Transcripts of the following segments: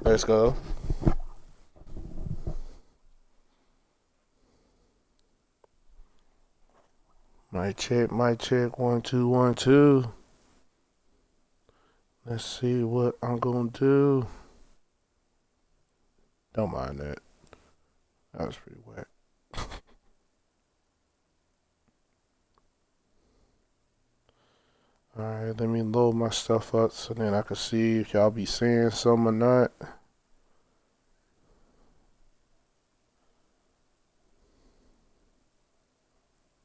Let's go. Mic check, mic check. 1 2 1 2. Let's see what I'm gonna do. Don't mind that. That was pretty whack. Alright, let me load my stuff up so then I can see if y'all be saying something or not.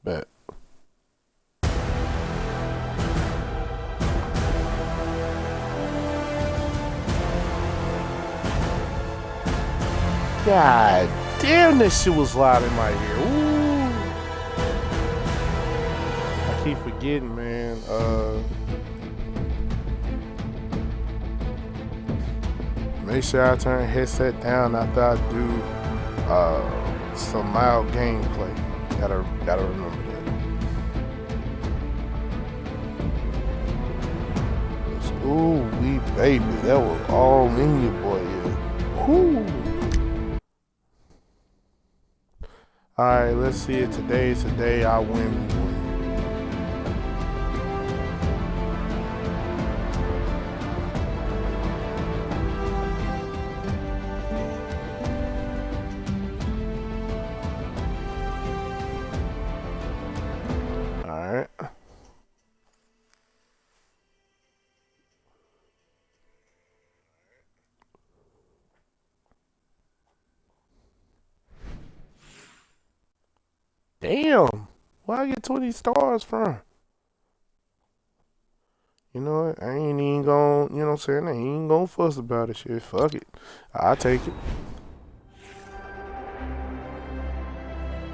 Bet. God damn, this shit was loud in my ear. Ooh. I keep forgetting, man. Make sure I turn headset down after I do some loud gameplay. Gotta remember that. Ooh, wee baby, that was all in you, boy. Yeah. Whoo. Alright, let's see it. Today's the day I win. Alright. Damn. Where I get 20 stars from? You know what? I ain't even gon', you know what I'm saying? I ain't even gon' fuss about it, shit. Fuck it. I'll take it.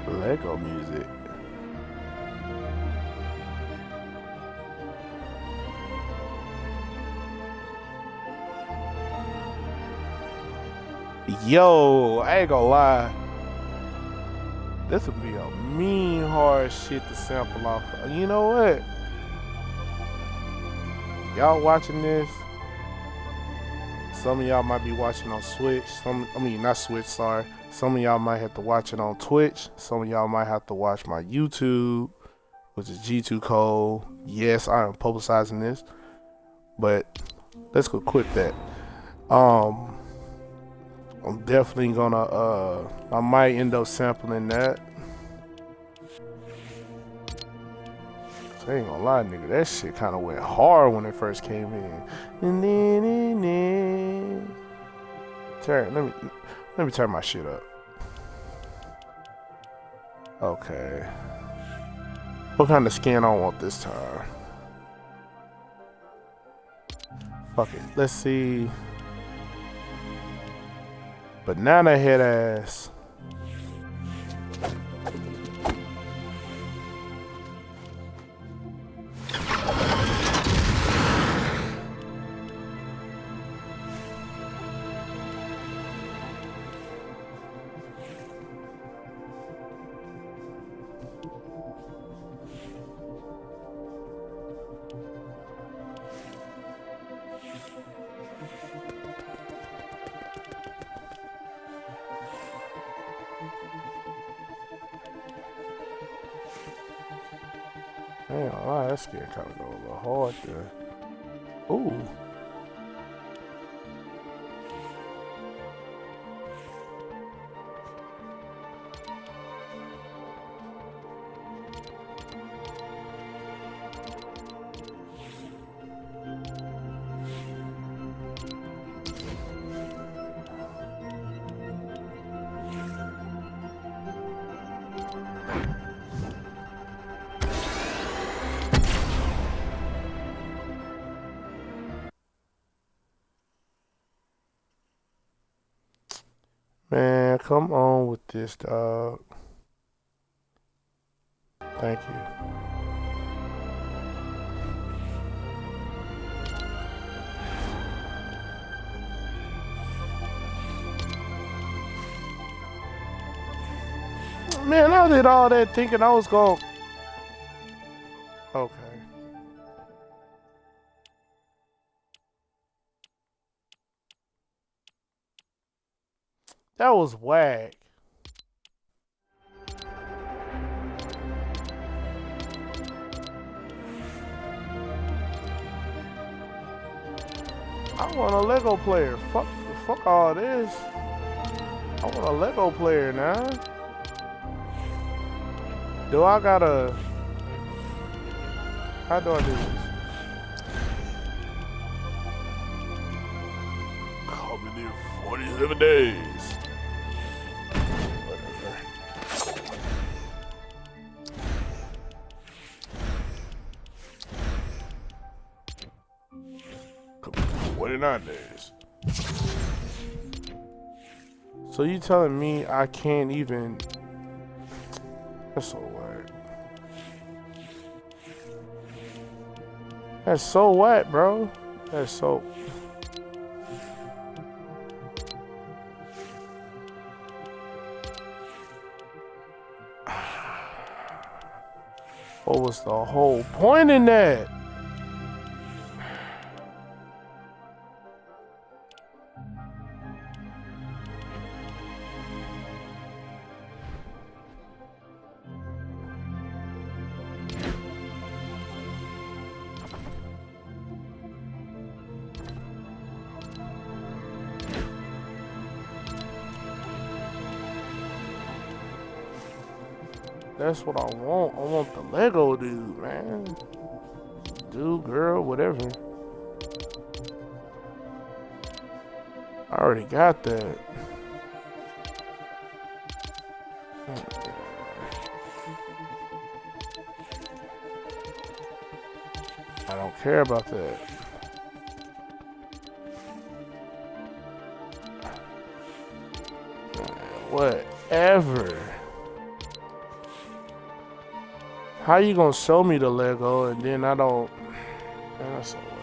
Lego music. Yo, I ain't gonna lie. This would be a mean hard shit to sample off of. You know what? Y'all watching this? Some of y'all might be watching on Switch. Not Switch, sorry. Some of y'all might have to watch it on Twitch. Some of y'all might have to watch my YouTube, which is G2 Code. Yes, I am publicizing this. But let's go quit that. I'm definitely gonna I might end up sampling that. I ain't gonna lie, nigga, that shit kinda went hard when it first came in. Let me turn my shit up. Okay. What kind of skin I want this time? Fuck it. Let's see. Banana head ass. Damn, wow, that skin kind of go a little hard there. Ooh. Man, come on with this, dog. Thank you. Man, I did all that thinking I was going. Okay. That was whack. I want a Lego player. Fuck all this. I want a Lego player now. Do I gotta? How do I do this? Coming in 47 days. Whatever. Coming in 49 days. So you telling me I can't even? That's so whack. That's so whack, bro. That's so. What was the whole point in that? That's what I want. I want the Lego dude, man. Dude, girl, whatever. I already got that. I don't care about that. Whatever. How you gonna show me the Lego and then I don't? Man, that's so whatever.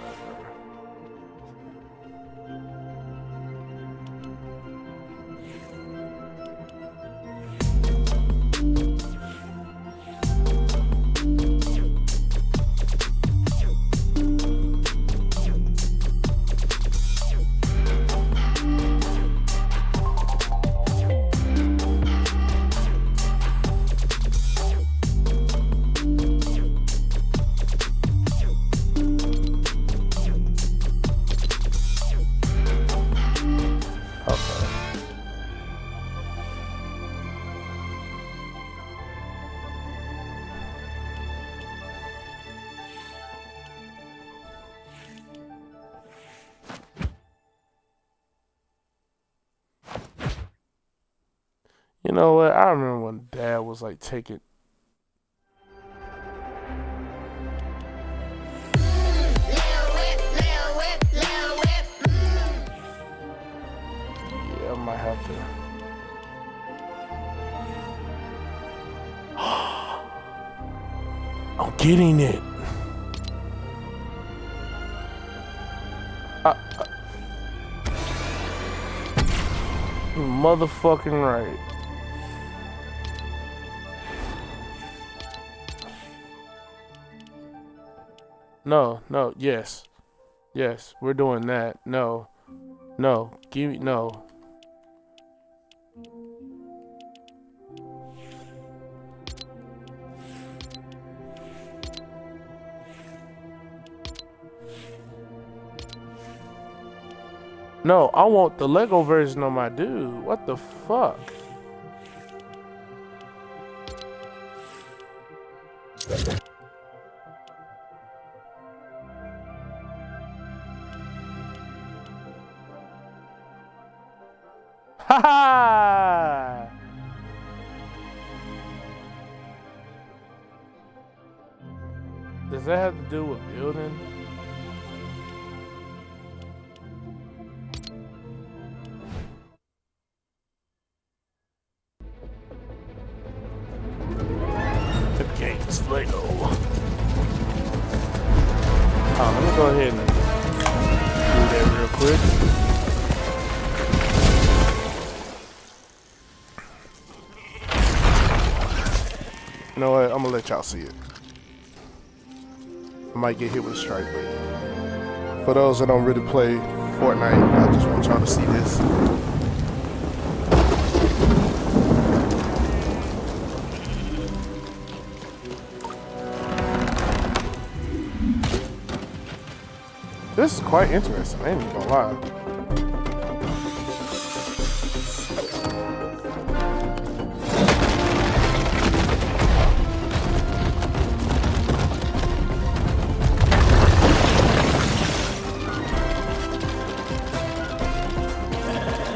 You know what? I remember when Dad was like taking. Yeah, I might have to. I'm getting it. Motherfucking right. No, yes. Yes, we're doing that. No, give me, no. No, I want the Lego version of my dude. What the fuck? Ha ha! Does that have to do with building? The game's Lego. Let me go ahead and do that real quick. You know what? I'm gonna let y'all see it. I might get hit with a strike, but for those that don't really play Fortnite, I just want y'all to see this. This is quite interesting. I ain't even gonna lie.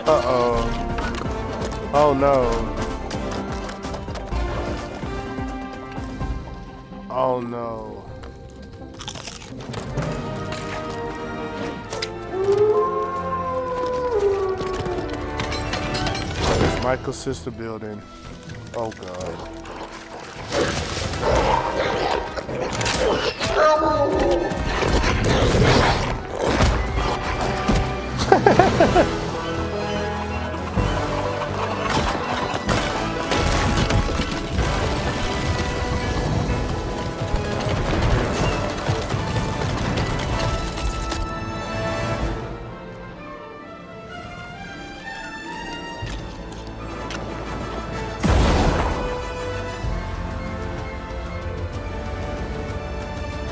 Uh-oh. Oh no. Oh no. It's Michael's sister building. Oh god.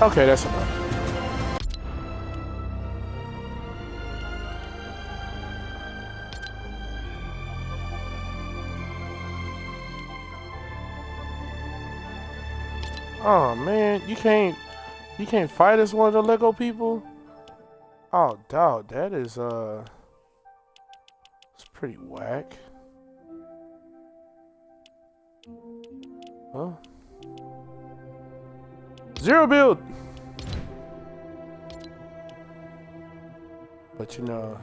Okay, that's enough. Oh man, you can't fight as one of the Lego people? Oh dog, that is it's pretty whack. Huh? Zero build! But you know,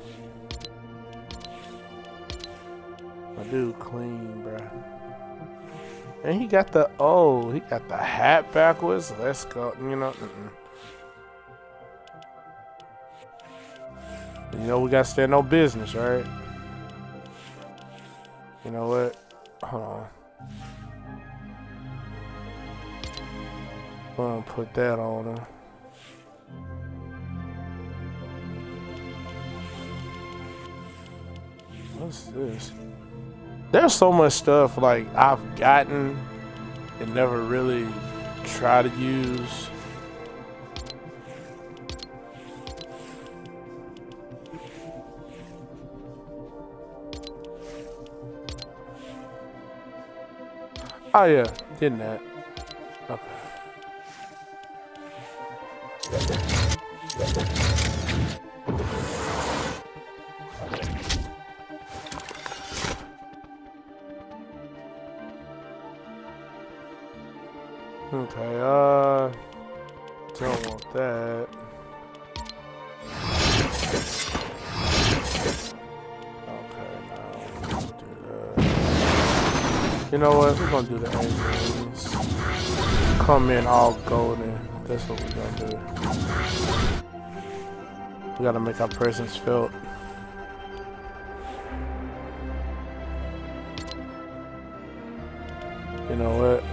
my dude clean, bruh. And he got the he got the hat backwards. Let's go, you know. You know we gotta stand on business, right? You know what? Hold on. I'm gonna put that on her. What's this? There's so much stuff like I've gotten and never really tried to use. Oh yeah, didn't that? Okay. Okay, don't want that. Okay, now let's do that. You know what? We're gonna do the aliens. Come in all golden. That's what we're gonna do. We gotta make our presence felt. You know what?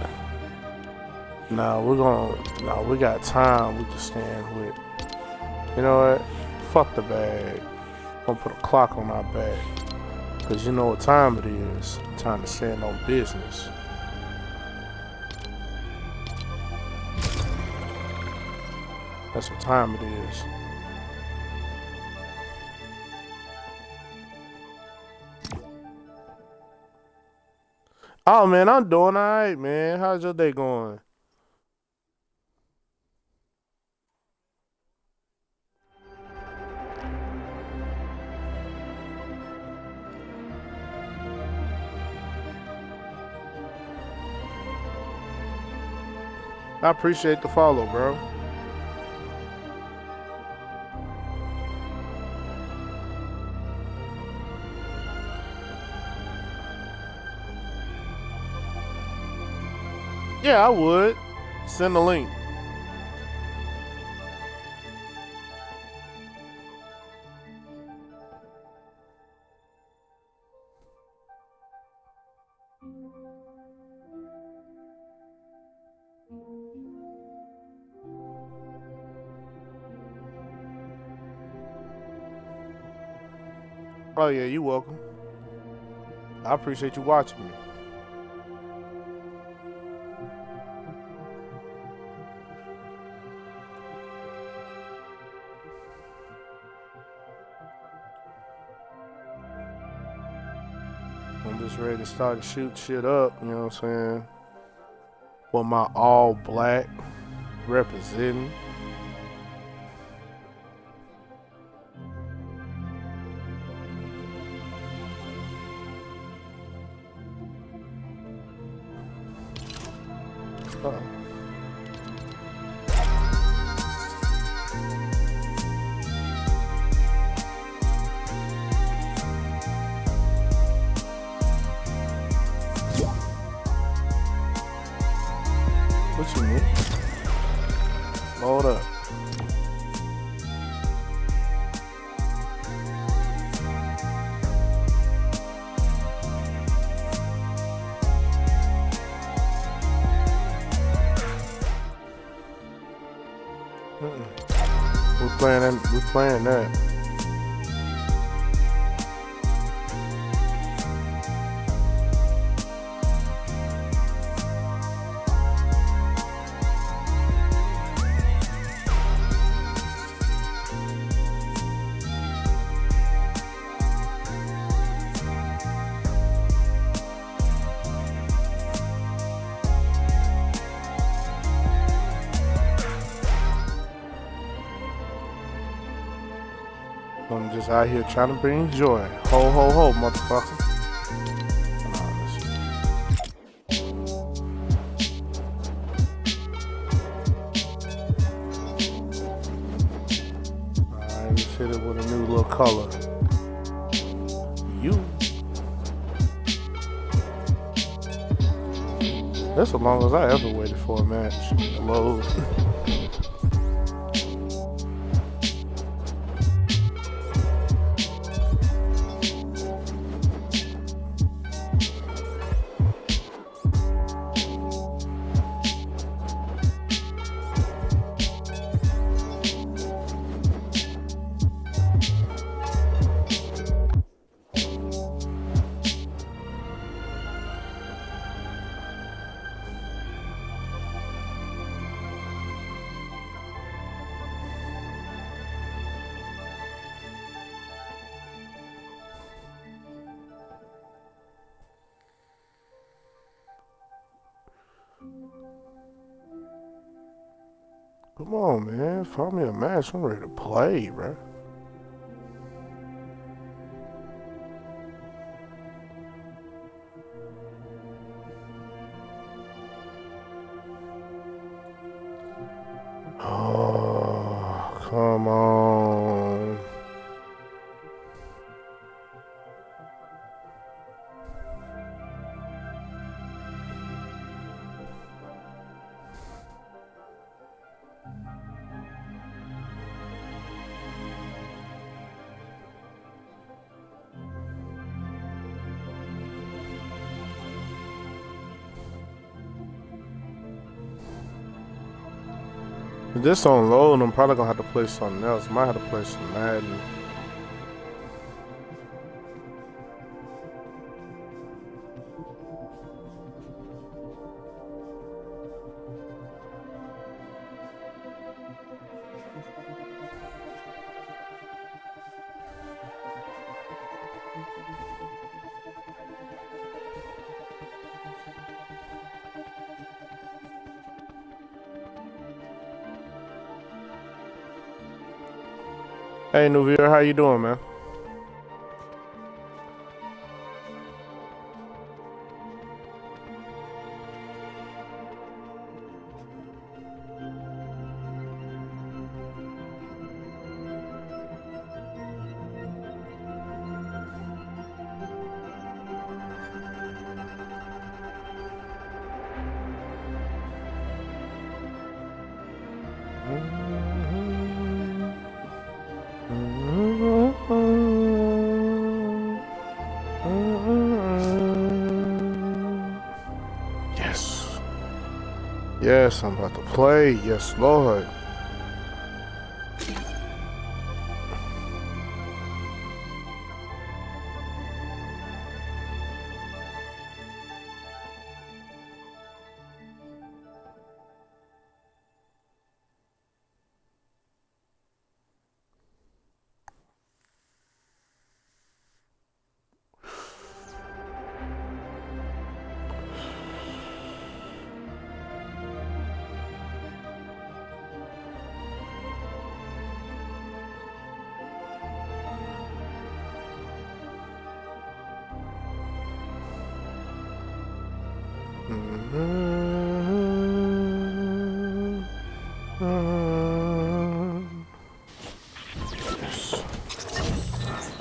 No, we got time we can stand with. You know what? Fuck the bag. Gonna put a clock on our back. Cause you know what time it is. Time to stand on business. That's what time it is. Oh man, I'm doing alright, man. How's your day going? I appreciate the follow, bro. Yeah, I would. Send the link. Oh yeah, you welcome. I appreciate you watching me. I'm just ready to start to shoot shit up, you know what I'm saying? With my all black representing. Uh-oh. What you mean? Hold up. We're playing that. I'm just out here trying to bring joy. Ho, ho, ho, motherfucker. Alright, let's hit it with a new little color. You. That's the longest I ever waited for a match. Hello. Come on, man. Find me a match. I'm ready to play, bro. Oh, come on. If this on load, I'm probably gonna have to play something else. Might have to play some Madden. Hey, Nuvir, how you doing, man? Yes. Yes, I'm about to play. Yes, Lord.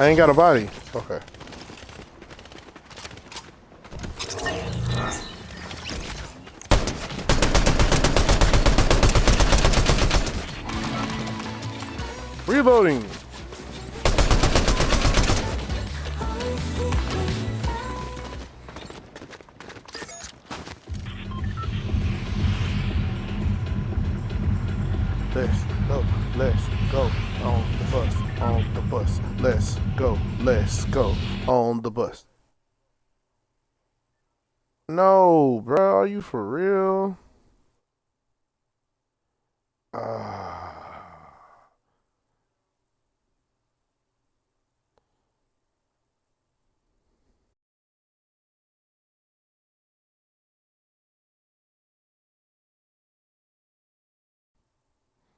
I ain't got a body. Okay. Reloading. Let's go on the bus, on the bus. Let's go on the bus. No, bro, are you for real?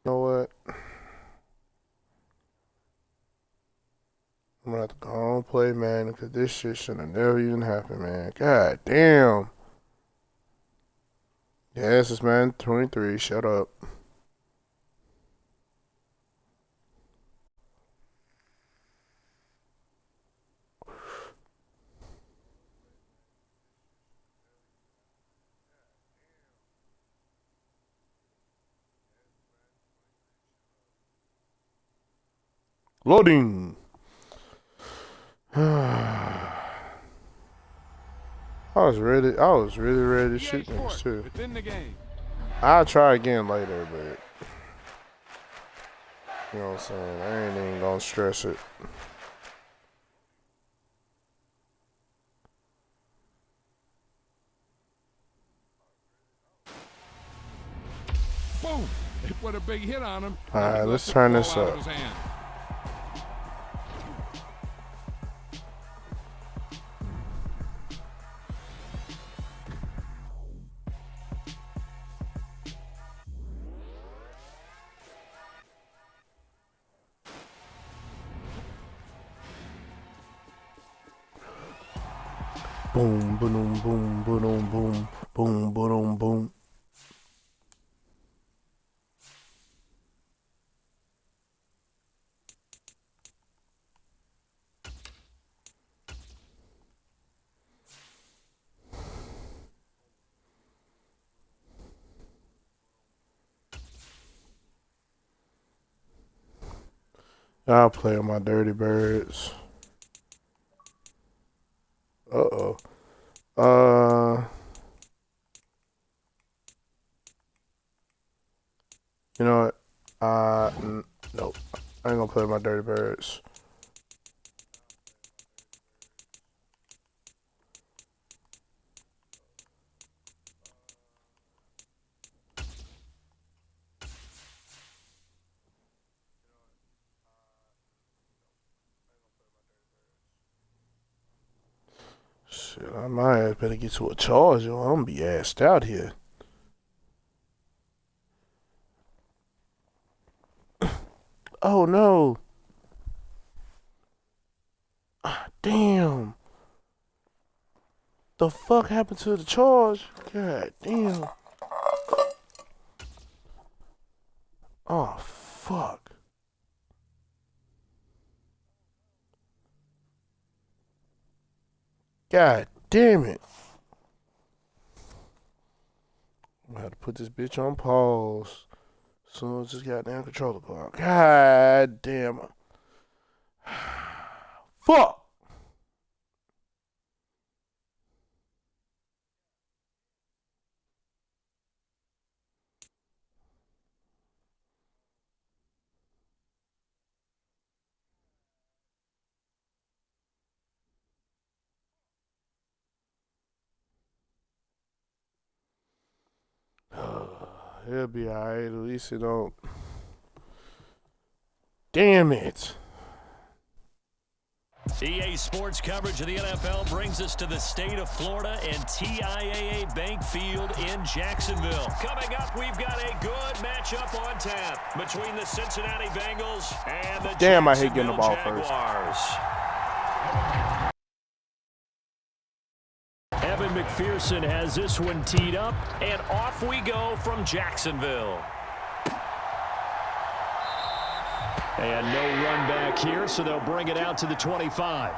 You know what? I'm gonna have to go and play, man, because this shit should have never even happened, man. God damn. Yes, it's man 23. Shut up. Loading. I was really ready to shoot niggas too. I'll try again later, but you know what I'm saying? I ain't even gonna stress it. Boom! They put a big hit on him. Alright, let's turn this up. Boom, boom, boom, boom, boom, boom, boom, boom. I'll play on my Dirty Birds. Uh-oh. You know what? Nope. I ain't gonna play with my Dirty Birds. Shit, I might better get to a charge, or I'm gonna be assed out here. Oh no. Damn. The fuck happened to the charge? God damn. Oh fuck. God damn it. I'm gonna have to put this bitch on pause. As soon as this goddamn controller go out. God damn. Fuck. It'll be alright. At least it don't. Damn it. EA Sports coverage of the NFL brings us to the state of Florida and TIAA Bank Field in Jacksonville. Coming up, we've got a good matchup on tap between the Cincinnati Bengals and the Damn, I hate getting the ball Jaguars. Evan McPherson has this one teed up, and off we go from Jacksonville. And no run back here, so they'll bring it out to the 25.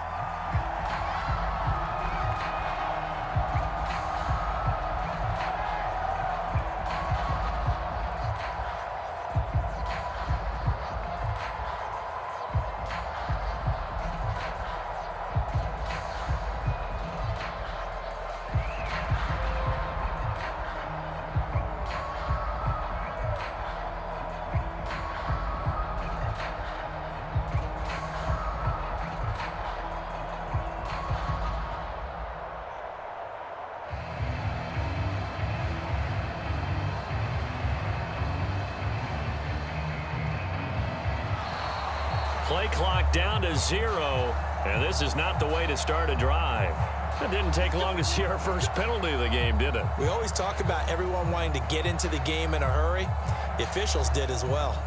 Play clock down to 0, and this is not the way to start a drive. It didn't take long to see our first penalty of the game, did it? We always talk about everyone wanting to get into the game in a hurry. The officials did as well.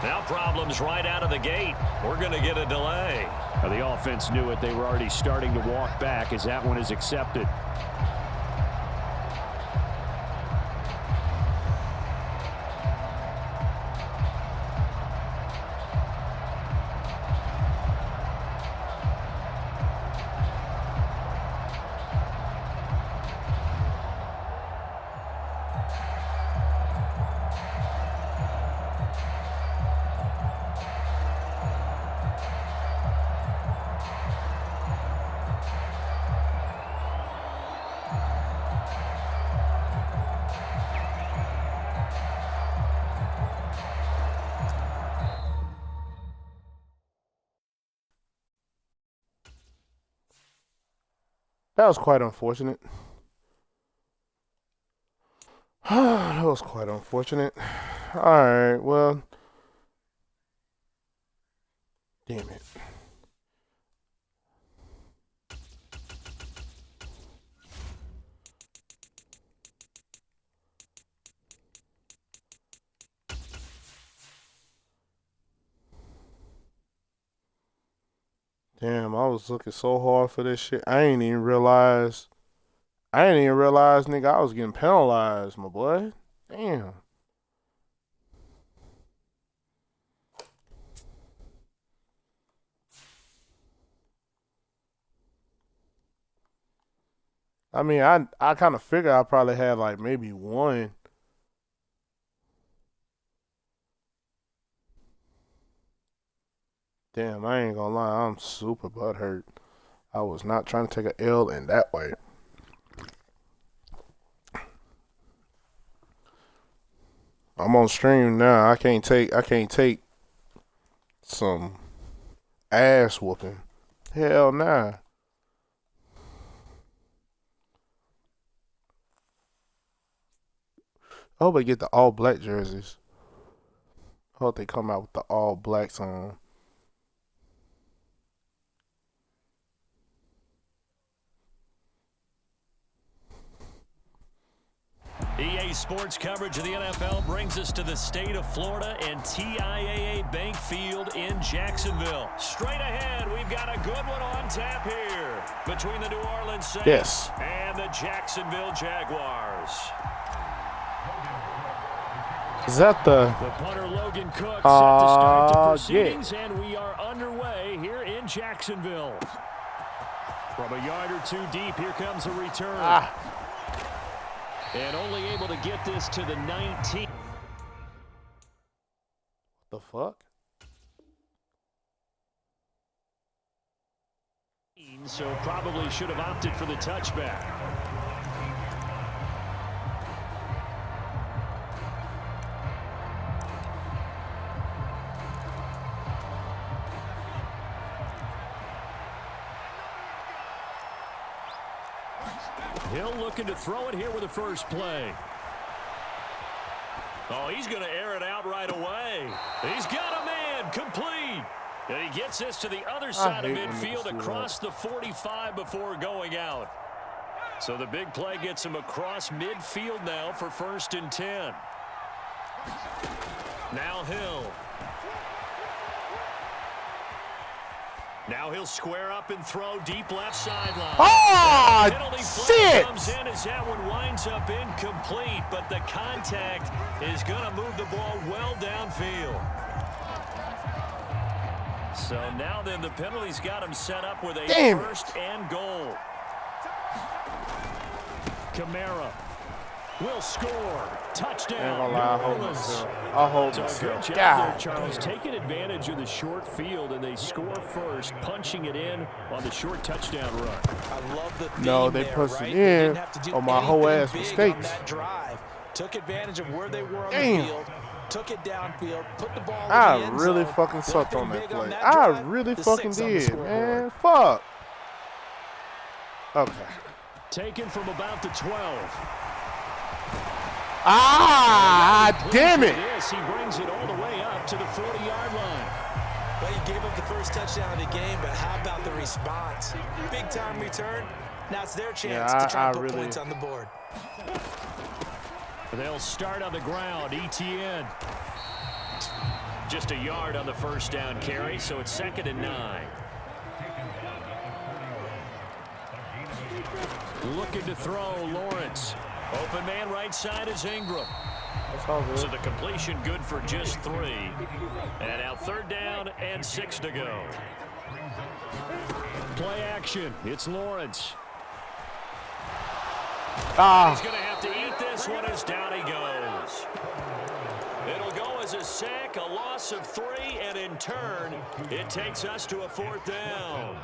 Now problems right out of the gate. We're going to get a delay. Now the offense knew it. They were already starting to walk back as that one is accepted. That was quite unfortunate. That was quite unfortunate. Alright, well. Damn it. Damn, I was looking so hard for this shit. I ain't even realize, nigga, I was getting penalized, my boy. Damn. I mean, I kind of figured I probably had like maybe one. Damn, I ain't gonna lie, I'm super butthurt. I was not trying to take a L in that way. I'm on stream now. I can't take some ass whooping. Hell nah. I hope they get the all black jerseys. I hope they come out with the all blacks on. EA Sports coverage of the NFL brings us to the state of Florida and TIAA Bank Field in Jacksonville. Straight ahead, we've got a good one on tap here between the New Orleans Saints and the Jacksonville Jaguars. Is that the punter Logan Cook set to start the proceedings, and we are underway here in Jacksonville. From a yard or two deep, here comes a return. And only able to get this to the 19. The fuck? So probably should have opted for the touchback. Hill looking to throw it here with the first play. Oh, he's going to air it out right away. He's got a man complete. And he gets this to the other side of midfield across the 45 before going out. So the big play gets him across midfield now for 1st and 10. Now Hill. Now he'll square up and throw deep left sideline. Oh, shit! Comes in as that one winds up incomplete, but the contact is going to move the ball well downfield. So now then the penalty's got him set up with a 1st and goal. Kamara will score. Touchdown. I'll hold myself. God. Charles taking advantage of the short field, and they score first, punching it in on the short touchdown run. I love the theme No, they pushed it in on my whole ass mistakes. Drive. Took advantage of where they were on the field, took it downfield, put the ball in the I end really zone. fucking sucked on that play. That I drive, really the fucking 6 on the did, scoreboard. man. Fuck. Okay. Taken from about the 12. Ah, damn it. Yes, he brings it all the way up to the 40-yard line. Well, he gave up the first touchdown of the game, but how about the response? Big time return. Now it's their chance to try to put points on the board. They'll start on the ground. ETN. Just a yard on the 1st down carry, so it's 2nd and 9. Looking to throw, Lawrence. Open man right side is Ingram. That's all good. So the completion good for just 3. And now 3rd down and 6 to go. Play action. It's Lawrence. He's going to have to eat this one as down he goes. It'll go as a sack, a loss of 3, and in turn, it takes us to a 4th down.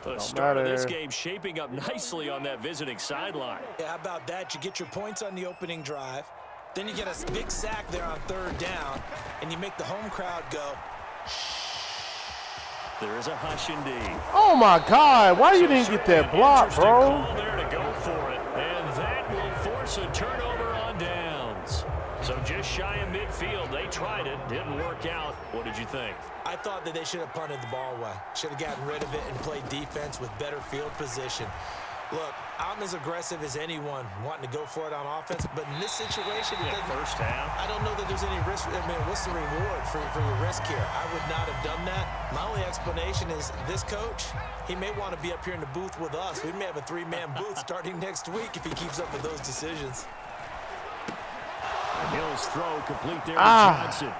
The start of this game shaping up nicely on that visiting sideline. Yeah, how about that? You get your points on the opening drive. Then you get a big sack there on 3rd down, and you make the home crowd go. There is a hush indeed. Oh, my God. Why you didn't get that block, bro? Call there to go for it, and that will force a turnover on downs. So just shy of midfield. They tried it. Didn't work out. What did you think? I thought that they should have punted the ball away. Should have gotten rid of it and played defense with better field position. Look, I'm as aggressive as anyone wanting to go for it on offense, but in this situation, First half. I don't know that there's any risk. I mean, what's the reward for your risk here? I would not have done that. My only explanation is this coach, he may want to be up here in the booth with us. We may have a 3-man booth starting next week if he keeps up with those decisions. Hill's throw complete there to Johnson.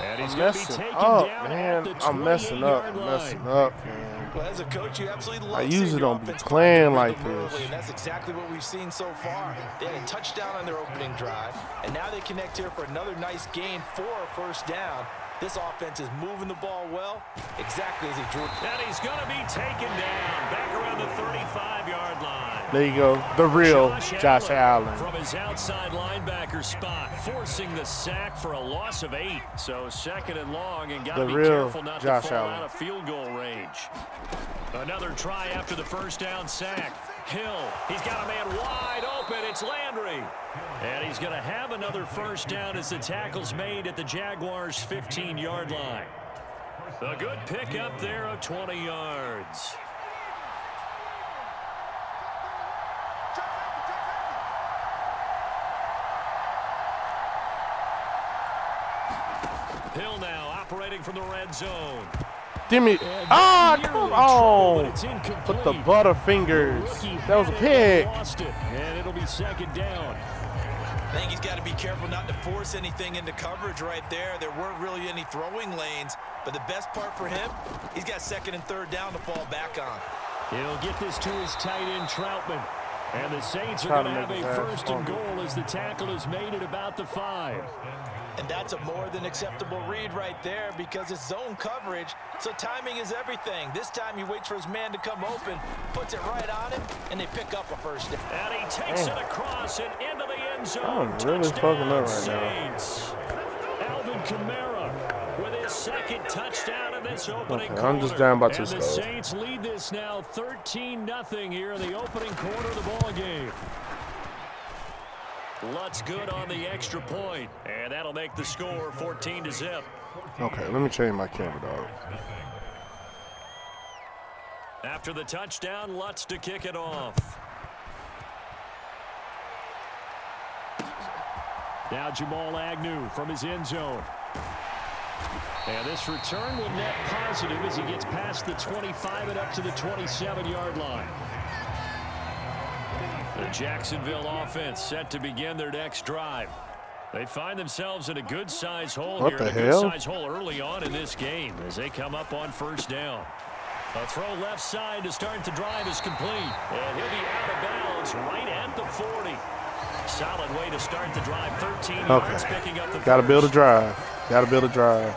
And he's going to be taken down at the 28-yard line. Man. Well, as a coach, you absolutely love I usually seeing your don't be offense playing like early, this. and that's exactly what we've seen so far. They had a touchdown on their opening drive, and now they connect here for another nice gain for a 1st down. This offense is moving the ball well, exactly as he drew. And he's going to be taken down back around the 35-yard line. There you go. The real Josh Allen. From his outside linebacker spot, forcing the sack for a loss of 8. So 2nd and long, and got to be careful not to fall out of field goal range. Another try after the 1st down sack. Hill, he's got a man wide open. It's Landry. And he's going to have another 1st down as the tackle's made at the Jaguars' 15-yard line. A good pickup there of 20 yards. Hill now operating from the red zone. Give me. Come on. Put the Butterfingers. That was a pick. And it'll be 2nd down. I think he's got to be careful not to force anything into coverage right there. There weren't really any throwing lanes, but the best part for him, he's got 2nd and 3rd down to fall back on. He'll get this to his tight end, Troutman. And the Saints are going to have a 1st and goal as the tackle is made at about the 5. And that's a more than acceptable read right there because it's zone coverage, so timing is everything. This time he waits for his man to come open, puts it right on him, and they pick up a 1st down. And he takes it across and into the end zone. I'm really fucking up right Saints. Alvin Kamara with his 2nd touchdown in this opening quarter. I'm just down by 2 And the scores. Saints lead this now 13-0 here in the opening quarter of the ball game. Lutz good on the extra point, and that'll make the score 14-0. Okay, let me change my camera, dog. After the touchdown, Lutz to kick it off. Now Jamal Agnew from his end zone. And this return will net positive as he gets past the 25 and up to the 27-yard line. The Jacksonville offense set to begin their next drive. They find themselves in a good-sized hole What here. the A hell? good-sized hole early on in this game as they come up on first down. A throw left side to start the drive is complete. And he'll be out of bounds right at the 40. Solid way to start the drive. 13 yards picking up the first. Gotta build a drive. Gotta build a drive.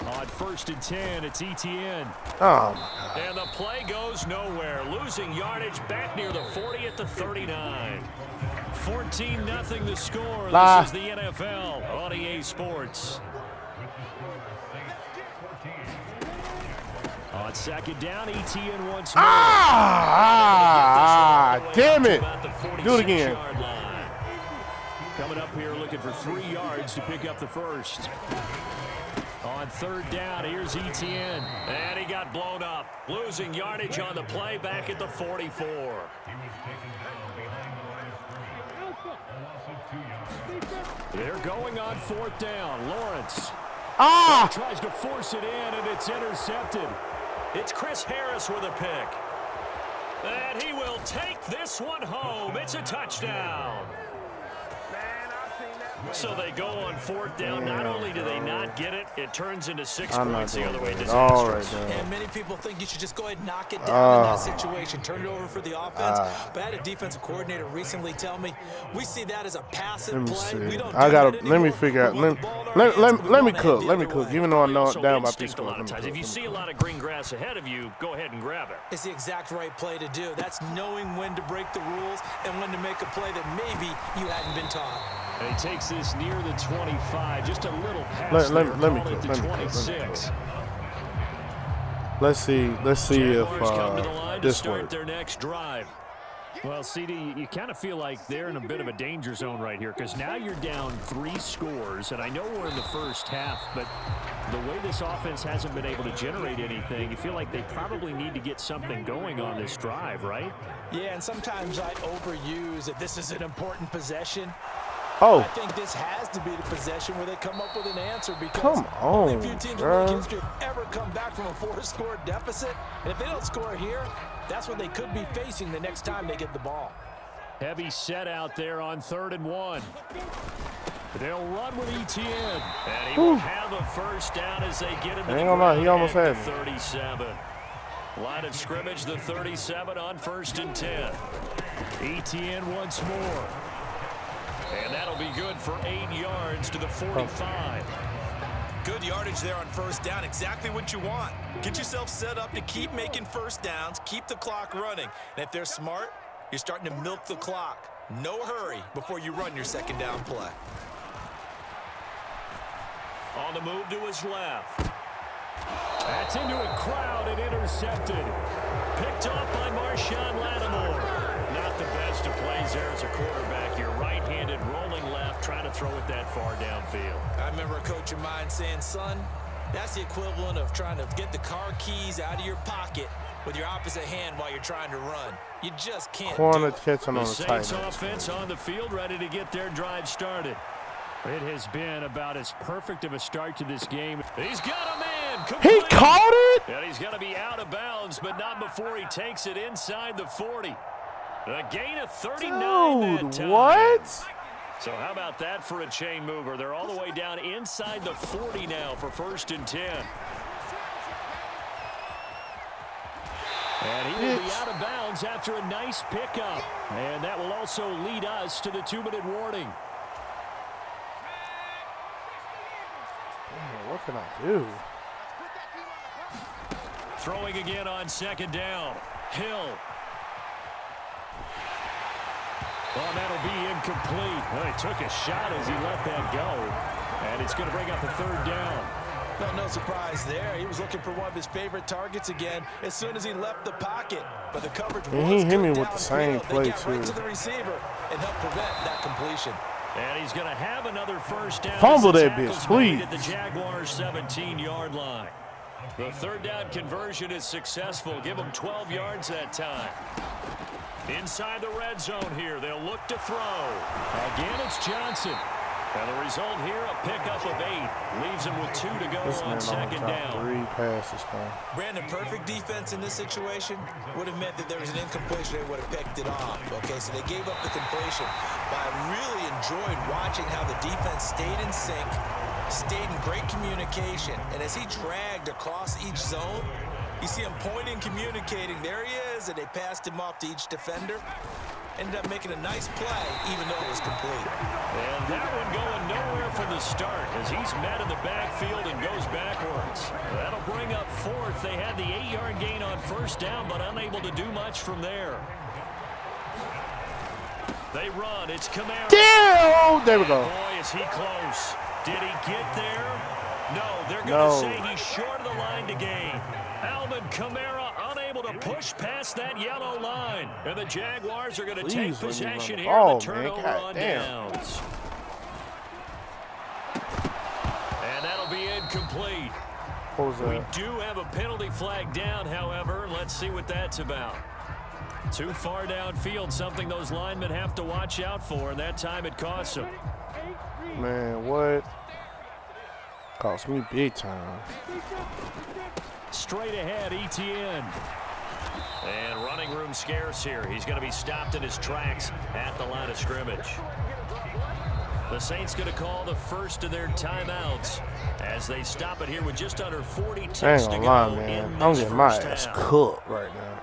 On 1st and 10, it's Etienne. Oh, my God. And the play goes nowhere. Losing yardage back near the 40 at the 39. 14-0 the score. This is the NFL on EA Sports. On second down, Etienne once more. Damn it. Do it again. Coming up here looking for 3 yards to pick up the first. On third down, here's Etienne. And he got blown up. Losing yardage on the play back at the 44. They're going on 4th down. Lawrence. Tries to force it in, and it's intercepted. It's Chris Harris with a pick. And he will take this one home. It's a touchdown. So they go on 4th down. Not only do they not get it, it turns into 6 points the other way. Disastrous. And many people think you should just go ahead and knock it down in that situation. Turn it over for the offense. But I had a defensive coordinator recently tell me, we see that as a passive play. We don't let me figure out. Let me cook. Let me cook. Even though I know down about this score. If you see a lot of green grass ahead of you, go ahead and grab it. It's the exact right play to do. That's knowing when to break the rules and when to make a play that maybe you hadn't been taught. And he takes this near the 25, just a little past let me cook. 26. Let's see if this works. Their next drive. Well, CD, you kind of feel like they're in a bit of a danger zone right here because now you're down 3 scores, and I know we're in the first half, but the way this offense hasn't been able to generate anything, you feel like they probably need to get something going on this drive, right? Yeah, and sometimes I overuse that this is an important possession. I think this has to be the possession where they come up with an answer because come on, only a few teams in world history have ever come back from a 4-score deficit. And if they don't score here, that's what they could be facing the next time they get the ball. Heavy set out there on 3rd and 1. They'll run with Etienne. And he will have a first down as they get into the ground he almost had 37. Line of scrimmage, the 37 on 1st and 10. Etienne once more. And that'll be good for 8 yards to the 45. Good yardage there on 1st down. Exactly what you want. Get yourself set up to keep making first downs, keep the clock running. And if they're smart, you're starting to milk the clock. No hurry before you run your 2nd down play. On the move to his left. That's into a crowd and intercepted. Picked off by Marshawn Lattimore. Not the best of plays there as a quarterback. You're right-handed, rolling left, trying to throw it that far downfield. I remember a coach of mine saying, son, that's the equivalent of trying to get the car keys out of your pocket with your opposite hand while you're trying to run. You just can't corner catching on the Saints tight. offense on the field, ready to get their drive started. It has been about as perfect of a start to this game. He's got a man. Complete. He caught it? And he's going to be out of bounds, but not before he takes it inside the 40. A gain of 39 that time. What? So how about that for a chain mover? They're all the way down inside the 40 now for 1st and 10. And he will be out of bounds after a nice pickup. And that will also lead us to the 2-minute warning. What can I do? Throwing again on 2nd down. Hill. Well, that'll be incomplete. Well, he took a shot as he let that go. And it's going to bring up a 3rd down. Well, no surprise there. He was looking for one of his favorite targets again as soon as he left the pocket. But the coverage was he hit me good with the same downfield. play, They got right too. to the receiver and helped prevent that completion. And he's going to have another first down. Fumble as the that tackle's bitch, made please. At the Jaguars' 17-yard line. The third down conversion is successful. Give them 12 yards that time. Inside the red zone here, they'll look to throw. Again, it's Johnson. And the result here, a pickup of 8. Leaves him with 2 to go This man on second only down. dropped 3 passes, man. Brandon, perfect defense in this situation would have meant that there was an incompletion. They would have picked it off. Okay, so they gave up the completion. But I really enjoyed watching how the defense stayed in sync, stayed in great communication. And as he dragged across each zone, you see him pointing, communicating. There he is, and they passed him off to each defender. Ended up making a nice play, even though it was complete. And that one going nowhere from the start as he's met in the backfield and goes backwards. That'll bring up fourth. They had the 8-yard gain on first down, but unable to do much from there. They run. It's Kamara. Damn! There we go. Boy, is he close. Did he get there? No, they're going to say he's short of the line to gain. Alvin Kamara unable to push past that yellow line. And the Jaguars are going to take possession here in the turnover on downs. And that'll be incomplete. What was that? We do have a penalty flag down, however. Let's see what that's about. Too far downfield, something those linemen have to watch out for, and that time it costs them. Man, what? Cost me big time. Straight ahead, Etienne. And running room scarce here. He's going to be stopped in his tracks at the line of scrimmage. The Saints going to call the first of their timeouts as they stop it here with just under 40 ticks I ain't to gonna go lie, man. in I'm this getting my first ass half. cooked right now.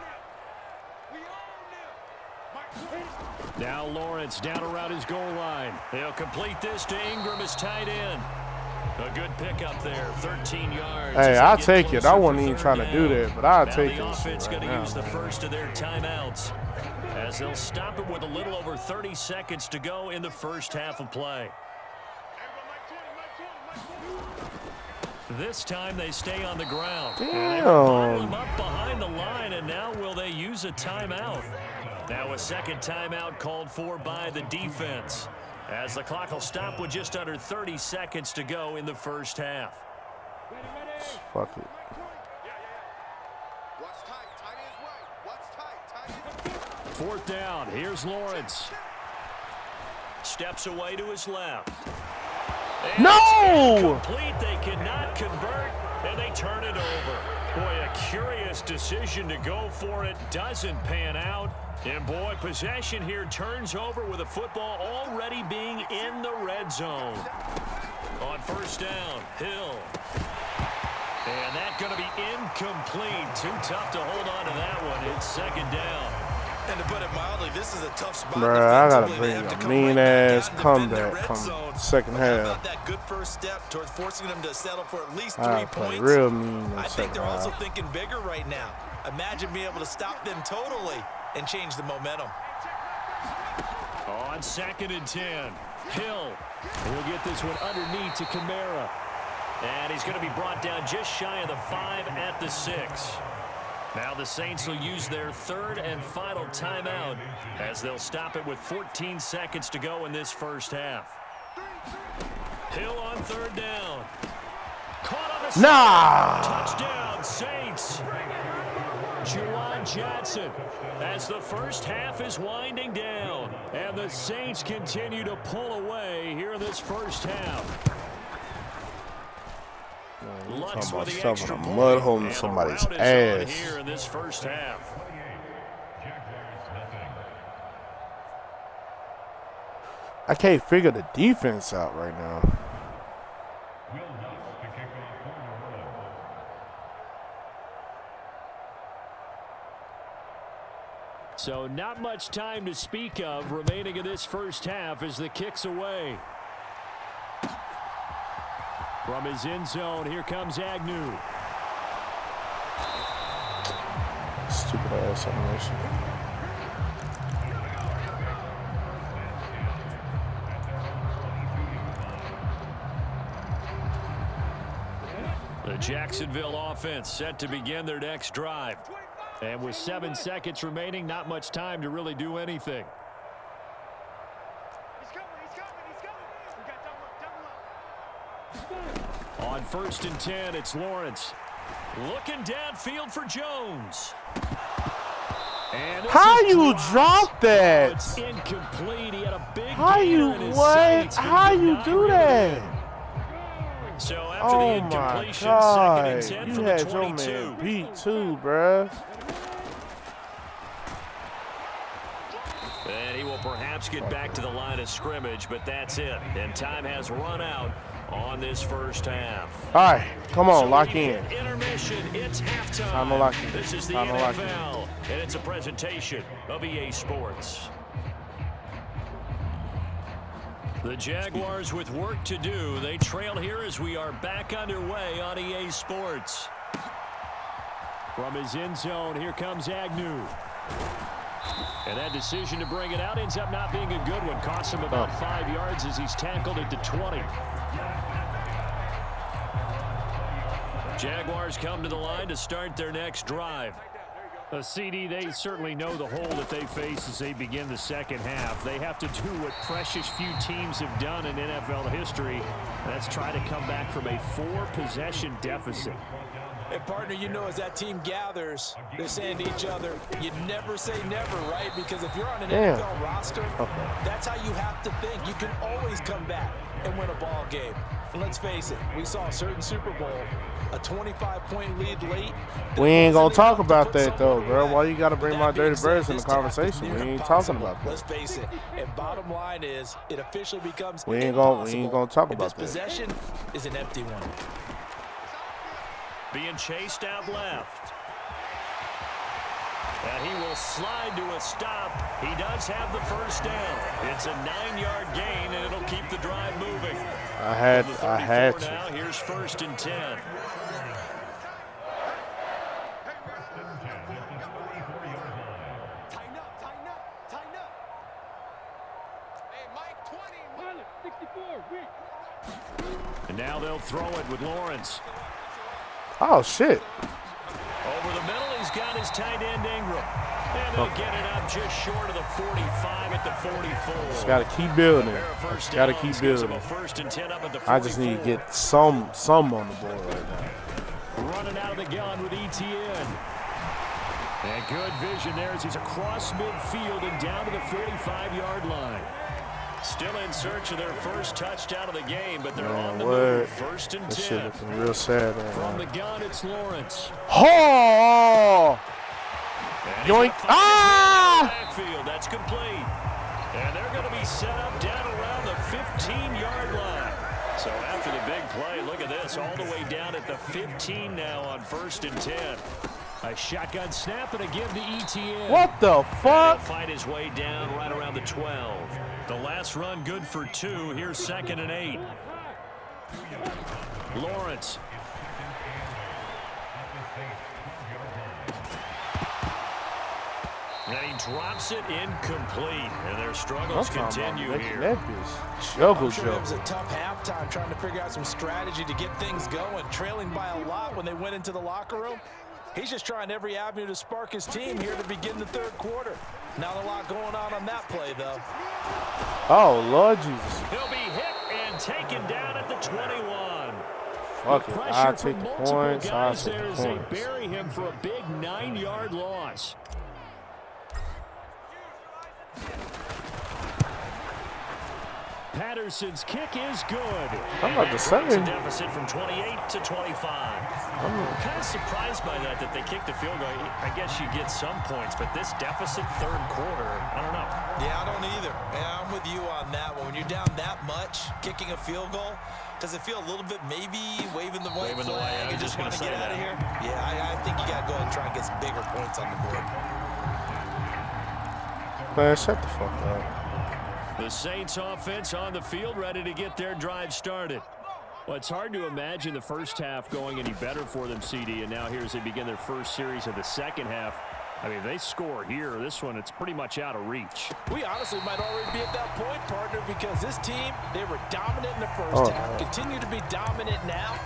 Now Lawrence down around his goal line. They'll complete this to Ingram as tight end. A good pickup there, 13 yards. Hey, as I'll they get take it. closer I for wasn't even third trying to do down. that, but I'll Now take the this offense shit going right to now, use the man. first of their timeouts as they'll stop it with a little over 30 seconds to go in the first half of play. This time they stay on the ground. And they bottle him up behind the line, and now will they use a timeout? Now a second timeout called for by the defense as the clock will stop with just under 30 seconds to go in the first half. Fuck it. Fourth down. Here's Lawrence. Steps away to his left. And No! it's incomplete. They cannot convert, and they turn it over. Boy, a curious decision to go for it. Doesn't pan out. And, boy, possession here turns over with the football already being in the red zone. On first down, Hill. And that's going to be incomplete. Too tough to hold on to that one. It's second down. And to put it mildly, this is a tough spot. Bruh, I gotta defensively. They bring have to a come mean right ass back out and defend their comeback red come zone. second But how half. about that good first step towards forcing them to settle for at least 3 I play points? real mean in I think second they're also half. thinking bigger right now. Imagine being able to stop them totally and change the momentum. On second and 10, Hill will get this one underneath to Kamara. And he's going to be brought down just shy of the 5 at the 6. Now the Saints will use their third and final timeout as they'll stop it with 14 seconds to go in this first half. Hill on third down. Caught on the Nah! touchdown, Saints. Juwan Johnson as the first half is winding down. And the Saints continue to pull away here in this first half. Lutz Talking with about the shoving extra a point. mud hole in And a somebody's rout is on ass. here in this first half. I can't figure the defense out right now. So not much time to speak of remaining in this first half as the kick's away. From his end zone, here comes Agnew. Stupid ass animation. The Jacksonville offense set to begin their next drive. And with 7 seconds remaining, not much time to really do anything. On 1st and 10, it's Lawrence. Looking downfield for Jones. And how you drop that? It's incomplete. He had a big how you what? How you do that? So after the incompletion, 2nd and 10 from the 22. You had your man beat too, bruh. And he will perhaps get back to the line of scrimmage, but that's it. And time has run out on this first half. All right, come on, lock in. Intermission, it's halftime. Time to lock in. This is the NFL, and it's a presentation of EA Sports. The Jaguars with work to do. They trail here as we are back underway on EA Sports. From his end zone, here comes Agnew. And that decision to bring it out ends up not being a good one. Costs him about 5 yards as he's tackled at the 20. Jaguars come to the line to start their next drive. CD, they certainly know the hole that they face as they begin the second half. They have to do what precious few teams have done in NFL history. That's try to come back from a 4-possession deficit. And, partner, you know, as that team gathers, they're saying to each other, you never say never, right? Because if you're on an NFL roster, that's how you have to think. You can always come back and win a ball game. And let's face it, we saw a certain Super Bowl, a 25-point lead late. We ain't going to talk about that, though, bro. Why you got to bring my dirty birds in the conversation? We ain't talking about that. Let's face it. And bottom line is, it officially becomes we ain't gonna talk about that. This possession is an empty one. Being chased out left. And he will slide to a stop. He does have the first down. It's a 9-yard gain, and it'll keep the drive moving. I had to. Now, here's 1st and 10. And now they'll throw it with Lawrence. Oh, shit. Over the middle, he's got his tight end Ingram. And they'll get it up just short of the 45 at the 44. Just got to keep building. Just got to keep building. I just need to get some on the board right now. Running out of the gun with Etienne. And good vision there as he's across midfield and down to the 45-yard line. Still in search of their first touchdown of the game, but they're on the move. 1st and 10. This shit looking real sad right From now. the gun, it's Lawrence. Oh! Yoink! Ah! Backfield, that's complete. And they're going to be set up down around the 15-yard line. So after the big play, look at this, all the way down at the 15 now on 1st and 10. A shotgun snap and a give to Etienne. What the fuck? He'll fight his way down right around the 12. The last run good for 2. Here's 2nd and 8. Lawrence. And he drops it incomplete. And their struggles continue here. That bitch juggle. It was a tough halftime trying to figure out some strategy to get things going. Trailing by a lot when they went into the locker room. He's just trying every avenue to spark his team here to begin the 3rd quarter. Not a lot going on that play, though. Oh, Lord Jesus. He'll be hit and taken down at the 21. Fuck it. I'll take the points. I'll take the points. They bury him for a big 9-yard loss. Patterson's kick is good. I'm about to say. It's a deficit from 28 to 25. I'm kind of surprised by that they kicked the field goal. I guess you get some points, but this deficit 3rd quarter, I don't know. Yeah, I don't either. Yeah, I'm with you on that one. When you're down that much, kicking a field goal, does it feel a little bit maybe waving the white flag and just want to get out of here? Yeah, I think you got to go ahead and try and get some bigger points on the board. Man, shut the fuck up. The Saints offense on the field ready to get their drive started. Well, it's hard to imagine the first half going any better for them, CD, and now here as they begin their first series of the second half. I mean, if they score here, this one, it's pretty much out of reach. We honestly might already be at that point, partner, because this team, they were dominant in the first half, continue to be dominant now.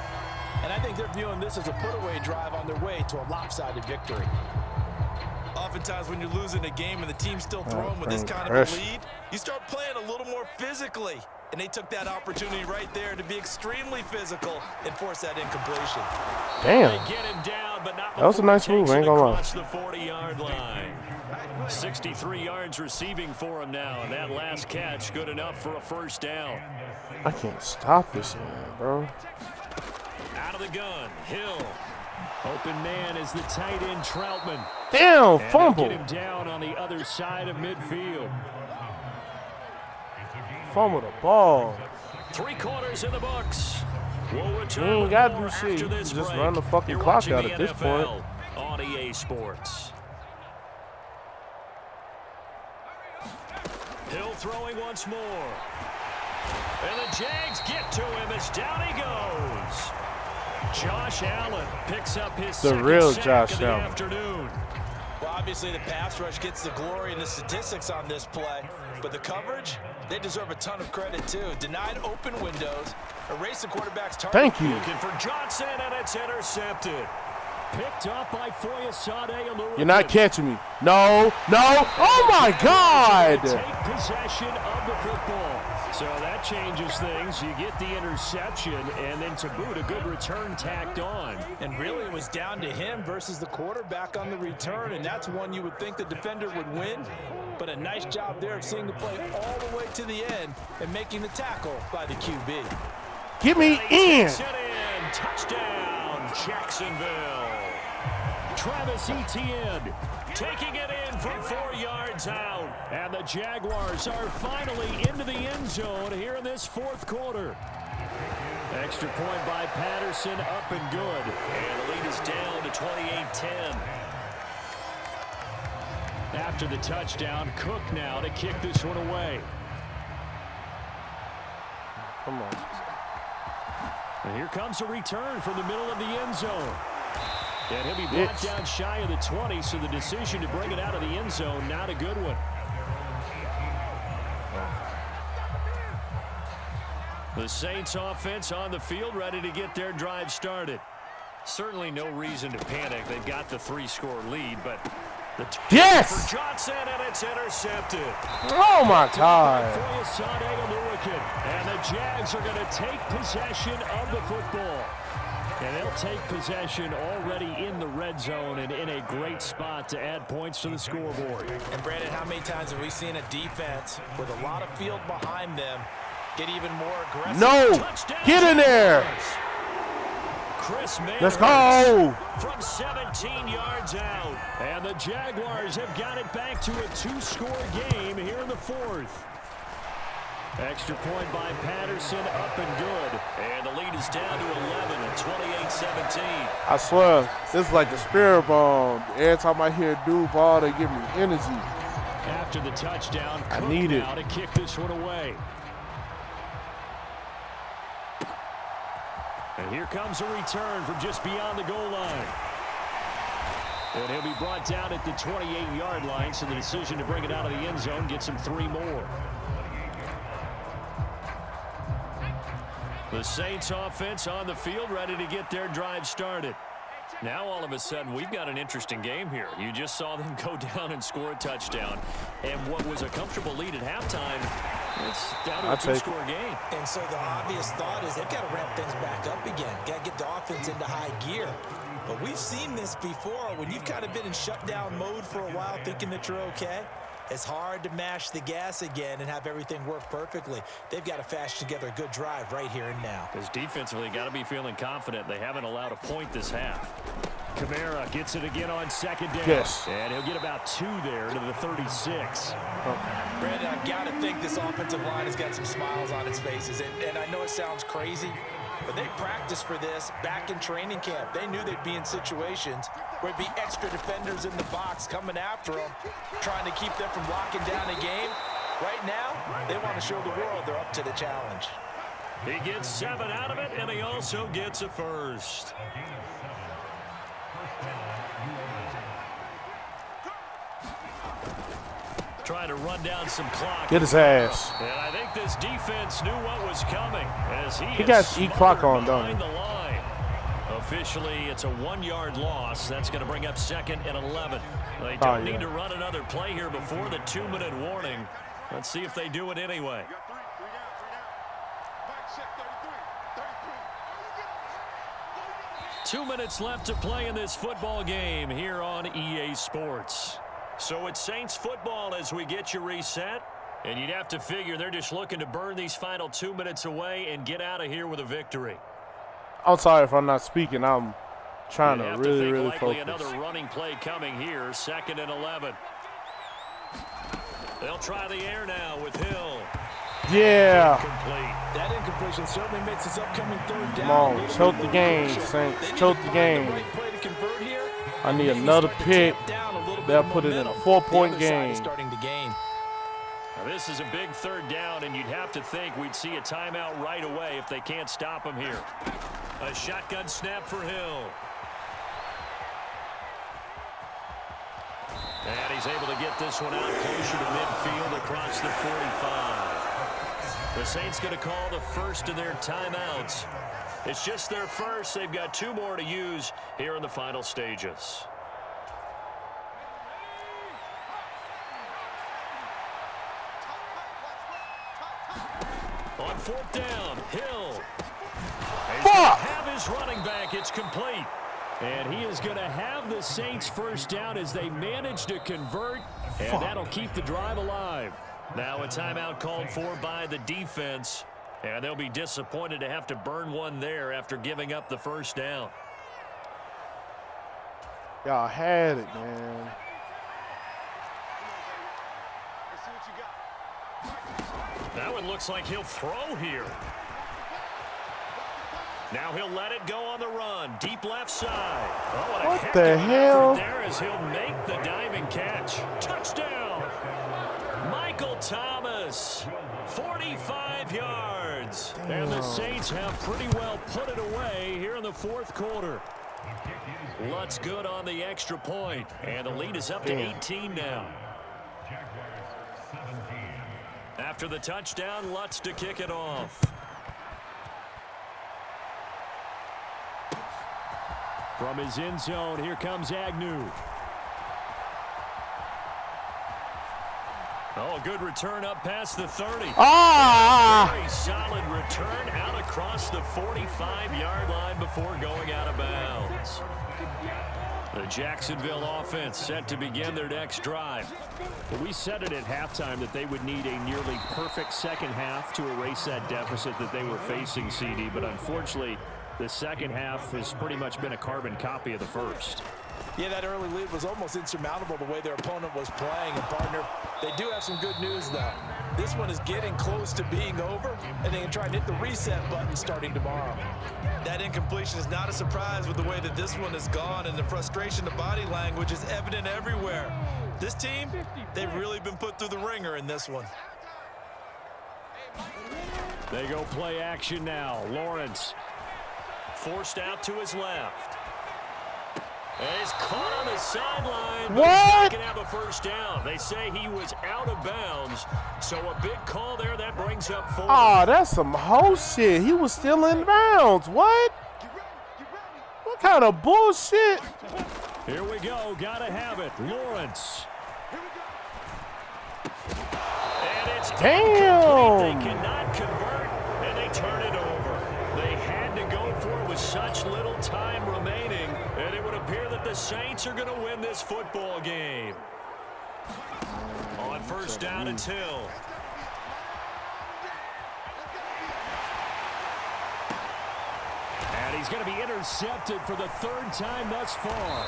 And I think they're viewing this as a put-away drive on their way to a lopsided victory. Oftentimes when you're losing a game and the team's still throwing with this kind of a lead, you start playing a little more physically. And they took that opportunity right there to be extremely physical and force that incompletion. Damn. They get him down, but not That was a nice move, I ain't gonna lie. across the 40-yard line. 63 yards receiving for him now, and that last catch good enough for a first down. I can't stop this man, bro. Out of the gun, Hill. Open man is the tight end Troutman. Damn, And fumble. get him down on the other side of midfield. Fumble the ball. 3 quarters in the books. We'll return You ain't with gotta more do shit. after You this just break. run the fucking You're clock watching out the at this NFL point. on EA Sports. Hill throwing once more. And the Jags get to him as down he goes. Josh Allen picks up his second real sack Josh of the Allen. afternoon. Well, obviously the pass rush gets the glory and the statistics on this play, but the coverage, they deserve a ton of credit too. Denied open windows, erased the quarterback's target. Thank you. Looking for Johnson, and it's intercepted. Picked up by Foyesade Aluakin. You're not catching me. No, no. Oh my God. Take possession of the football. So that changes things. You get the interception, and then to boot, a good return tacked on. And really it was down to him versus the quarterback on the return, and that's one you would think the defender would win. But a nice job there of seeing the play all the way to the end and making the tackle by the QB. Get me And he in. takes it in. Touchdown, Jacksonville. Travis Etienne taking it in from 4 yards out. And the Jaguars are finally into the end zone here in this fourth quarter. Extra point by Patterson, up and good. And the lead is down to 28-10. After the touchdown, Cook now to kick this one away. Come on. And here comes a return from the middle of the end zone. And he'll be brought down shy of the 20, so the decision to bring it out of the end zone, not a good one. The Saints offense on the field, ready to get their drive started. Certainly no reason to panic. They've got the 3-score lead, but the Yes! for Johnson, and it's intercepted. Oh my God. Foyesade Aluakin. And the Jags are going to take possession of the football. And they'll take possession already in the red zone and in a great spot to add points to the scoreboard. And Brandon, how many times have we seen a defense with a lot of field behind them get even more aggressive? No. Touchdown, Get in there. Chris Manners Let's go. from 17 yards out. And the Jaguars have got it back to a 2-score game here in the fourth. Extra point by Patterson, up and good. And the lead is down to 11 at 28-17. I swear, this is like the spirit bomb. Every time I hear a dude ball, they give me energy. After the touchdown, I Cook need it. now to kick this one away. And here comes a return from just beyond the goal line. And he'll be brought down at the 28-yard line, so the decision to bring it out of the end zone gets him 3 more. The Saints offense on the field, ready to get their drive started. Now all of a sudden we've got an interesting game here. You just saw them go down and score a touchdown. And what was a comfortable lead at halftime, it's down to a 2-score game. And so the obvious thought is they've got to ramp things back up again. Got to get the offense into high gear. But we've seen this before when you've kind of been in shutdown mode for a while thinking that you're okay. It's hard to mash the gas again and have everything work perfectly. They've got to fashion together a good drive right here and now. Because defensively, got to be feeling confident. They haven't allowed a point this half. Kamara gets it again on second down. Yes. And he'll get about 2 there to the 36. Brandon, I've got to think this offensive line has got some smiles on its faces. And I know it sounds crazy, but they practiced for this back in training camp. They knew they'd be in situations where it'd be extra defenders in the box coming after them, trying to keep them from locking down a game. Right now, they want to show the world they're up to the challenge. He gets 7 out of it, and he also gets a first. Trying to run down some clock. Get his ass. And I think this defense knew what was coming as he got is eat clock on, don't behind he? the line. officially it's a 1-yard loss. That's going to bring up 2nd and 11. They don't need to run another play here before the 2-minute warning. Let's see if they do it anyway. Two minutes left to play in this football game here on EA Sports. So it's Saints football as we get you reset. And you'd have to figure they're just looking to burn these final 2 minutes away and get out of here with a victory. I'm sorry if I'm not speaking. I'm trying to really focus. Another running play coming here, 2nd and 11. They'll try the air now with Hill. Yeah. Incomplete. That incompletion certainly makes this upcoming 3rd down. Come on, choke the game, Saints. Choke the game. I need another pick. They'll put it in a 4-point game. Starting to gain. Now this is a big 3rd down, and you'd have to think we'd see a timeout right away if they can't stop him here. A shotgun snap for Hill. And he's able to get this one out closer to midfield across the 45. The Saints going to call the first of their timeouts. It's just their first. They've got 2 more to use here in the final stages. On 4th down, Hill. He's going to have his running back. It's complete. And he is going to have the Saints first down as they manage to convert, and that'll keep the drive alive. Now a timeout called for by the defense, and they'll be disappointed to have to burn one there after giving up the first down. Y'all had it, man. That one looks like he'll throw here. Now he'll let it go on the run. Deep left side. Oh, what the hell? There as he'll make the diving catch. Touchdown. Michael Thomas. 45 yards. Damn. And the Saints have pretty well put it away here in the 4th quarter. Lutz good on the extra point. And the lead is up to 18 now. After the touchdown, Lutz to kick it off. From his end zone, here comes Agnew. Oh, a good return up past the 30. Very solid return out across the 45-yard line before going out of bounds. The Jacksonville offense set to begin their next drive. Well, we said it at halftime that they would need a nearly perfect second half to erase that deficit that they were facing, CD, but unfortunately, the second half has pretty much been a carbon copy of the first. Yeah, that early lead was almost insurmountable the way their opponent was playing. And, partner, they do have some good news, though. This one is getting close to being over, and they can try and hit the reset button starting tomorrow. That incompletion is not a surprise with the way that this one has gone, and the frustration, the body language is evident everywhere. This team, they've really been put through the ringer in this one. They go play action now. Lawrence. Forced out to his left. And he's caught on the sideline. What? He can have a first down. They say he was out of bounds. So a big call there. That brings up 4. Oh, that's some whole shit. He was still in bounds. What? What kind of bullshit? Here we go. Gotta have it. Lawrence. And it's damn. They cannot convert, and they turn it over. They had to go for it with such little time remaining, and it would appear that the Saints are going to win this football game. On first down, it's Hill. And he's going to be intercepted for the 3rd time thus far.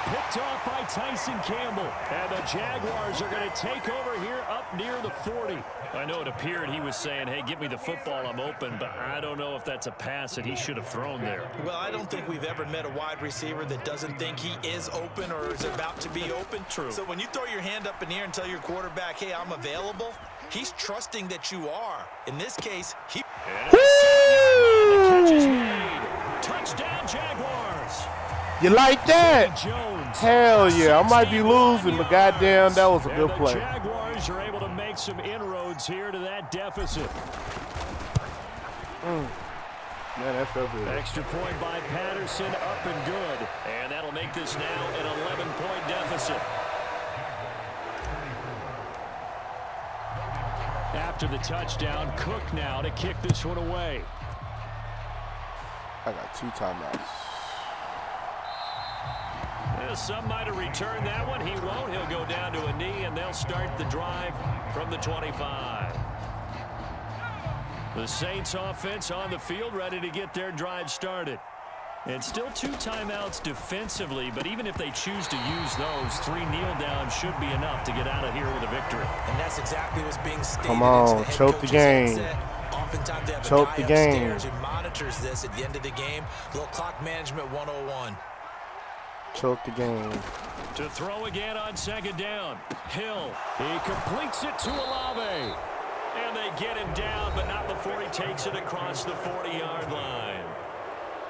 Picked off by Tyson Campbell. And the Jaguars are going to take over here up near the 40. I know it appeared he was saying, hey, give me the football, I'm open, but I don't know if that's a pass that he should have thrown there. Well, I don't think we've ever met a wide receiver that doesn't think he is open or is about to be open. True. So when you throw your hand up in the air and tell your quarterback, hey, I'm available, he's trusting that you are. In this case, he... The catch is made. Touchdown, Jaguars. You like that? Jones. Hell yeah. I might be losing, but goddamn, that was a good play. The Jaguars are able to make some inroads here to that deficit. Man, that felt good. Extra point by Patterson, up and good. And that'll make this now an 11-point deficit. After the touchdown, Cook now to kick this one away. I got 2 timeouts. Well, some might have returned that one. He won't. He'll go down to a knee, and they'll start the drive from the 25. The Saints offense on the field, ready to get their drive started. And still 2 timeouts defensively, but even if they choose to use those, 3 kneel downs should be enough to get out of here with a victory. And that's exactly what's being stated. Come on, choke the game. Oftentimes they have choke a the guy game. upstairs who monitors this at the end of the game. A little clock management 101. Choke the game. To throw again on second down. Hill. He completes it to Olave. And they get him down, but not before he takes it across the 40-yard line.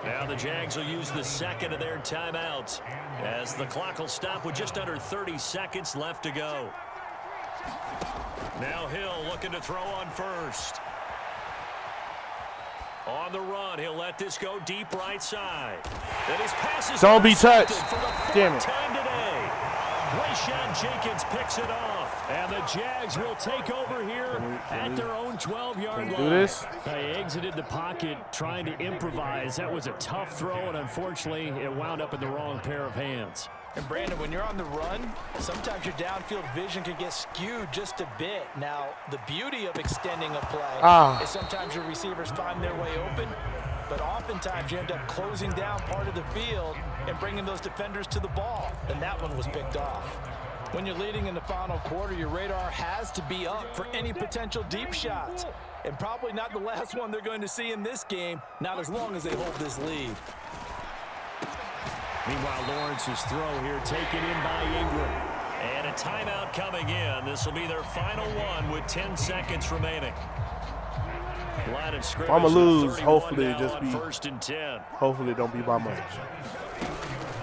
Now the Jags will use the second of their timeouts as the clock will stop with just under 30 seconds left to go. Now Hill looking to throw on first. On the run, he'll let this go deep right side. Then his pass is Don't be touched. for the Damn it. time today. Rayshawn Jenkins picks it off. And the Jags will take over here at their own 12-yard line. Do this. They exited the pocket trying to improvise. That was a tough throw, and unfortunately, it wound up in the wrong pair of hands. And Brandon, when you're on the run, sometimes your downfield vision can get skewed just a bit. Now, the beauty of extending a play is sometimes your receivers find their way open, but oftentimes you end up closing down part of the field and bringing those defenders to the ball, and that one was picked off. When you're leading in the final quarter, your radar has to be up for any potential deep shots, and probably not the last one they're going to see in this game, not as long as they hold this lead. Meanwhile, Lawrence's throw here taken in by Ingram. And a timeout coming in. This will be their final one with 10 seconds remaining. Line of scrimmage. I'ma lose. Hopefully it just be first and 10. Hopefully it don't be by much.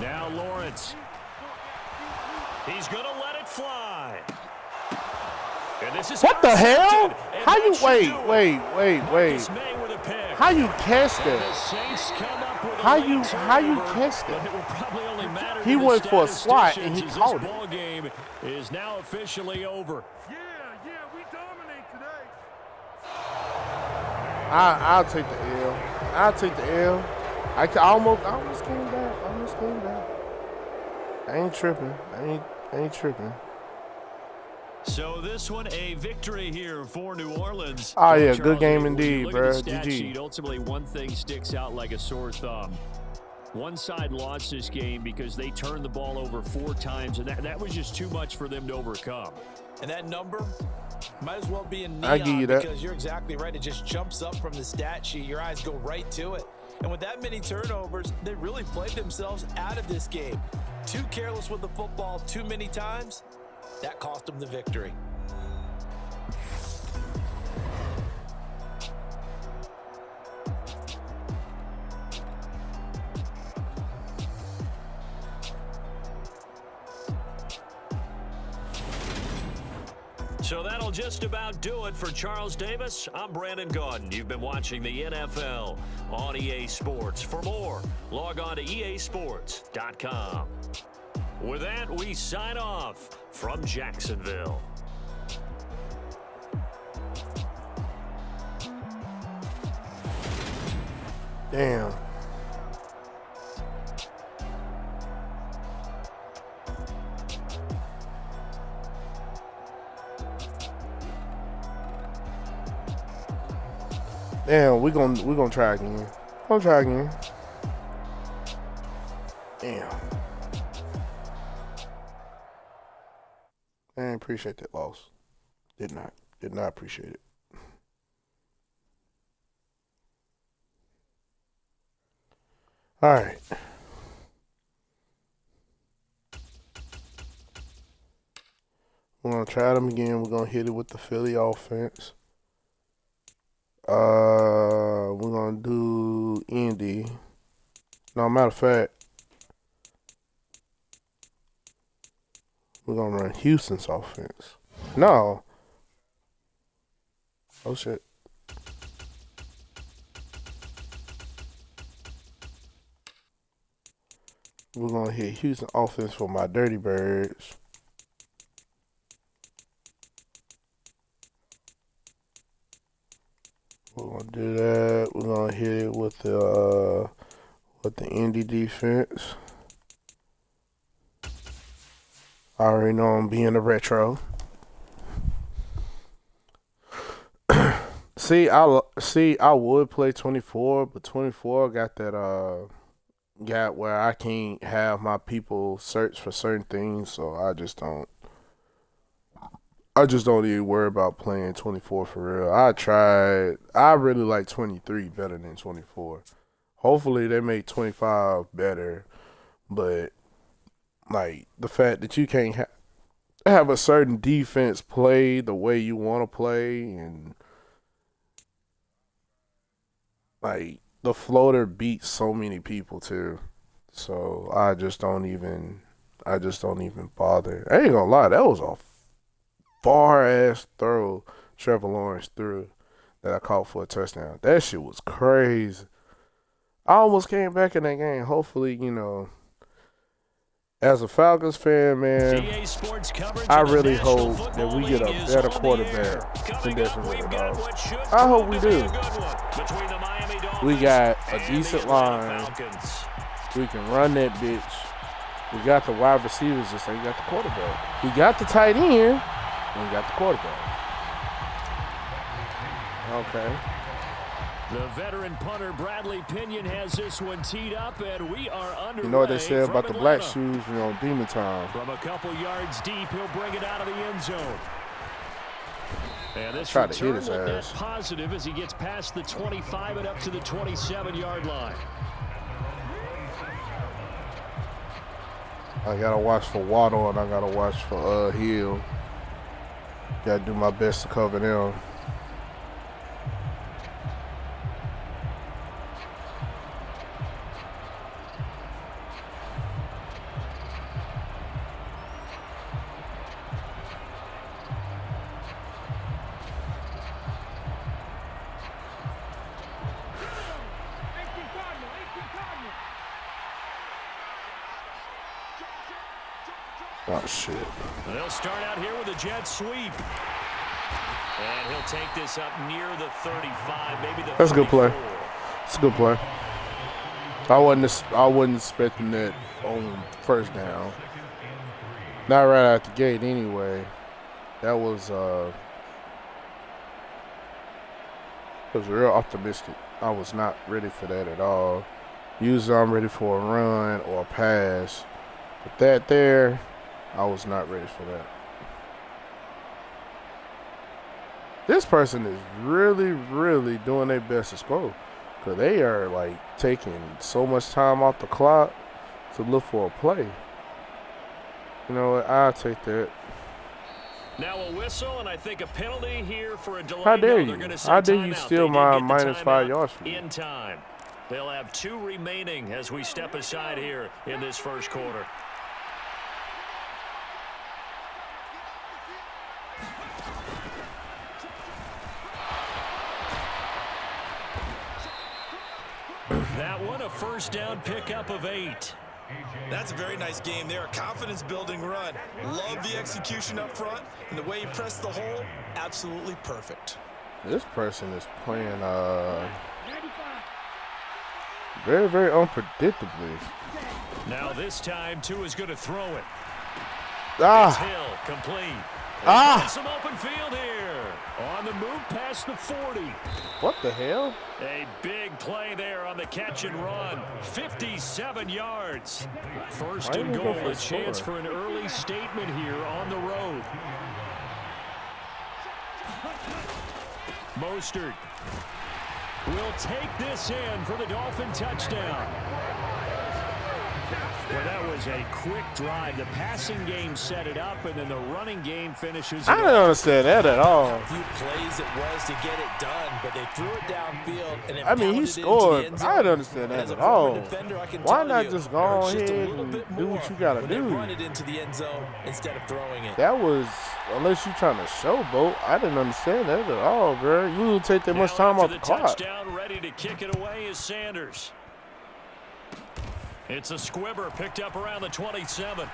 Now Lawrence. He's going to let it fly. And this is What the hell? How you wait? Dismay with a pick. How you catch The that? Saints come up with a How late you turnover, catch but that? it will probably only matter He to the went for a swat and he statisticians as caught this it. ball game is now officially over. Yeah, we dominate today. I'll take the L. I'll take the L. I almost came back. I ain't tripping. I ain't tripping. So this one, a victory here for New Orleans. Oh yeah, Charles, good game when you indeed, look bro. at the stat GG. sheet, ultimately, one thing sticks out like a sore thumb. One side lost this game because they turned the ball over 4 times, and that was just too much for them to overcome. And that number might as well be in neon I give you that. because you're exactly right. It just jumps up from the stat sheet. Your eyes go right to it. And with that many turnovers, they really played themselves out of this game. Too careless with the football too many times. That cost them the victory. So that'll just about do it for Charles Davis. I'm Brandon Gaudin. You've been watching the NFL on EA Sports. For more, log on to easports.com. With that, we sign off from Jacksonville. Damn. Damn, we're gonna try again. Gonna try again. Damn. I didn't appreciate that loss. Did not appreciate it. All right. We're gonna try them again. We're gonna hit it with the Philly offense. We're gonna do Indy. No, matter of fact, we're gonna run Houston's offense. No. Oh shit. We're going to hit Houston offense for my Dirty Birds. We're going to do that. We're going to hit it with the Indy defense. I already know I'm being a retro. See, I would play 24, but 24 got that got where I can't have my people search for certain things, so I just don't even worry about playing 24 for real. I really like 23 better than 24. Hopefully they make 25 better, but like the fact that you can't have a certain defense play the way you want to play, and like the floater beats so many people too. So I just don't even bother. I ain't gonna lie, that was a far ass throw Trevor Lawrence threw that I caught for a touchdown. That shit was crazy. I almost came back in that game. Hopefully, as a Falcons fan, man, I really hope that we get a better quarterback than Desmond Ridder. I hope we do. We got a decent line. We can run that bitch. We got the wide receivers, just like we got the quarterback. We got the tight end, and we got the quarterback. Okay. The veteran punter Bradley Pinion has this one teed up, and we are underway. You know what they say about the black Atlanta. shoes, demon time. From a couple yards deep, he'll bring it out of the end zone. And this Try to hit return his will net ass. positive as he gets past the 25 and up to the 27-yard line. I gotta watch for Waddle and I gotta watch for Hill. Gotta do my best to cover them. Oh, shit. They'll start out here with a jet sweep. And he'll take this up near the 35, maybe the 34. That's a good play. It's a good play. I wasn't expecting that on first down. Not right out the gate anyway. That was real optimistic. I was not ready for that at all. Usually I'm ready for a run or a pass. But that there, I was not ready for that. This person is really, really doing their best to score. Because they are, like, taking so much time off the clock to look for a play. You know what? I'll take that. Now a whistle, and I think a penalty here for a delay. How dare No, you? How dare you steal my minus 5 yards from me? In time. They'll have 2 remaining as we step aside here in this first quarter. That one, a first down pickup of 8. That's a very nice game there. A confidence-building run. Love the execution up front, and the way he pressed the hole, absolutely perfect. This person is playing very, very unpredictably. Now this time, Tua is going to throw it. Ah! It's Hill, complete. Ah! Some open field here. On the move past the 40. What the hell? A big play there on the catch and run. 57 yards. First and goal, a chance for an early statement here on the road. Mostert will take this in for the Dolphin touchdown. Well, that was a quick drive. The passing game set it up, and then the running game finishes it I don't understand that at all. A few plays it was to get it done, but they threw it downfield and it I mean, he pounded scored. into the end zone. I don't understand that As a at all. former defender, I can Why tell not you, just go there's ahead just a little and bit do what more you gotta when they do? run it into the end zone instead of throwing it. That was, unless you're trying to showboat, I didn't understand that at all, bro. You didn't take that much time off the clock. Touchdown, ready to kick it away is Sanders. It's a squibber picked up around the 27.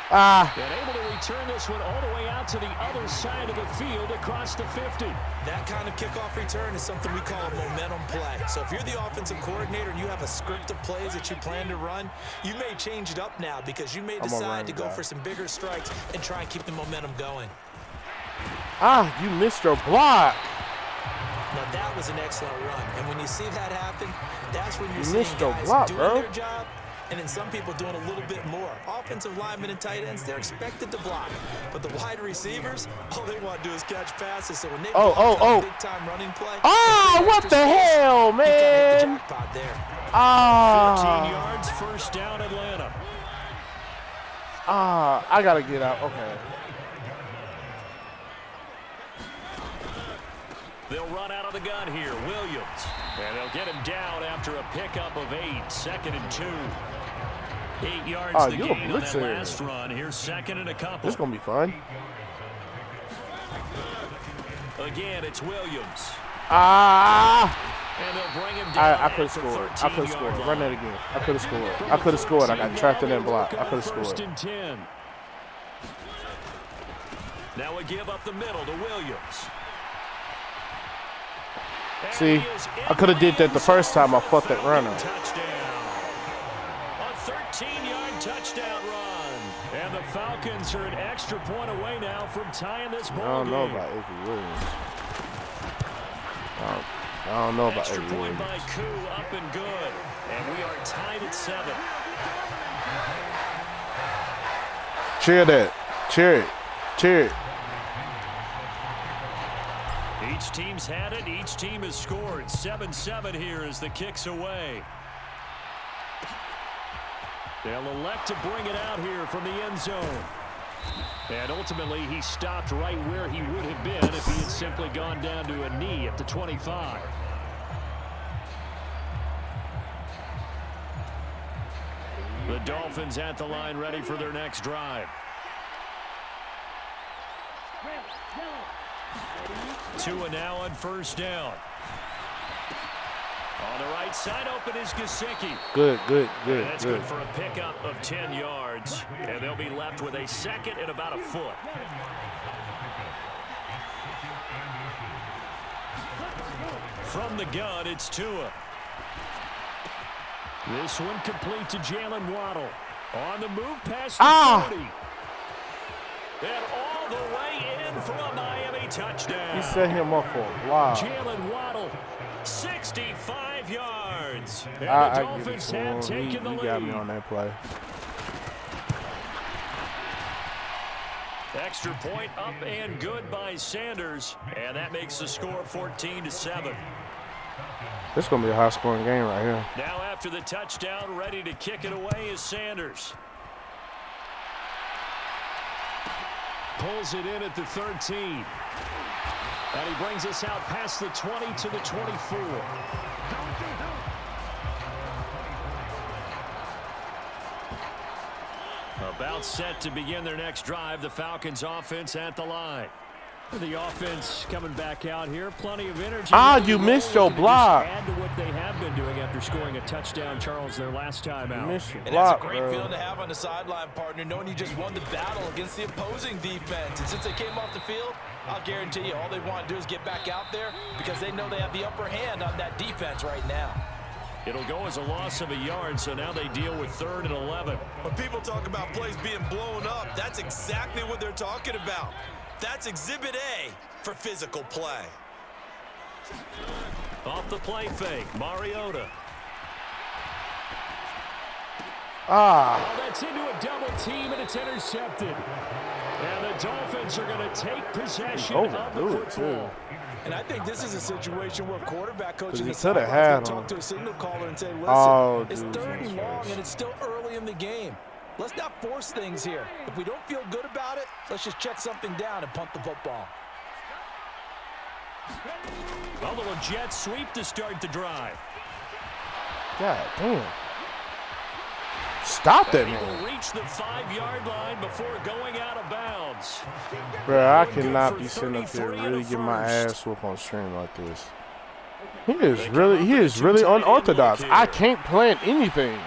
And able to return this one all the way out to the other side of the field across the 50. That kind of kickoff return is something we call a momentum play. So if you're the offensive coordinator and you have a script of plays that you plan to run, you may change it up now because you may decide to go for some bigger strikes and try and keep the momentum going. You missed your block. Now that was an excellent run. And when you see that happen, that's when you're missed seeing your guys block, doing bro. their job. And then some people doing a little bit more. Offensive linemen and tight ends, they're expected to block. But the wide receivers, all they want to do is catch passes. So when they big-time running play, what the hell, man? Hit the jackpot there. 15 yards, first down, Atlanta. I got to get out. Okay. They'll run out of the gun here. Williams. And they'll get him down after a pickup of 8. 2nd and 2. 8 yards the gain on that last run. Here's 2nd and a couple. This is going to be fun. Again, it's Williams. And they'll bring him down. I could have scored. I could have scored. Run that again. I could have scored. I could have scored. I got trapped in that block. I could have scored. 1st and 10. Now we give up the middle to Williams. See, I could have did that the first time I fucked that runner. Touchdown. A 13-yard touchdown run. And the Falcons are an extra point away now from tying this ball game. I don't know about Avery Williams. I don't know about Extra Avery point Williams. by Koo, up and good. And we are tied at 7. Cheer that. Cheer it. Cheer it. Each team's had it. Each team has scored. 7-7 here as the kick's away. They'll elect to bring it out here from the end zone. And ultimately, he stopped right where he would have been if he had simply gone down to a knee at the 25. The Dolphins at the line ready for their next drive. Tua now on first down. On the right side, open is Gesicki. Good. And that's good for a pickup of 10 yards. And they'll be left with a 2nd and about a foot. From the gun, it's Tua. This one complete to Jalen Waddle. On the move past the 30. And all the way in for a Miami touchdown. He set him up for a block. Jalen Waddle, 65 yards. And the I Dolphins have taken the lead. He got me on that play. Extra point up and good by Sanders. And that makes the score 14-7. This is going to be a high-scoring game right here. Now after the touchdown, ready to kick it away is Sanders. Pulls it in at the 13. And he brings us out past the 20 to the 24. About set to begin their next drive. The Falcons offense at the line. The offense coming back out here. Plenty of energy. You missed your block. Add to what they have been doing after scoring a touchdown, Charles, their last time out. You missed your And block, that's a great bro. feeling to have on the sideline, partner, knowing you just won the battle against the opposing defense. And since they came off the field, I'll guarantee you all they want to do is get back out there because they know they have the upper hand on that defense right now. It'll go as a loss of a yard, so now they deal with 3rd and 11. When people talk about plays being blown up, that's exactly what they're talking about. That's Exhibit A for physical play. Off the play fake, Mariota. Ah. That's into a double team, and it's intercepted. And the Dolphins are going to take possession of the football. And I think this is a situation where quarterback coaching He could have had talk him. to a signal caller and say, listen, Oh, it's dude, 3rd and Jesus long, Christ. and it's still early in the game. Let's not force things here. If we don't feel good about it, let's just check something down and punt the football. A little jet sweep to start the drive. God damn. Stop that, He man. will reach the 5-yard line before going out of bounds. Bro, I Good cannot for be sitting up here 33 and really a getting my first. ass whooped on stream like this. He is really unorthodox. I can't plan anything.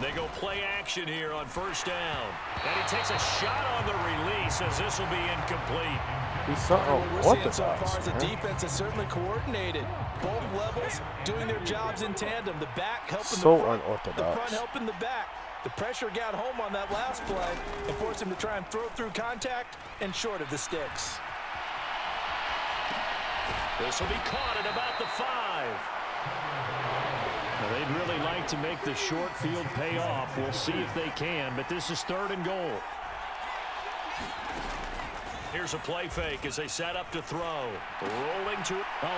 They go play action here on first down. And he takes a shot on the release as this will be incomplete. He's so What we're seeing so far unorthodox, is the man. defense is certainly coordinated. Both levels doing their jobs in tandem. The back helping So the front, unorthodox. the front helping the back. The pressure got home on that last play and forced him to try and throw through contact and short of the sticks. This will be caught at about the 5. Now, they'd really like to make the short field pay off. We'll see if they can, but this is 3rd and goal. Here's a play fake as they set up to throw. Rolling to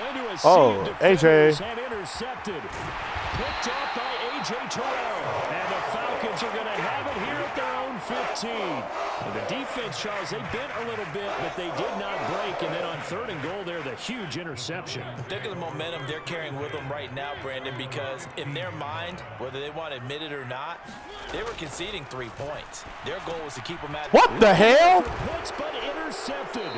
Into a Oh, sea of AJ. defenders and intercepted. Picked up by A.J. Terrell. And the Falcons are going to have it here at their own 15. And the defense, Charles, they bent a little bit, but they did not break. And then on 3rd and goal there, the huge interception. Think of the momentum they're carrying with them right now, Brandon, because in their mind, whether they want to admit it or not, they were conceding 3 points. Their goal was to keep them at What the hell? Picks, but intercepted.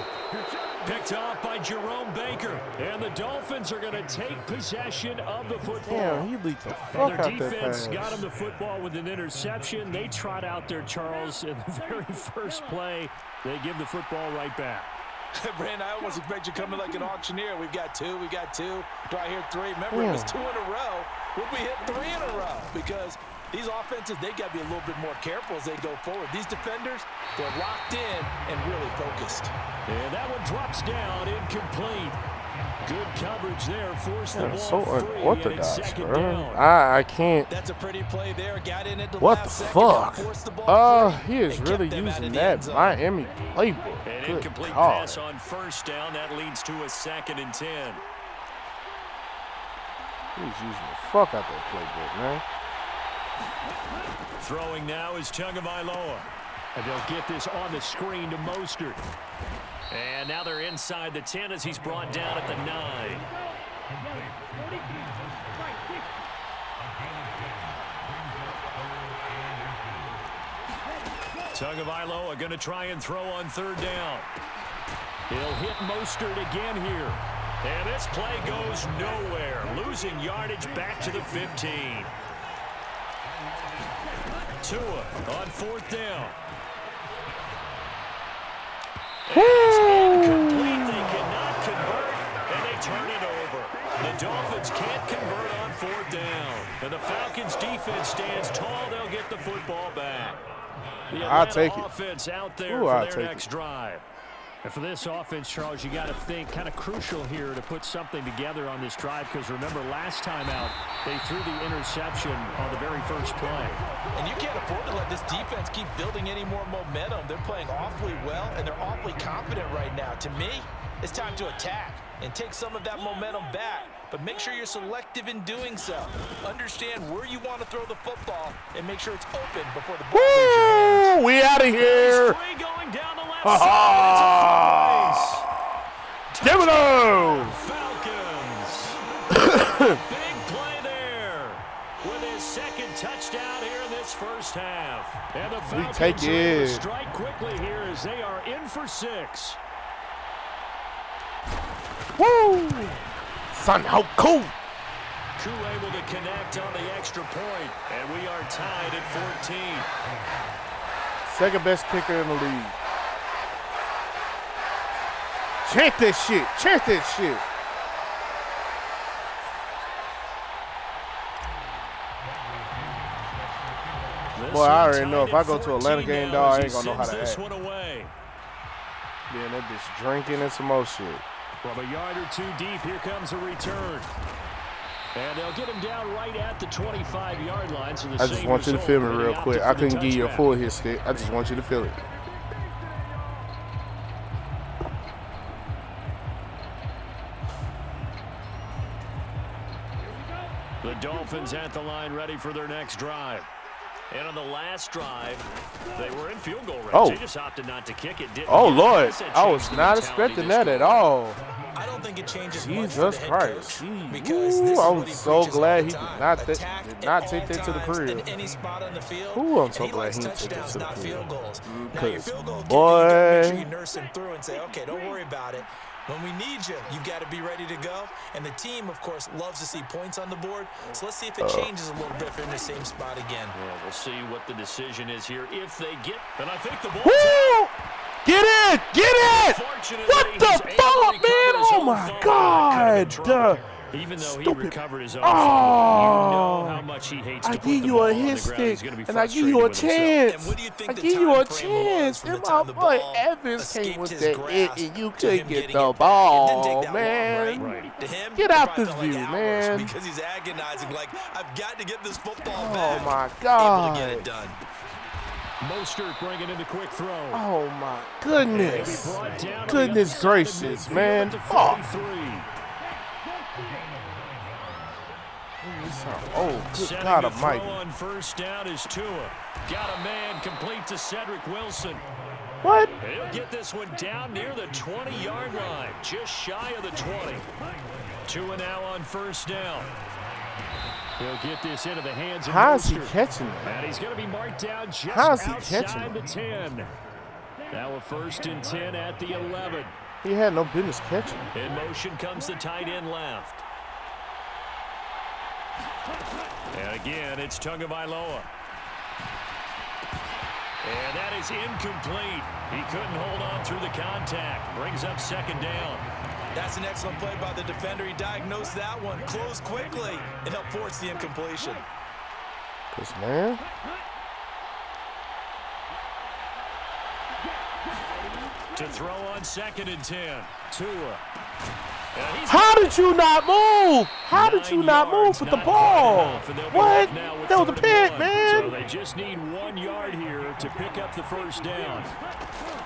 picked off by Jerome Baker. And the Dolphins are going to take possession of the football. Damn, he leaked the And fuck their out that defense pass. got him the football with an interception. They trot out there, Charles, in the very first play. They give the football right back. Brandon, I almost expect you coming like an auctioneer. We've got 2, we got 2. Do I hear 3? Remember, it was 2 in a row. Would we hit 3 in a row? Because these offenses, they got to be a little bit more careful as they go forward. These defenders, they're locked in and really focused. And that one drops down, incomplete. Good coverage there, forced the Yeah, ball so free, and it's unorthodox, 2nd bro. down. I can't. That's a pretty play there. Got in at the What the last second. fuck? Forced the ball free He is and really kept them out using of the that end zone. Miami playbook. An Good incomplete God. pass on first down. That leads to a 2nd and 10. He's using the fuck out that playbook, man. Throwing now is Tagovailoa. And they'll get this on the screen to Mostert. And now they're inside the 10 as he's brought down at the 9. Tagovailoa going to try and throw on 3rd down. He'll hit Mostert again here. And this play goes nowhere. Losing yardage back to the 15. Tua on 4th down. Incomplete. They cannot convert, and they turn it over. The Dolphins can't convert on 4th down. And the Falcons' defense stands tall. They'll get the football back. The I'll Atlanta take it. offense out there Ooh, I'll for take their it. next drive. And for this offense, Charles, you got to think kind of crucial here to put something together on this drive, because remember last time out, they threw the interception on the very first play. And you can't afford to let this defense keep building any more momentum. They're playing awfully well, and they're awfully confident right now. To me, it's time to attack and take some of that momentum back. But make sure you're selective in doing so. Understand where you want to throw the football and make sure it's open before the ball leaves your hands. Woo! We out of here. Free going down the left Ha side. It's a Give it up. Falcons. Big play there with his 2nd touchdown here in this first half. And the Falcons take are able to it. strike quickly here as they are in for 6. Woo! Son, how cool. Koo able to connect on the extra point, and we are tied at 14. Second best kicker in the league. Chant this shit. Chant this shit. Boy, I already know if I go to Atlanta game, dog, I ain't gonna know how to this act. one away. Yeah, that bitch drinking and some more shit. From a yard or 2 deep, here comes a return. And they'll get him down right at the 25-yard line. So the I just want you to feel me real quick. I couldn't give you a full hit stick. I just want you to feel it. The Dolphins at the line ready for their next drive. And on the last drive, they were in field goal range. Oh. They just opted not to kick it. Didn't Oh, get it. Lord. Guess that I was changed the not mentality expecting this that at go all. I don't think it changes much for Jesus the head Christ. coach, Gee. because Ooh, this is I'm what he so preaches all glad the he did time. not Attack did at not all take that to the times crib. in any spot on the field. Ooh, I'm And so he glad likes he didn't take that touchdowns, to the not crib. field goals. Now, your Because, field goal kick, you boy. gotta make sure you nurse him through and say, okay, don't worry about it. When we need you, you've got to be ready to go. And the team, of course, loves to see points on the board. So let's see if it changes a little bit if they're in the same spot again. Yeah, we'll see what the decision is here if they get. And I think the ball's Woo! out. Get it! Get it! What the fuck, man? Oh my God! Even though he Stupid. recovered his own Oh. fumble, you know how much he hates to I put give the you ball a on the hit ground. He's stick, gonna be and I give you a frustrated with himself. chance. And what do you think I the give you a time frame was chance. from the And time my the boy ball Evans came escaped with his that it, grasp and you to couldn't him get getting the it back? It didn't take ball, that man. long, right? To him, Get it out probably this felt like view, hours man. because he's agonizing like, I've got to get this football Oh back. my Able to get it God. done. Mostert bringing in the quick throw. Oh my He goodness. brought down to the other Goodness side of gracious, midfield man. at the Fuck. 43. Oh, good Setting God the throw almighty. on first down is Tua. Got a man complete to Cedric Wilson. What? He'll get this one down near the 20-yard line, just shy of the 20. Tua now on first down. He'll get this into the hands of How is he Mostert. catching that? And he's going to be marked down just How is he catching outside the it? 10. Now a 1st and 10 at the 11. He had no business catching. In motion comes the tight end left. And again, it's Tagovailoa. And that is incomplete. He couldn't hold on through the contact. Brings up 2nd down. That's an excellent play by the defender. He diagnosed that one, closed quickly, and helped force the incompletion. Cause man, To throw on 2nd and 10. Tua. And he's how did you not move? How did you 9 not move yards, with the not ball? quite enough, and they'll be What? left now with That was a 3rd and pick, 1. man. So they just need 1 yard here to pick up the 1st down.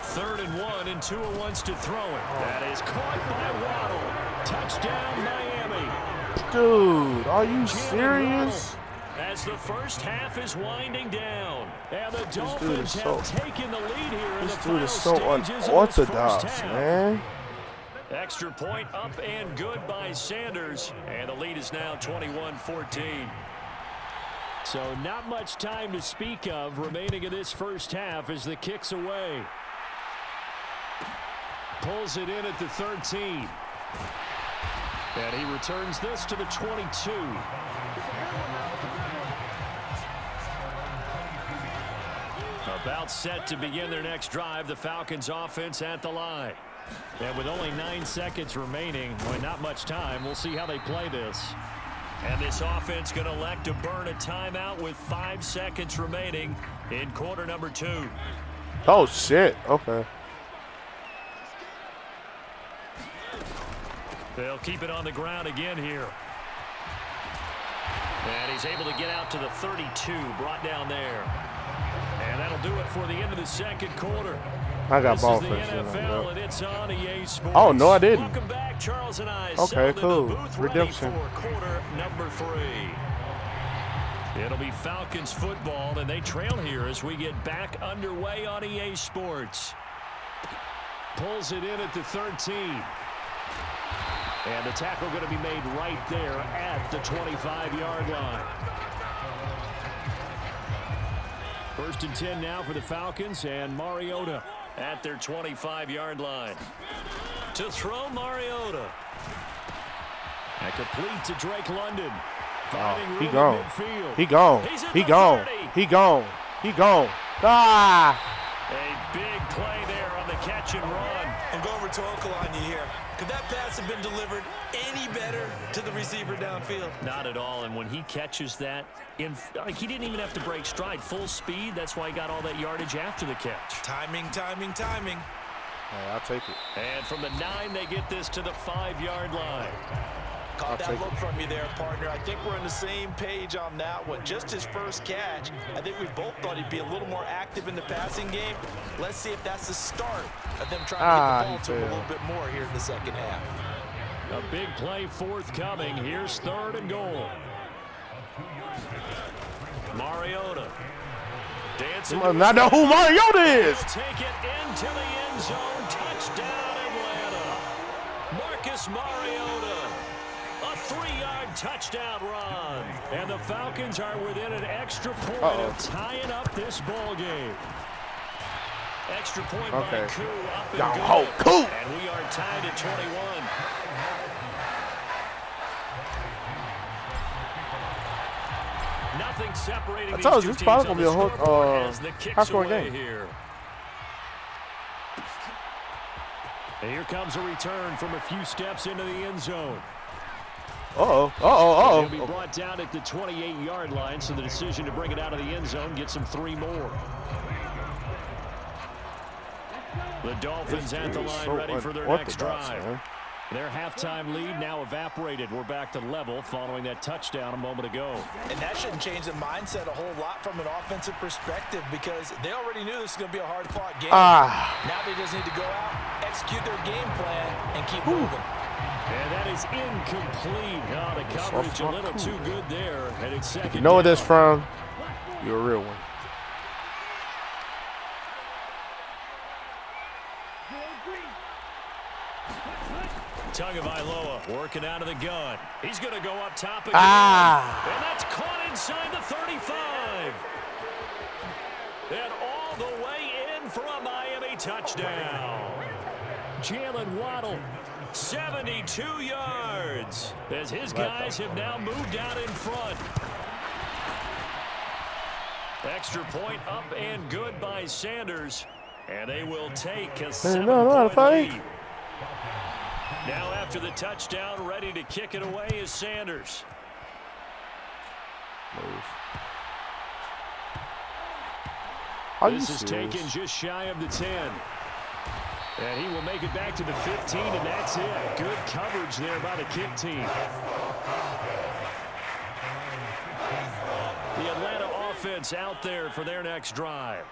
3rd and 1, and Tua wants to throw it. That is caught by Waddle. Touchdown, Miami. Dude, are you Jalen serious? Waddle, as the first half is winding down. And the dude Dolphins is so- have taken the lead here in the This final dude is so stages of this unorthodox, first half. man. Extra point up and good by Sanders. And the lead is now 21-14. So not much time to speak of remaining in this first half as the kick's away. Pulls it in at the 13. And he returns this to the 22. About set to begin their next drive, the Falcons offense at the line. And with only 9 seconds remaining, well, not much time, we'll see how they play this. And this offense going to elect to burn a timeout with 5 seconds remaining in quarter number 2. Oh shit. Okay. They'll keep it on the ground again here. And he's able to get out to the 32, brought down there. And that'll do it for the end of the second quarter. I got This ball is the first. NFL, and it's on EA Sports. Oh, no, I didn't. Welcome back, Charles and I. Okay, settled in cool. the booth, Redemption. ready for quarter number 3. It'll be Falcons football, and they trail here as we get back underway on EA Sports. Pulls it in at the 13. And the tackle going to be made right there at the 25-yard line. 1st and 10 now for the Falcons, and Mariota at their 25-yard line. To throw, Mariota. And complete to Drake London. Finding room He in gone. midfield. He gone. He's at He the gone. 30. He gone. He gone. Ah! A big play there on the catch and run. I'm going rhetorical on you here. Could that pass have been delivered any better to the receiver downfield? Not at all, and when he catches that, he didn't even have to break stride. Full speed, that's why he got all that yardage after the catch. Timing, timing, timing. Hey, I'll take it. And from the 9, they get this to the 5-yard line. Caught that take look from you there, partner. I think we're on the same page on that one. Just his first catch. I think we both thought he'd be a little more active in the passing game. Let's see if that's the start of them trying to get the ball to him a little bit more here in the second half. A big play forthcoming. Here's 3rd and goal. Mariota. Dancing. I know who Mariota is. Take it into the end zone. Touchdown, Atlanta. Marcus Mariota. A 3-yard touchdown run. And the Falcons are within an extra point of tying up this ball game. Extra point Okay. by Koo up and Y'all good. hold Koo. And we are tied at 21. Nothing separating I told these you, two it's probably teams gonna on be the a scoreboard as the kicks high-scoring away game. here. And here comes a return from a few steps into the end zone. He'll be brought down at the 28-yard line, so the decision to bring it out of the end zone gets him 3 more. The Dolphins at the line, ready for their next drive. Man. Their halftime lead now evaporated. We're back to level following that touchdown a moment ago. And that shouldn't change the mindset a whole lot from an offensive perspective because they already knew this was going to be a hard-fought game. Now they just need to go out, execute their game plan, and keep moving. And that is incomplete. Oh, the coverage a little too good there. And it's second You know where down. that's from? You're a real one. Tagovailoa working out of the gun. He's going to go up top again. And that's caught inside the 35. And all the way in for a Miami touchdown. Jalen Waddle, 72 yards, as his guys have now moved out in front. Extra point up and good by Sanders, and they will take a 7-point lead. Now after the touchdown, ready to kick it away is Sanders. This is taken just shy of the 10. And he will make it back to the 15, and that's it. Good coverage there by the kick team. The Atlanta offense out there for their next drive.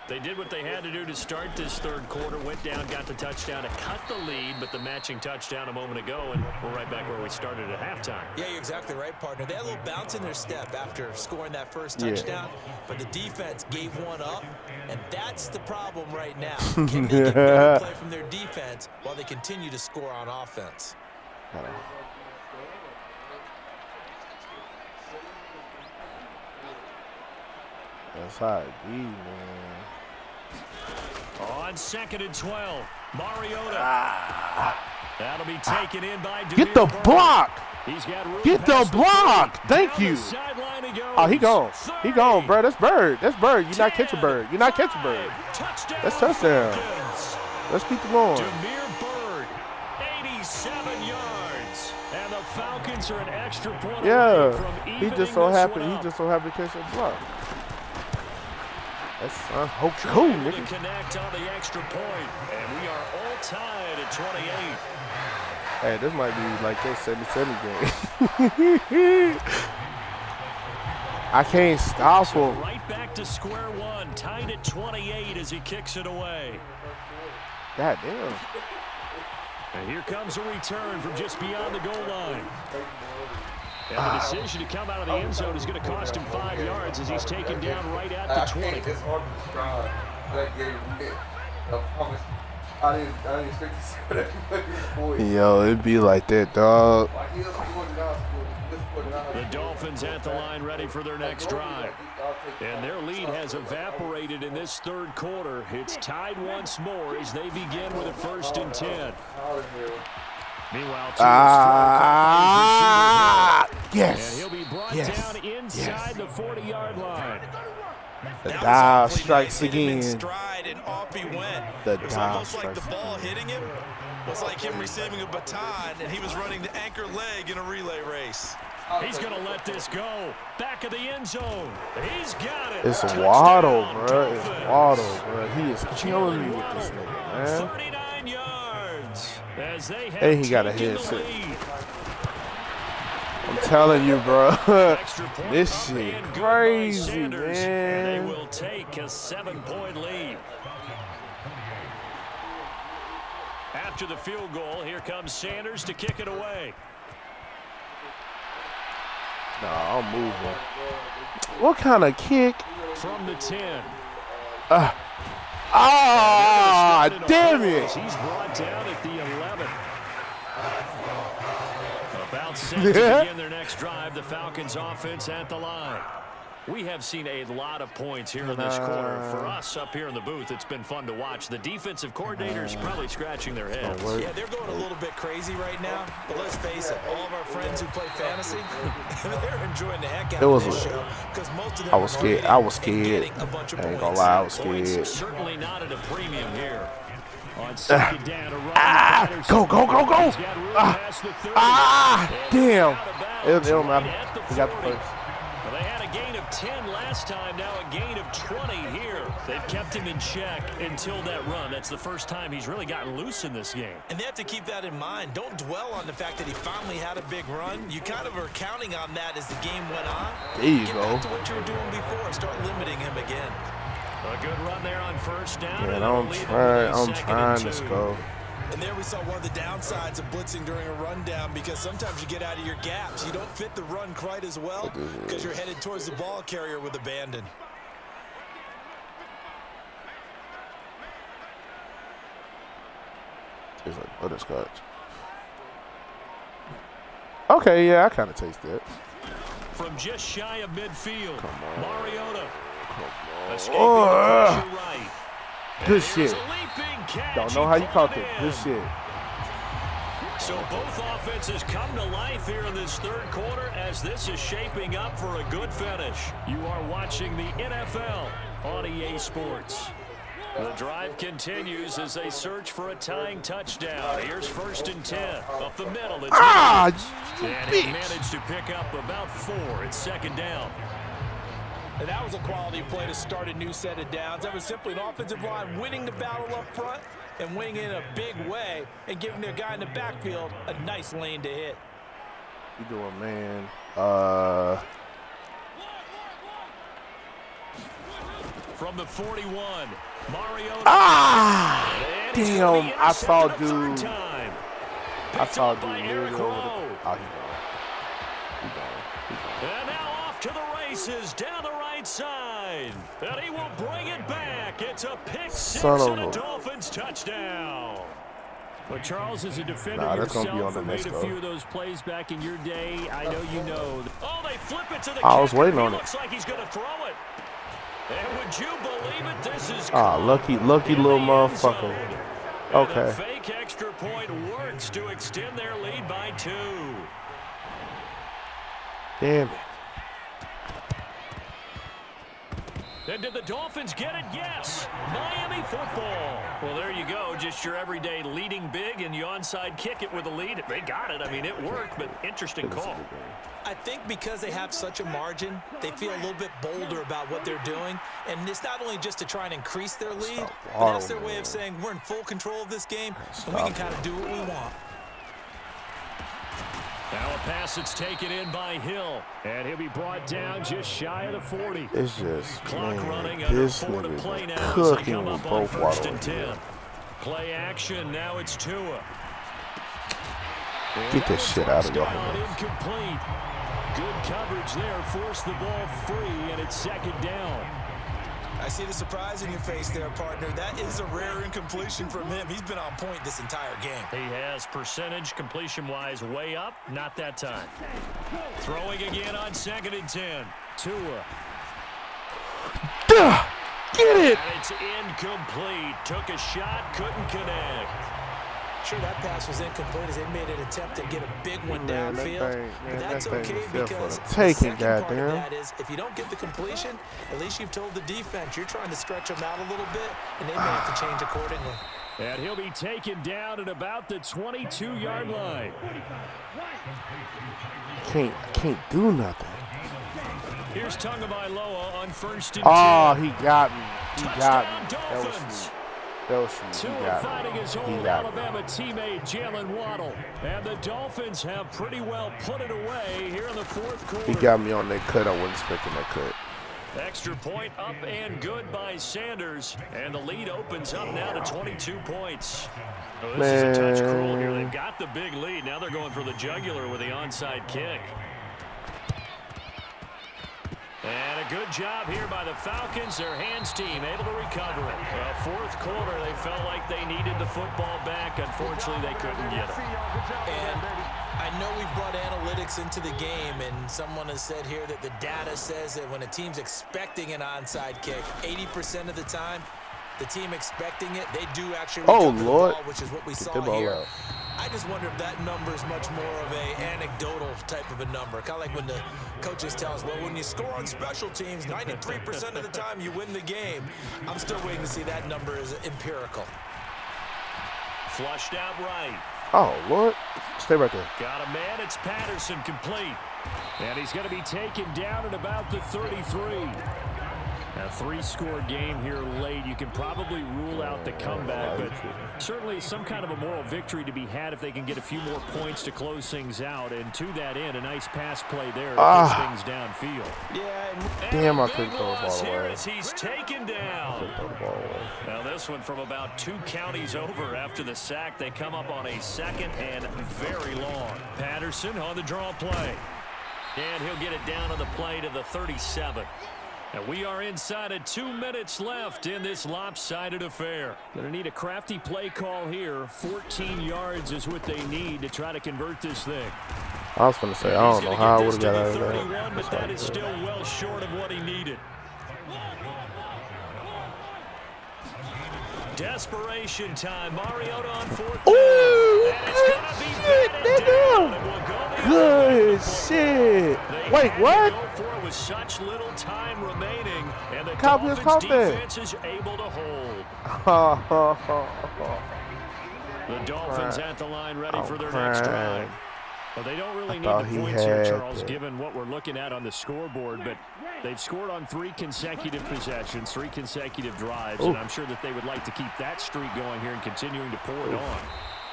They did what they had to do to start this third quarter, went down, got the touchdown to cut the lead, but the matching touchdown a moment ago, and we're right back where we started at halftime. Yeah, you're exactly right, partner. They had a little bounce in their step after scoring that first touchdown, but the defense gave one up, and that's the problem right now. Can they get better play from their defense while they continue to score on offense? That's how it be, man. On 2nd and 12, Mariota. That'll be taken in by DeMar Get the Burke. block. He's got room Get the past block. 30. Thank Down you. the sideline he goes. Oh, he gone. He gone, 30. bro. That's Bird. That's Bird. You're not 10, catching Bird. You're not catching Bird. 5. Touchdown. That's touchdown. Falcons. Let's keep it going. DeMar Bird, 87 yards. And the Falcons are an extra point away Yeah. from He evening just so this happy. one He up. just so happy to catch that block. That's cool, Able to nigga. connect on the extra point, and we are all tied at 28. Hey, this might be like that 77 game. I can't stop So him. right back to square one, tied at 28 as he kicks it away. God damn. And here comes a return from just beyond the goal line. And the decision to come out of the end zone is going to cost him 5 yards as he's taken down right at the 20. It's hard to describe that game. I didn't expect to see that before. Yo, it be like that, dog. Like he doesn't want it out. The Dolphins at the line ready for their next drive. And their lead has evaporated in this third quarter. It's tied once more as they begin with a 1st and 10. Meanwhile, Yes. and he'll be brought Yes. down inside the 40-yard line. The That was dive awfully strikes nice. Hit him in again. stride, and off he went. The It was dive almost like the strikes ball again. hitting him was like him receiving a baton, and he was running the anchor leg in a relay race. He's going to let this go. Back of the end zone. He's got it. It's Touchdown, Waddle, bro. It's Dolphins. Waddle, bro. He is killing me with this Waddle, nigga, man. 39 yards as they have And he got a taken the headset. lead. I'm telling you, bro. Extra point This up shit and good by crazy, Sanders, and man. they will take a 7-point lead. After the field goal, here comes Sanders to kick it away. Nah, I'm moving. What kind of kick? From the 10. Ah, damn it. He's brought down at the 11. About set to begin their next drive. The Falcons offense at the line. We have seen a lot of points here in this quarter. For us up here in the booth, it's been fun to watch. The defensive coordinators probably scratching their heads. Yeah, they're going a little bit crazy right now. But let's face it, all of our friends who play fantasy, they're enjoying the heck out of this show. Because most of them I was scared. I was scared. I ain't gonna lie, I was scared. Certainly not at a premium here. On second down, Go. Damn. It don't matter. We got the first. Well, they had a gain of 10 last time, now a gain of 20 here. They've kept him in check until that run. That's the first time he's really gotten loose in this game. And they have to keep that in mind. Don't dwell on the fact that he finally had a big run. You kind of are counting on that as the game went on. There you Get go. back to what you were doing before. Start limiting him again. A good run there on first down. Man, I'm trying to score. And there we saw one of the downsides of blitzing during a rundown, because sometimes you get out of your gaps. You don't fit the run quite as well because you're headed towards the ball carrier with abandon. It's like butterscotch. Okay, yeah, I kind of taste that. From just shy of midfield, Come on. Mariota. Escaping Oh, the pressure right. Good And shit. here's a leaping catch. Don't know He how you pulled caught it that. in. Good shit. So both offenses come to life here in this third quarter as this is shaping up for a good finish. You are watching the NFL on EA Sports. The drive continues as they search for a tying touchdown. Here's 1st and 10. Up the middle. It's Ah, and he managed to pick up about 4. It's 2nd down. And that was a quality play to start a new set of downs. That was simply an offensive line winning the battle up front and winning in a big way and giving their guy in the backfield a nice lane to hit. you doing, man? From the 41, Mariota. Ah, And he's damn! gonna be I saw intercepted a third dude. time. I Picked saw up dude by literally Eric over the. Rowe. Oh, he gone. And now off to the races down the right side. And he will bring it back. It's a pick six Son of and a a- Dolphins touchdown. But Charles, as a defender Nah, that's gonna be yourself, on the who made next a go. few of those plays back in your day, I know you know. Oh, they flip it to the I was kicker. waiting He on it. looks like he's going to throw it. And would you believe it? This is Ah, caught lucky in little the end motherfucker. zone. And Okay. the fake extra point works to extend their lead by 2. Damn it. And did the Dolphins get it? Yes. Miami football. Well, there you go. Just your everyday leading big, and you onside kick it with a lead. They got it. I mean, it worked, but interesting This is a call. good game. I think because they have such a margin, they feel a little bit bolder about what they're doing. And it's not only just to try and increase their lead, Stop but that's their waddling, way man. of saying we're in full control of this game, and we Stop can kind of do what we want. Now a pass that's taken in by Hill. And he'll be brought down just shy of the 40. It's just, Clock running man, under this 4 to nigga play is now as they cooking come with up on both 1st waddles. and 10. Play action. Now it's Tua. Get this shit out of your Touchdown, hands. incomplete. Good coverage there. Forced the ball free, and it's 2nd down. I see the surprise in your face there, partner. That is a rare incompletion from him. He's been on point this entire game. He has percentage completion-wise way up. Not that time. Throwing again on 2nd and 10. Tua. Get it! And it's incomplete. Took a shot, couldn't connect. Sure, that pass was incomplete as they made an attempt to get a big one Man, that downfield. thing- But man, that's that thing okay was there for because the the taking, second part of goddamn. that is if you don't get the completion, at least you've told the defense you're trying to stretch them out a little bit, and they may have to change accordingly. And he'll be taken down at about the 22-yard line. Can't do nothing. Here's Tagovailoa on 1st and 10. Oh, he got me. He got Touchdown, me. That was Dolphins. sweet. That was sweet. He Tua finding got his me. He old got me. Alabama teammate Jalen Waddle. And the Dolphins have pretty well put it away here in the 4th quarter. He got me on that cut. I wasn't expecting that cut. Extra point up and good by Sanders. And the lead opens up now to 22 points. Oh, this is a touch cruel here. They've got the big lead. Now they're going for the jugular with the onside kick. And a good job here by the Falcons. Their hands team able to recover it. Well, 4th quarter, they felt like they needed the football back. Unfortunately, they couldn't get it. And I know we brought analytics into the game, and someone has said here that the data says that when a team's expecting an onside kick, 80% of the time, the team expecting it, they do actually recover the ball, which is what we saw here. I just wonder if that number is much more of a anecdotal type of a number. Kind of like when the coaches tell us, well, when you score on special teams, 93% of the time you win the game. I'm still waiting to see that number is empirical. Flushed out right. Oh, Lord. Stay right there. Got a man. It's Patterson complete. And he's going to be taken down at about the 33. A 3-score game here late. You can probably rule out the comeback, but certainly some kind of a moral victory to be had if they can get a few more points to close things out. And to that end, a nice pass play there to push things downfield. Yeah. Damn, I couldn't throw the ball Here away. as he's taken down. Now this one from about 2 counties over after the sack. They come up on a second and very long. Patterson on the draw play. And he'll get it down on the play to the 37. And we are inside of 2 minutes left in this lopsided affair. Going to need a crafty play call here. 14 yards is what they need to try to convert this thing. I was going to say, I don't know how I would have got out of 31, that. but that is still well short of what he needed. Desperation time. Mariota on 4th. Ooh, and it's good gonna be shit, batted down. It will go the Good shit. They Wait, had to what? go for it with such little time remaining, and the Cowboys Dolphins caught that. defense is able to hold. The Dolphins at the line ready for their next drive. Well, they don't really need thought the he points here, had Charles, it. given what we're looking at on the scoreboard. But they've scored on 3 consecutive possessions, 3 consecutive drives, and I'm sure that they would like to keep that streak going here and continuing to pour it on.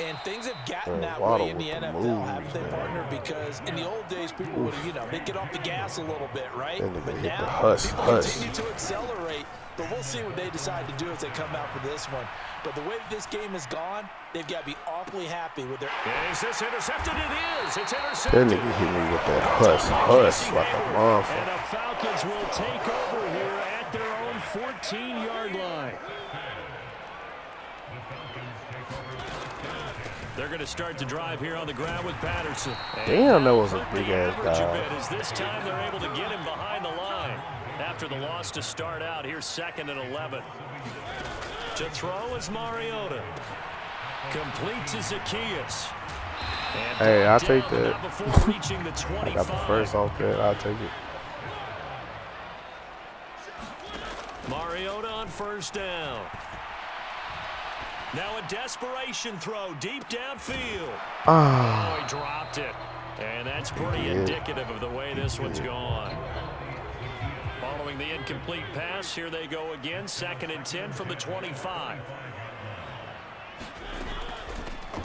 And things have gotten that Waddle way in the with the NFL, moves, haven't they, man. partner? Because in the old days, people would, they'd get off the gas a little bit, right? Then they But hit the now, huss. people continue to accelerate. But we'll see what they decide to do as they come out for this one. But the way that this game has gone, they've got to be awfully happy with their... Is this intercepted? It is. It's That intercepted. nigga hit me with that huss like a And motherfucker. the Falcons will take over here at their own 14-yard line. They're going to start the drive here on the ground with Patterson. Damn, that was a Hurt the big-ass average a dive. bit as this time they're able to get him behind the line. After the loss to start out, here's 2nd and 11. To throw is Mariota. Complete to Zacchaeus. And Hey, I'll down, take but that. not before reaching the I 25. got the first off that. I'll take it. Mariota on 1st down. Now a desperation throw deep downfield. Oh, he dropped it. And that's pretty indicative of the way this one's gone. Following the incomplete pass, here they go again. 2nd and 10 from the 25.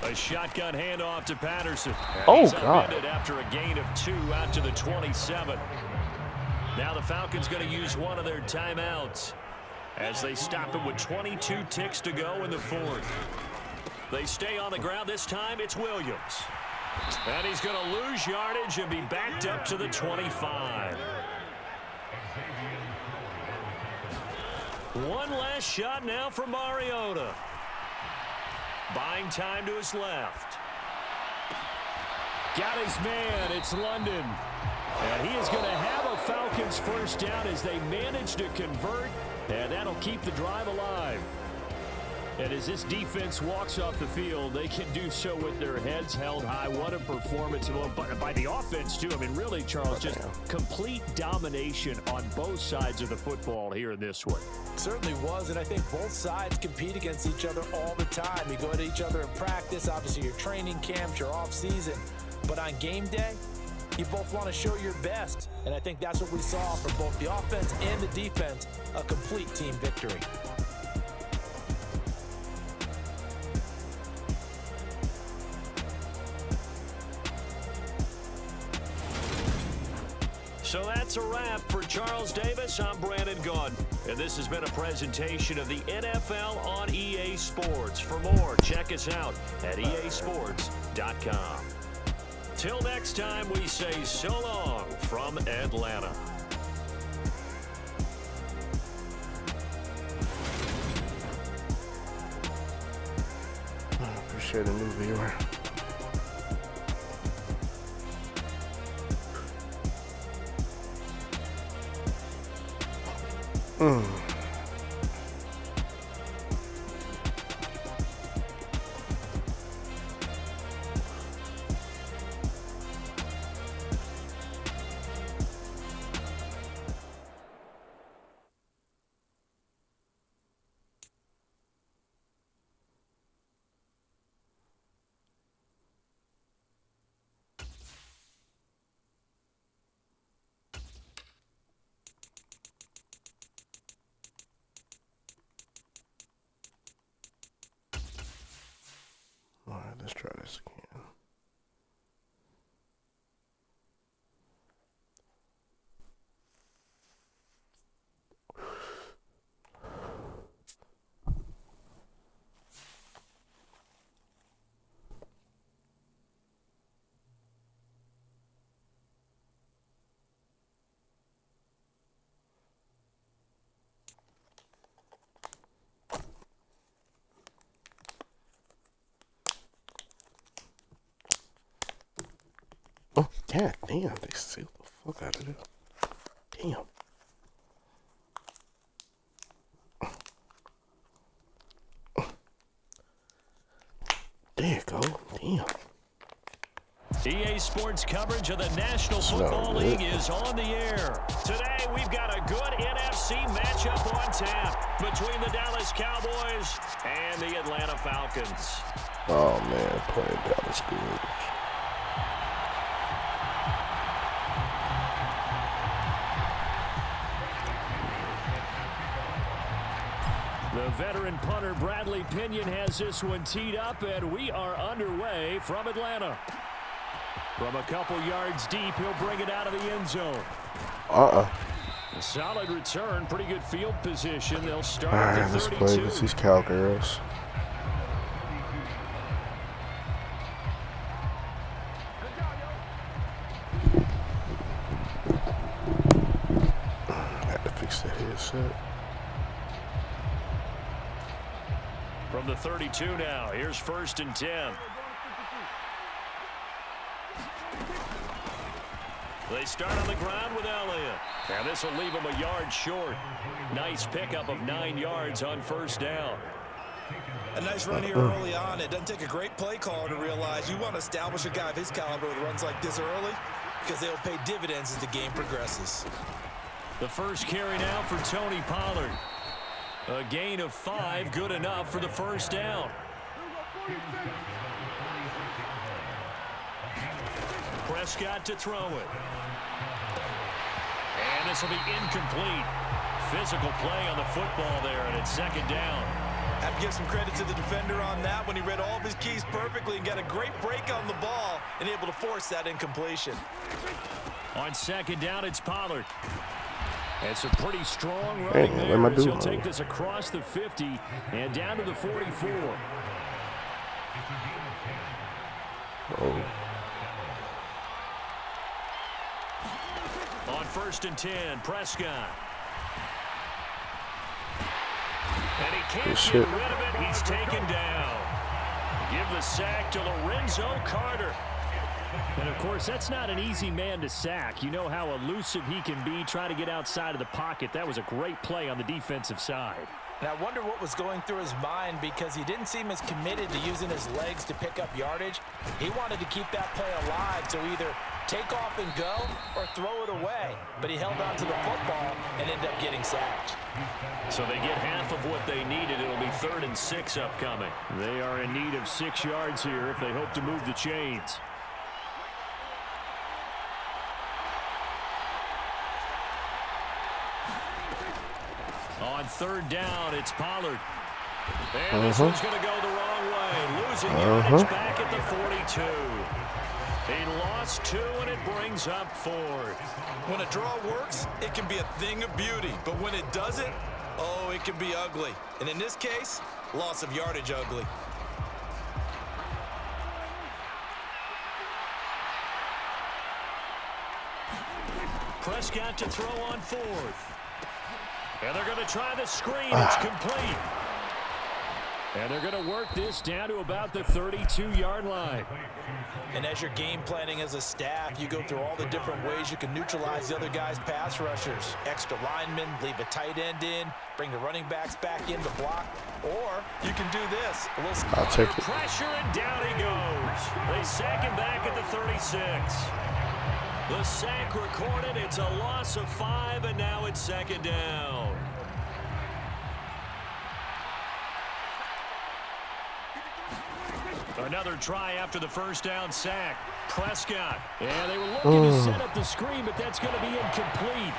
A shotgun handoff to Patterson. And he's upended after a gain of 2 out to the 27. Now the Falcons going to use one of their timeouts as they stop it with 22 ticks to go in the 4th. They stay on the ground. This time it's Williams. And he's going to lose yardage and be backed up to the 25. One last shot now for Mariota. Buying time to his left. Got his man. It's London. And he is going to have a Falcons 1st down as they manage to convert. And that'll keep the drive alive. And as this defense walks off the field, they can do so with their heads held high. What a performance by the offense, too. I mean, really, Charles, just complete domination on both sides of the football here in this one. Certainly was, and I think both sides compete against each other all the time. You go at each other in practice, obviously your training camps, your off season, but on game day, you both want to show your best, and I think that's what we saw from both the offense and the defense, a complete team victory. So that's a wrap for Charles Davis. I'm Brandon Gaudin, and this has been a presentation of the NFL on EA Sports. For more, check us out at easports.com. Till next time, we say so long from Atlanta. Appreciate a new viewer. All right, let's try this again. Oh, god damn, they sealed the fuck out of there. Damn. There you go. Damn. EA Sports coverage of the National Football League is on the air. Today, we've got a good NFC matchup on tap between the Dallas Cowboys and the Atlanta Falcons. Oh, man, playing Dallas good. The veteran punter Bradley Pinion has this one teed up, and we are underway from Atlanta. From a couple yards deep, he'll bring it out of the end zone. A solid return, pretty good field position. They'll start at the 32. Let's play with these Cowgirls. Had to fix the headset. From the 32 now, here's 1st and 10. They start on the ground with Elliott. And this will leave them a yard short. Nice pickup of 9 yards on 1st down. A nice run here early on. It doesn't take a great play caller to realize you want to establish a guy of his caliber with runs like this early because they'll pay dividends as the game progresses. The first carry now for Tony Pollard. A gain of 5, good enough for the 1st down. Prescott to throw it. And this will be incomplete. Physical play on the football there, and it's 2nd down. Have to give some credit to the defender on that when he read all of his keys perfectly and got a great break on the ball and able to force that incompletion. On 2nd down, it's Pollard. It's a pretty strong running there as he'll take this across the 50 and down to the 44. On 1st and 10, Prescott. And he can't get rid of it. He's taken down. Give the sack to Lorenzo Carter. And, of course, that's not an easy man to sack. You know how elusive he can be trying to get outside of the pocket. That was a great play on the defensive side. And I wonder what was going through his mind because he didn't seem as committed to using his legs to pick up yardage. He wanted to keep that play alive to either take off and go or throw it away. But he held on to the football and ended up getting sacked. So they get half of what they needed. It'll be 3rd and 6 upcoming. They are in need of 6 yards here if they hope to move the chains. On 3rd down, it's Pollard. And this one's going to go the wrong way. Losing yardage back at the 42. He lost 2, and it brings up 4th. When a draw works, it can be a thing of beauty. But when it doesn't, oh, it can be ugly. And in this case, loss of yardage ugly. Prescott to throw on 4th. And they're going to try the screen. It's complete. And they're going to work this down to about the 32-yard line. And as you're game planning as a staff, you go through all the different ways you can neutralize the other guy's pass rushers. Extra linemen, leave a tight end in, bring the running backs back in to block. Or you can do this. A little I'll take it. Pressure, and down he goes. They sack him back at the 36. The sack recorded. It's a loss of 5, and now it's second down. Another try after the first down sack. Prescott. And they were looking to set up the screen, but that's going to be incomplete.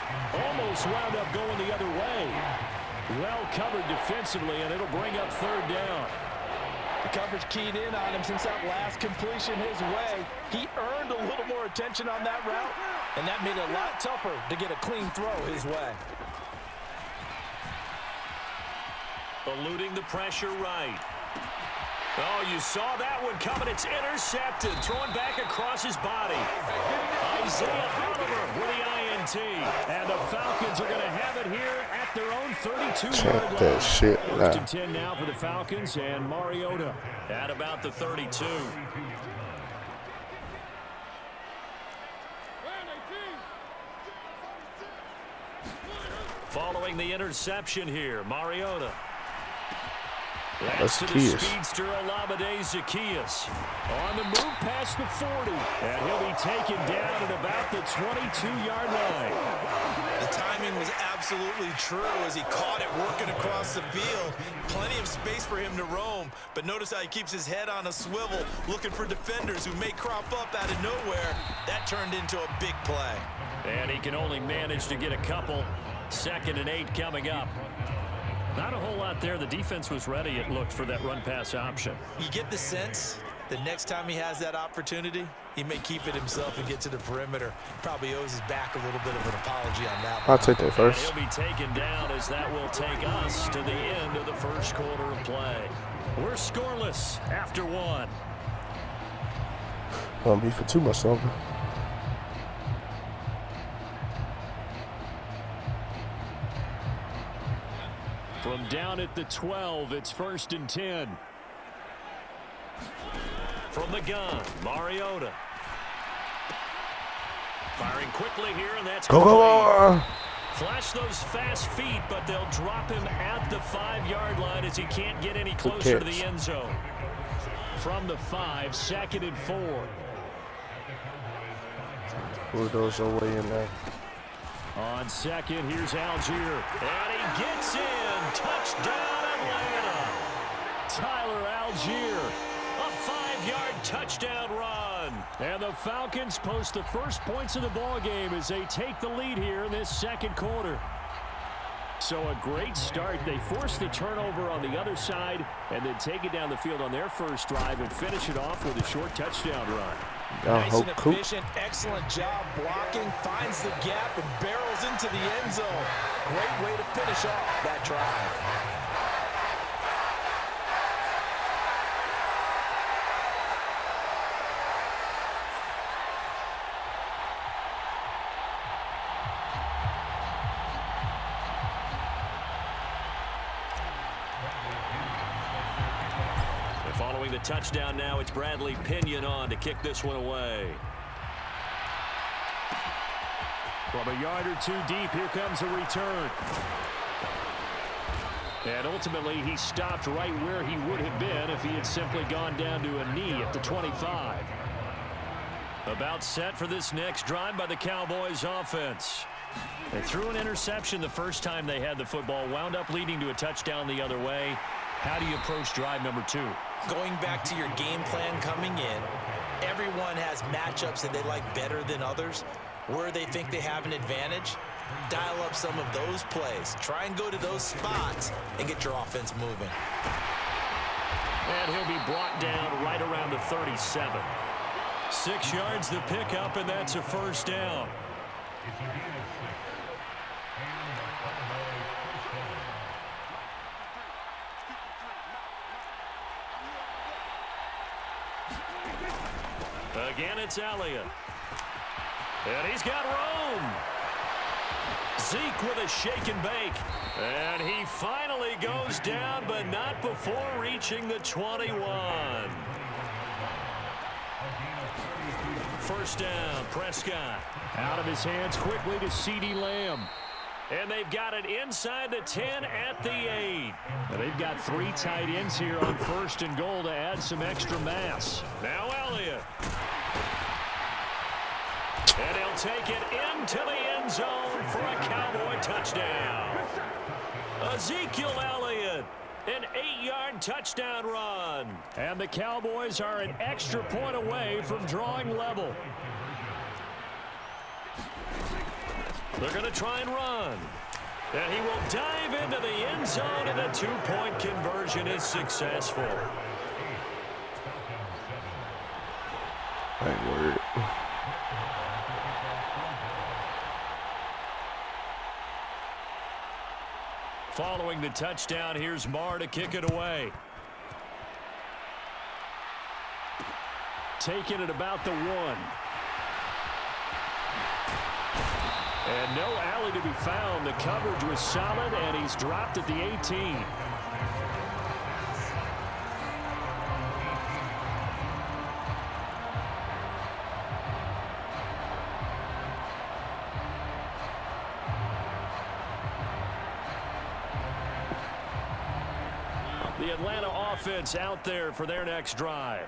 Almost wound up going the other way. Well covered defensively, and it'll bring up third down. The coverage keyed in on him since that last completion his way. He earned a little more attention on that route, and that made it a lot tougher to get a clean throw his way. Eluding the pressure right. Oh, you saw that one coming. It's intercepted. Throwing back across his body. Isaiah Oliver with the INT. And the Falcons are going to have it here at their own 32-yard Check line. that shit First now. and 10 now for the Falcons and Mariota. At about the 32. Following the interception here, Mariota. That's to the Zacchaeus. speedster Olamide Zacchaeus. On the move past the 40. And he'll be taken down at about the 22-yard line. The timing was absolutely true as he caught it working across the field. Plenty of space for him to roam, but notice how he keeps his head on a swivel, looking for defenders who may crop up out of nowhere. That turned into a big play. And he can only manage to get a couple. 2nd and 8 coming up. Not a whole lot there. The defense was ready, it looked, for that run-pass option. You get the sense the next time he has that opportunity, he may keep it himself and get to the perimeter. Probably owes his back a little bit of an apology on that one. I'll take that first. He'll be taken down as that will take us to the end of the first quarter of play. We're scoreless after 1. Won't be for too much longer. From down at the 12, it's 1st and 10. From the gun, Mariota. Firing quickly here, and that's Go, go! Flash those fast feet, but they'll drop him at the 5-yard line as he can't get any closer to the end zone. From the 5, 2nd and 4. Bulldoze your way in there. On second, here's Algier. And he gets in. Touchdown, Atlanta. Tyler Algier. A 5-yard touchdown run. And the Falcons post the first points of the ball game as they take the lead here in this second quarter. So a great start. They force the turnover on the other side and then take it down the field on their first drive and finish it off with a short touchdown run. Nice and efficient, excellent job blocking, finds the gap and barrels into the end zone. Great way to finish off that drive. Following the touchdown now, it's Bradley Pinion on to kick this one away. From a yard or two deep, here comes a return. And ultimately, he stopped right where he would have been if he had simply gone down to a knee at the 25. About set for this next drive by the Cowboys offense. They threw an interception the first time they had the football, wound up leading to a touchdown the other way. How do you approach drive number 2? Going back to your game plan coming in, everyone has matchups that they like better than others. Where they think they have an advantage, dial up some of those plays. Try and go to those spots and get your offense moving. And he'll be brought down right around the 37. 6 yards the pickup, and that's a first down. Again, it's Elliott. And he's got room. Zeke with a shake and bake. And he finally goes down, but not before reaching the 21. First down, Prescott. Out of his hands quickly to CeeDee Lamb. And they've got it inside the 10 at the 8. Now they've got 3 tight ends here on 1st and goal to add some extra mass. Now Elliott. And he'll take it into the end zone for a Cowboy touchdown. Ezekiel Elliott, an 8-yard touchdown run. And the Cowboys are an extra point away from drawing level. They're going to try and run. And he will dive into the end zone, and the 2-point conversion is successful. My word. Following the touchdown, here's Marr to kick it away. Taking it about the 1. And no alley to be found. The coverage was solid, and he's dropped at the 18. The Atlanta offense out there for their next drive.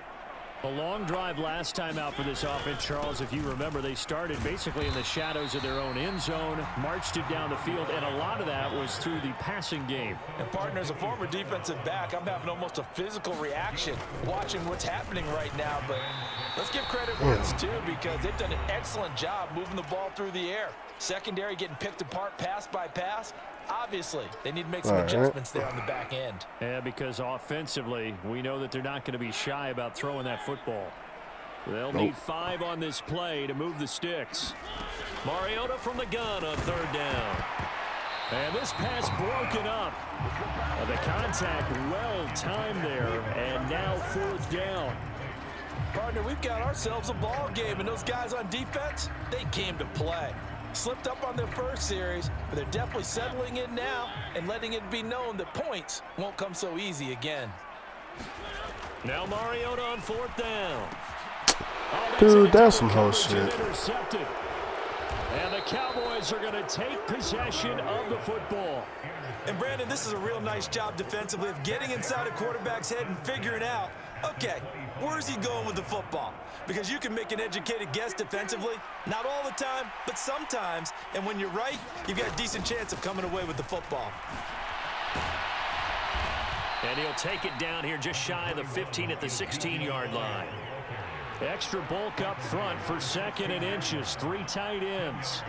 A long drive last time out for this offense, Charles. If you remember, they started basically in the shadows of their own end zone, marched it down the field, and a lot of that was through the passing game. And partner, as a former defensive back, I'm having almost a physical reaction watching what's happening right now. But let's give credit where it's due, because they've done an excellent job moving the ball through the air. Secondary getting picked apart pass by pass. Obviously, they need to make some adjustments there on the back end. Yeah, because offensively, we know that they're not going to be shy about throwing that football. They'll need 5 on this play to move the sticks. Mariota from the gun on 3rd down. And this pass broken up. The contact well timed there, and now 4th down. Partner, we've got ourselves a ball game, and those guys on defense, they came to play. Slipped up on their first series, but they're definitely settling in now and letting it be known that points won't come so easy again. Now Mariota on 4th down. Dude, that's some whole shit. Intercepted. And the Cowboys are going to take possession of the football. And Brandon, this is a real nice job defensively of getting inside a quarterback's head and figuring out, okay, where's he going with the football? Because you can make an educated guess defensively, not all the time, but sometimes. And when you're right, you've got a decent chance of coming away with the football. And he'll take it down here just shy of the 15 at the 16-yard line. Extra bulk up front for 2nd and inches. 3 tight ends.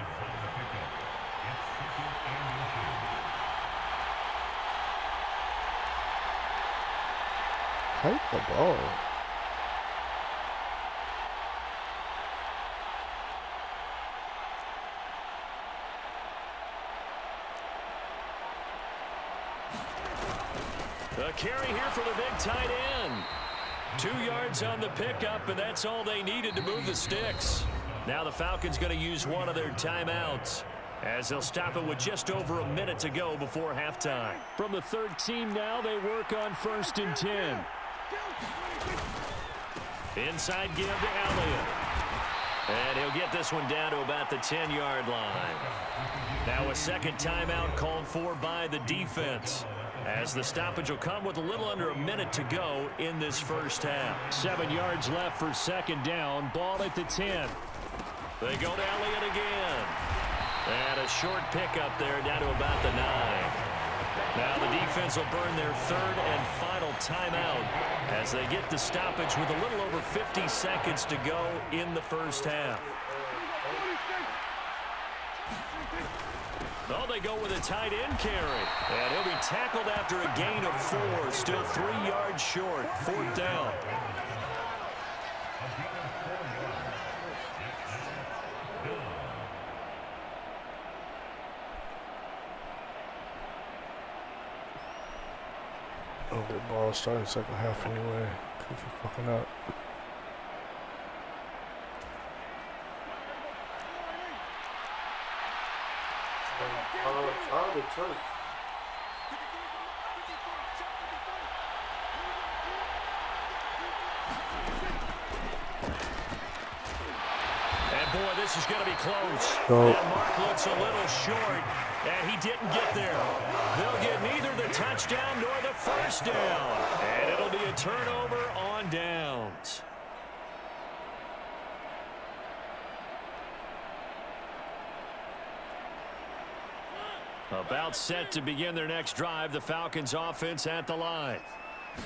Take the ball. A carry here for the big tight end. 2 yards on the pickup, and that's all they needed to move the sticks. Now the Falcons going to use one of their timeouts, as they'll stop it with just over a minute to go before halftime. From the 3rd team now, they work on 1st and 10. Inside give to Elliott. And he'll get this one down to about the 10-yard line. Now a second timeout called for by the defense, as the stoppage will come with a little under a minute to go in this first half. 7 yards left for 2nd down. Ball at the 10. They go to Elliott again. And a short pickup there down to about the 9. Now the defense will burn their 3rd and final timeout as they get the stoppage with a little over 50 seconds to go in the first half. Oh, they go with a tight end carry. And he'll be tackled after a gain of 4. Still 3 yards short. 4th down. Oh, the ball started 2nd half anyway. Cookie fucking up. Charlie Church. And boy, this is going to be close. No. And Mark looks a little short, and he didn't get there. They'll get neither the touchdown nor the first down. And it'll be a turnover on downs. About set to begin their next drive, the Falcons offense at the line.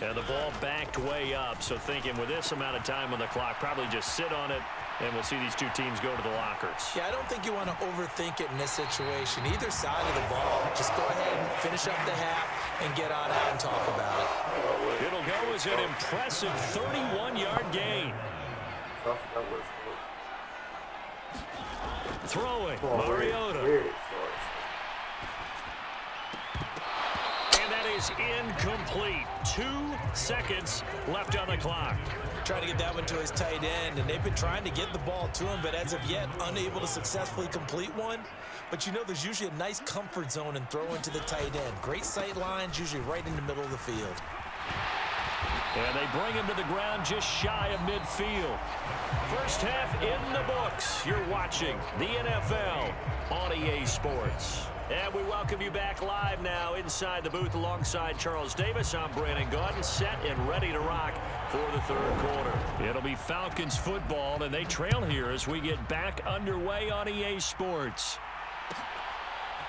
And the ball backed way up, so thinking with this amount of time on the clock, probably just sit on it, and we'll see these two teams go to the lockers. Yeah, I don't think you want to overthink it in this situation. Either side of the ball, just go ahead and finish up the half and get on out and talk about it. It'll go as an impressive 31-yard gain. Throwing, Mariota. And that is incomplete. 2 seconds left on the clock. Trying to get that one to his tight end, and they've been trying to get the ball to him, but as of yet, unable to successfully complete one. But you know, there's usually a nice comfort zone in throwing to the tight end. Great sight lines, usually right in the middle of the field. And they bring him to the ground just shy of midfield. First half in the books. You're watching the NFL on EA Sports. And we welcome you back live now inside the booth alongside Charles Davis. I'm Brandon Gaudin, set and ready to rock for the third quarter. It'll be Falcons football, and they trail here as we get back underway on EA Sports.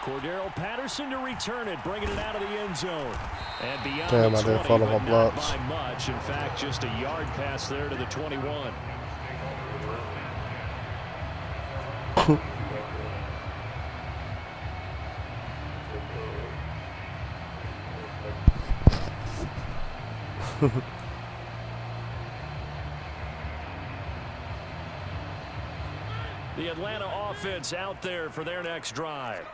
Cordero Patterson to return it, bringing it out of the end zone. And beyond Damn, the I 20, didn't follow but my not blocks. by much. In fact, just a yard pass there to the 21. The Atlanta offense out there for their next drive.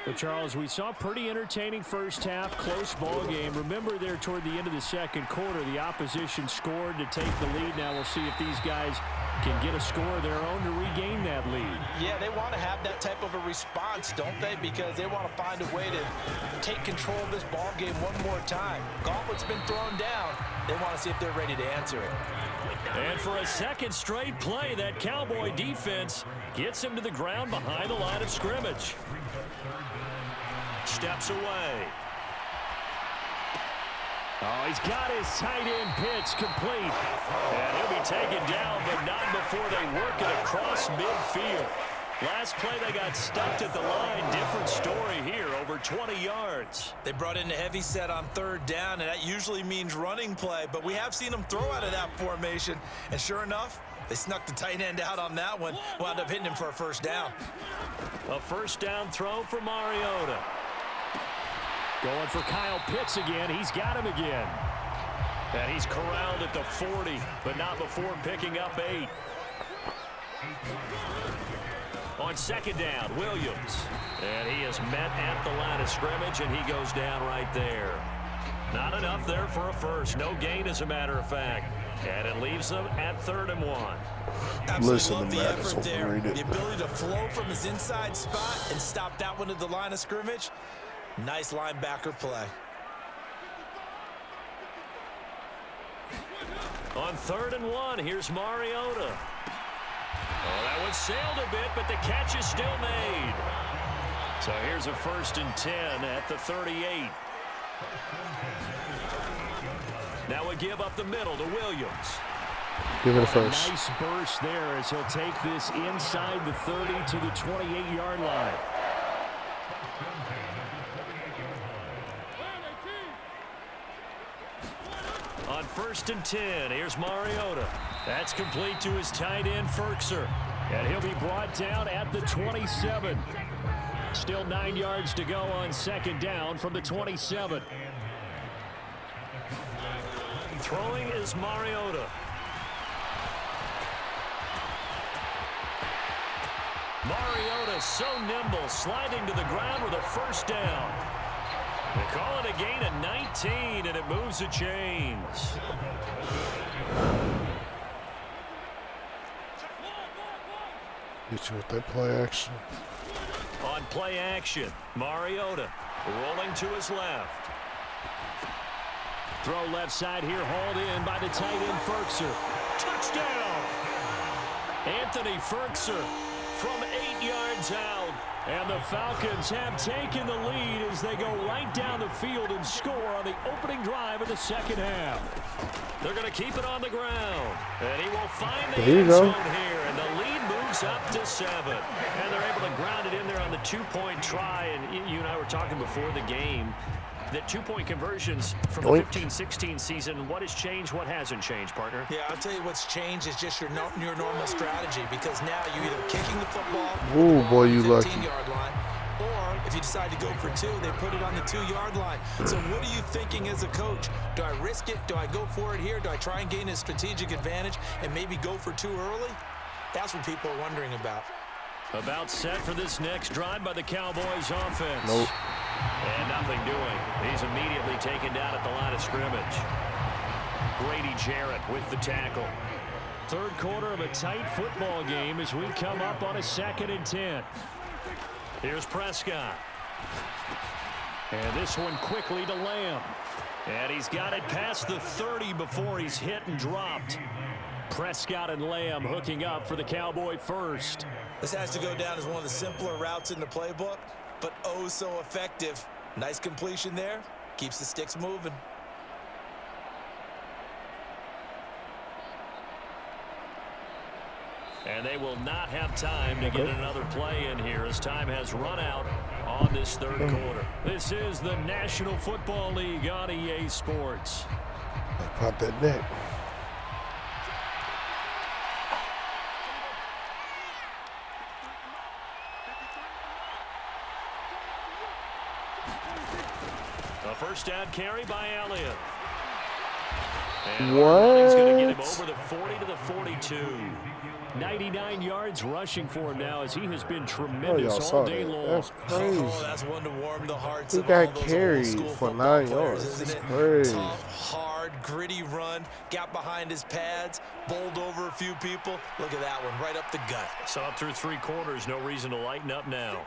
But Charles, we saw a pretty entertaining first half, close ball game. Remember there toward the end of the second quarter, the opposition scored to take the lead. Now we'll see if these guys can get a score of their own to regain that lead. Yeah, they want to have that type of a response, don't they? Because they want to find a way to take control of this ball game one more time. Gauntlet's been thrown down. They want to see if they're ready to answer it. And for a second straight play, that Cowboy defense gets him to the ground behind the line of scrimmage. Steps away. Oh, he's got his tight end pitch complete. And he'll be taken down, but not before they work it across midfield. Last play, they got stuffed at the line. Different story here, over 20 yards. They brought in a heavy set on third down, and that usually means running play, but we have seen them throw out of that formation, and sure enough, they snuck the tight end out on that one, wound up hitting him for a first down. A first down throw for Mariota. Going for Kyle Pitts again. He's got him again. And he's corralled at the 40, but not before picking up 8. On second down, Williams. And he is met at the line of scrimmage, and he goes down right there. Not enough there for a first. No gain, as a matter of fact. And it leaves them at 3rd and 1. Listen Love to the Maddox effort there. overrated. The ability to flow from his inside spot and stop that one at the line of scrimmage. Nice linebacker play. On 3rd and 1, here's Mariota. Oh, that one sailed a bit, but the catch is still made. So here's a 1st and 10 at the 38. Now we give up the middle to Williams. Give it a first. Nice burst there as he'll take this inside the 30 to the 28-yard line. On 1st and 10, here's Mariota. That's complete to his tight end, Firkser. And he'll be brought down at the 27. Still 9 yards to go on second down from the 27. Throwing is Mariota. Mariota so nimble, sliding to the ground with a first down. They call it a gain of 19, and it moves the chains. Get you with that play action. On play action, Mariota rolling to his left. Throw left side here, hauled in by the tight end Firkser. Touchdown! Anthony Firkser from 8 yards out. And the Falcons have taken the lead as they go right down the field and score on the opening drive of the second half. They're going to keep it on the ground. And he will find the end zone here. And the lead moves up to 7. And they're able to ground it in there on the 2-point try. And you and I were talking before the game. The 2-point conversions from the 15-16 season, what has changed, what hasn't changed, partner? Yeah, I'll tell you what's changed is just your normal strategy, because now you're either kicking the football Ooh, boy, you lucky. 15-yard line, or if you decide to go for 2, they put it on the 2-yard line. So what are you thinking as a coach? Do I risk it? Do I go for it here? Do I try and gain a strategic advantage and maybe go for 2 early? That's what people are wondering about. About set for this next drive by the Cowboys offense. Nope. And nothing doing. He's immediately taken down at the line of scrimmage. Grady Jarrett with the tackle. Third quarter of a tight football game as we come up on a 2nd and 10. Here's Prescott. And this one quickly to Lamb. And he's got it past the 30 before he's hit and dropped. Prescott and Lamb hooking up for the Cowboy first. This has to go down as one of the simpler routes in the playbook, but oh so effective. Nice completion there. Keeps the sticks moving. And they will not have time to get another play in here as time has run out on this third quarter. This is the National Football League on EA Sports. Pop that neck. A first down carry by Elliott. What? He's going to get him over the 40 to the 42. 99 yards rushing for him now as he has been tremendous all day long. That's crazy. Oh, that's one to warm the hearts He of all got those carried old school for football 9 players, yards. isn't It's it? crazy. Tough, hard, gritty run. Got behind his pads, bowled over a few people. Look at that one, right up the gut. So up through 3 quarters, no reason to lighten up now.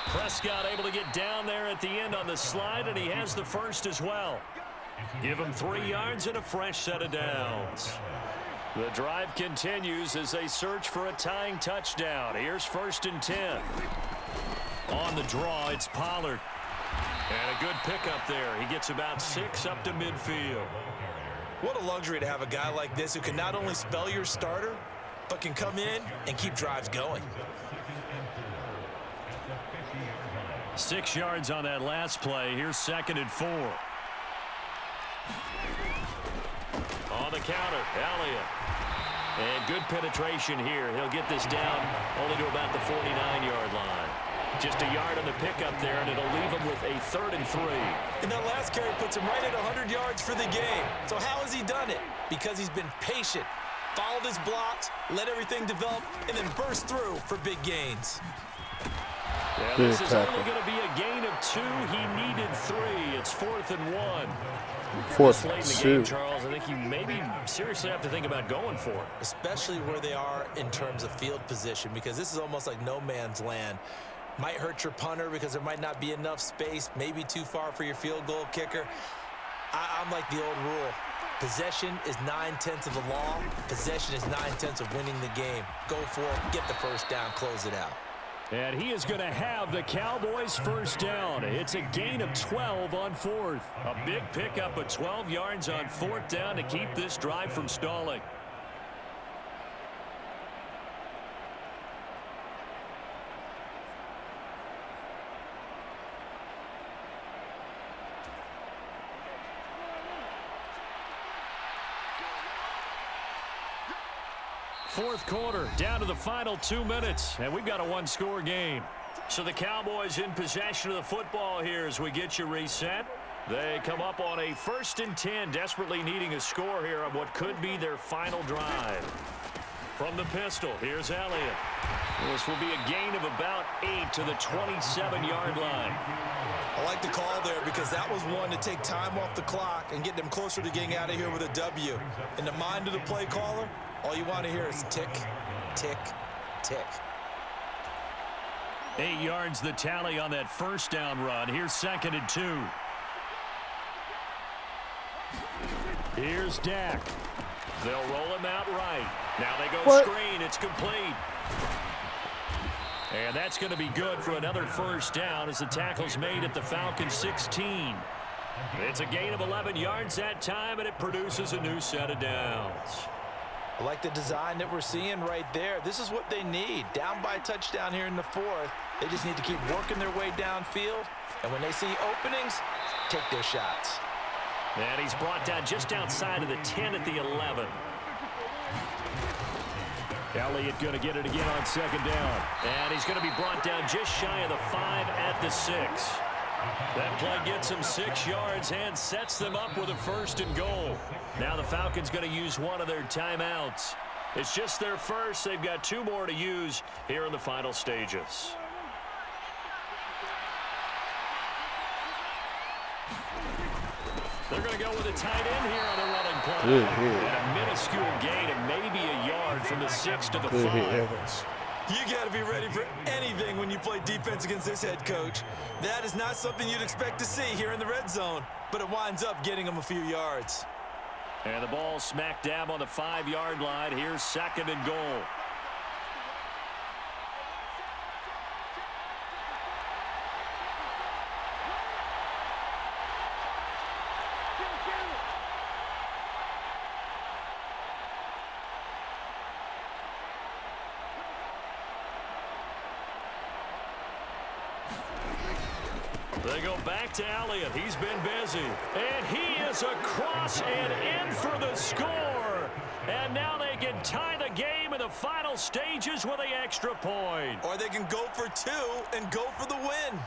Prescott able to get down there at the end on the slide, and he has the first as well. Give him 3 yards and a fresh set of downs. The drive continues as they search for a tying touchdown. Here's 1st and 10. On the draw, it's Pollard. And a good pickup there. He gets about 6 up to midfield. What a luxury to have a guy like this who can not only spell your starter, but can come in and keep drives going. 6 yards on that last play. Here's 2nd and 4. On the counter, Elliott. And good penetration here. He'll get this down only to about the 49-yard line. Just a yard on the pickup there, and it'll leave him with a 3rd and 3. And that last carry puts him right at 100 yards for the game. So how has he done it? Because he's been patient, followed his blocks, let everything develop, and then burst through for big gains. Yeah, this is only going to be a gain of 2. He needed 3. It's 4th and 1. 4th Late in the game, Charles, I think you maybe seriously have to think about going for it. Especially where they are in terms of field position, because this is almost like no man's land. Might hurt your punter because there might not be enough space, maybe too far for your field goal kicker. I'm like the old rule. Possession is 9/10 of the law. Possession is 9/10 of winning the game. Go for it, get the first down, close it out. And he is going to have the Cowboys first down. It's a gain of 12 on 4th. A big pickup of 12 yards on 4th down to keep this drive from stalling. Fourth quarter, down to the final 2 minutes, and we've got a 1-score game. So the Cowboys in possession of the football here as we get you reset. They come up on a 1st and 10, desperately needing a score here on what could be their final drive. From the pistol, here's Elliott. This will be a gain of about 8 to the 27-yard line. I like the call there because that was one to take time off the clock and get them closer to getting out of here with a W. In the mind of the play caller, all you want to hear is tick, tick, tick. 8 yards the tally on that first down run. Here's 2nd and 2. Here's Dak. They'll roll him out right. Now they go screen. It's complete. And that's going to be good for another first down as the tackle's made at the Falcons 16. It's a gain of 11 yards that time, and it produces a new set of downs. I like the design that we're seeing right there. This is what they need. Down by a touchdown here in the 4th. They just need to keep working their way downfield. And when they see openings, take their shots. And he's brought down just outside of the 10 at the 11. Elliott going to get it again on 2nd down. And he's going to be brought down just shy of the 5 at the 6. That play gets him 6 yards and sets them up with a 1st and goal. Now the Falcons going to use one of their timeouts. It's just their first. They've got 2 more to use here in the final stages. They're going to go with a tight end here on the running play. And a minuscule gain of maybe a yard from the 6 to the 5. You got to be ready for anything when you play defense against this head coach. That is not something you'd expect to see here in the red zone, but it winds up getting them a few yards. And the ball smack dab on the 5-yard line. Here's 2nd and goal. They go back to Elliott. He's been busy. And he is across and in for the score. And now they can tie the game in the final stages with the extra point. Or they can go for 2 and go for the win.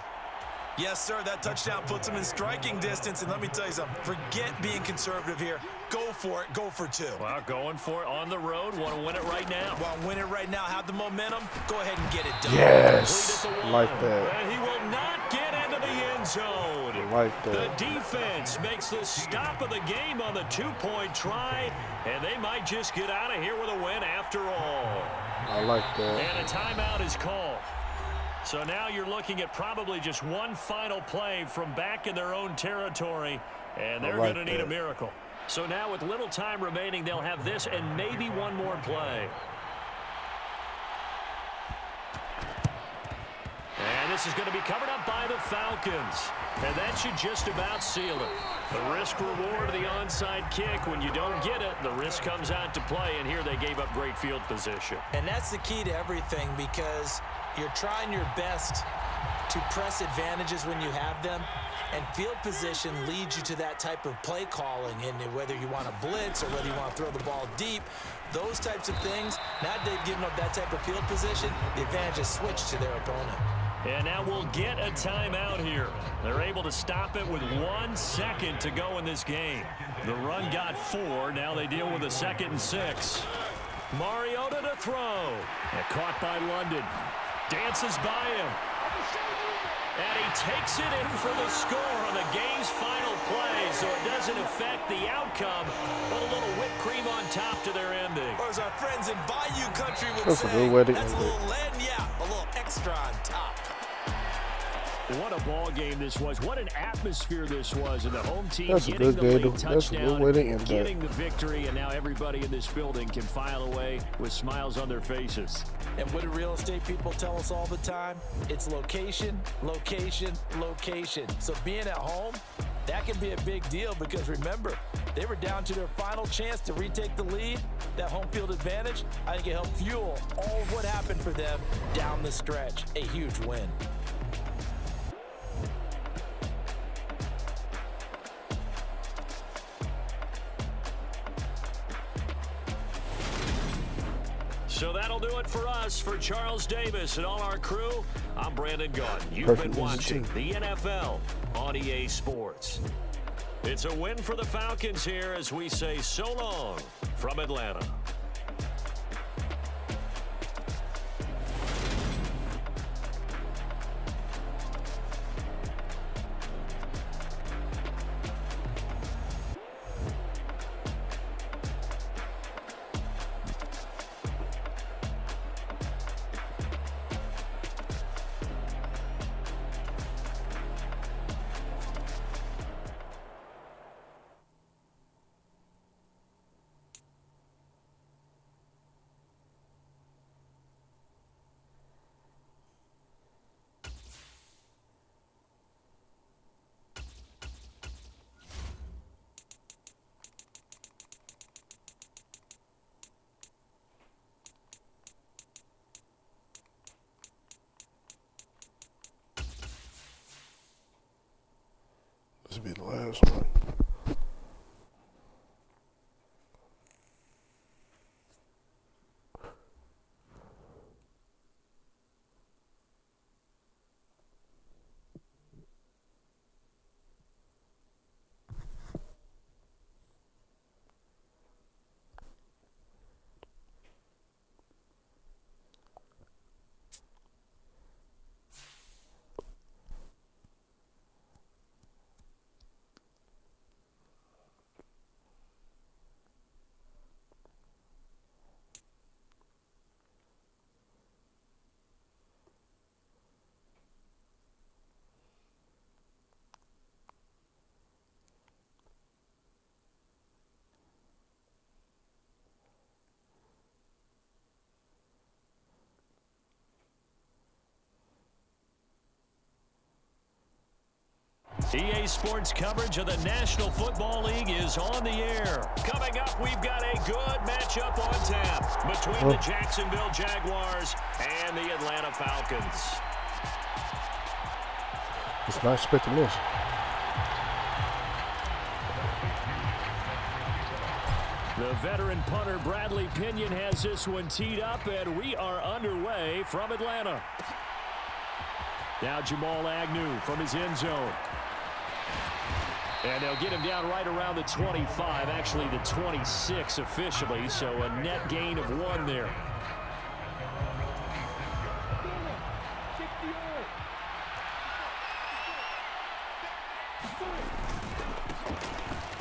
Yes, sir, that touchdown puts them in striking distance. And let me tell you something. Forget being conservative here. Go for it. Go for 2. Well, going for it on the road. Want to win it right now. Want to win it right now. Have the momentum. Go ahead and get it done. Yes, like that. And he will not get into the end zone. Like that. The defense makes the stop of the game on the 2-point try, and they might just get out of here with a win after all. I like that. And a timeout is called. So now you're looking at probably just one final play from back in their own territory, and they're going to need a miracle. So now with little time remaining, they'll have this and maybe one more play. And this is going to be covered up by the Falcons. And that should just about seal it. The risk-reward of the onside kick. When you don't get it, the risk comes out to play. And here they gave up great field position. And that's the key to everything, because you're trying your best to press advantages when you have them. And field position leads you to that type of play calling. And whether you want to blitz or whether you want to throw the ball deep, those types of things, now they've given up that type of field position, the advantage is switched to their opponent. And now we'll get a timeout here. They're able to stop it with 1 second to go in this game. The run got 4. Now they deal with a 2nd and 6. Mariota to throw. And caught by London. Dances by him. And he takes it in for the score on the game's final play. So it doesn't affect the outcome, but a little whipped cream on top to their ending. Or as our friends in Bayou Country would That's say, a good way to that's a end it. little lead, yeah, a little extra on top. What a ball game this was. What an atmosphere this was. And the home team That's a getting good the game. late That's a touchdown, good way to end that. getting the victory, and now everybody in this building can file away with smiles on their faces. And what do real estate people tell us all the time? It's location, location, location. So being at home, that can be a big deal, because remember, they were down to their final chance to retake the lead. That home field advantage, I think it helped fuel all of what happened for them down the stretch. A huge win. So that'll do it for us. For Charles Davis and all our crew, I'm Brandon Gaudin. You've Perfect been watching visit. the NFL on EA Sports. It's a win for the Falcons here as we say so long from Atlanta. be the last one. EA Sports coverage of the National Football League is on the air. Coming up, we've got a good matchup on tap between the Jacksonville Jaguars and the Atlanta Falcons. It's not expecting this. The veteran punter Bradley Pinion has this one teed up, and we are underway from Atlanta. Now Jamal Agnew from his end zone. And they'll get him down right around the 25, actually the 26 officially, so a net gain of 1 there.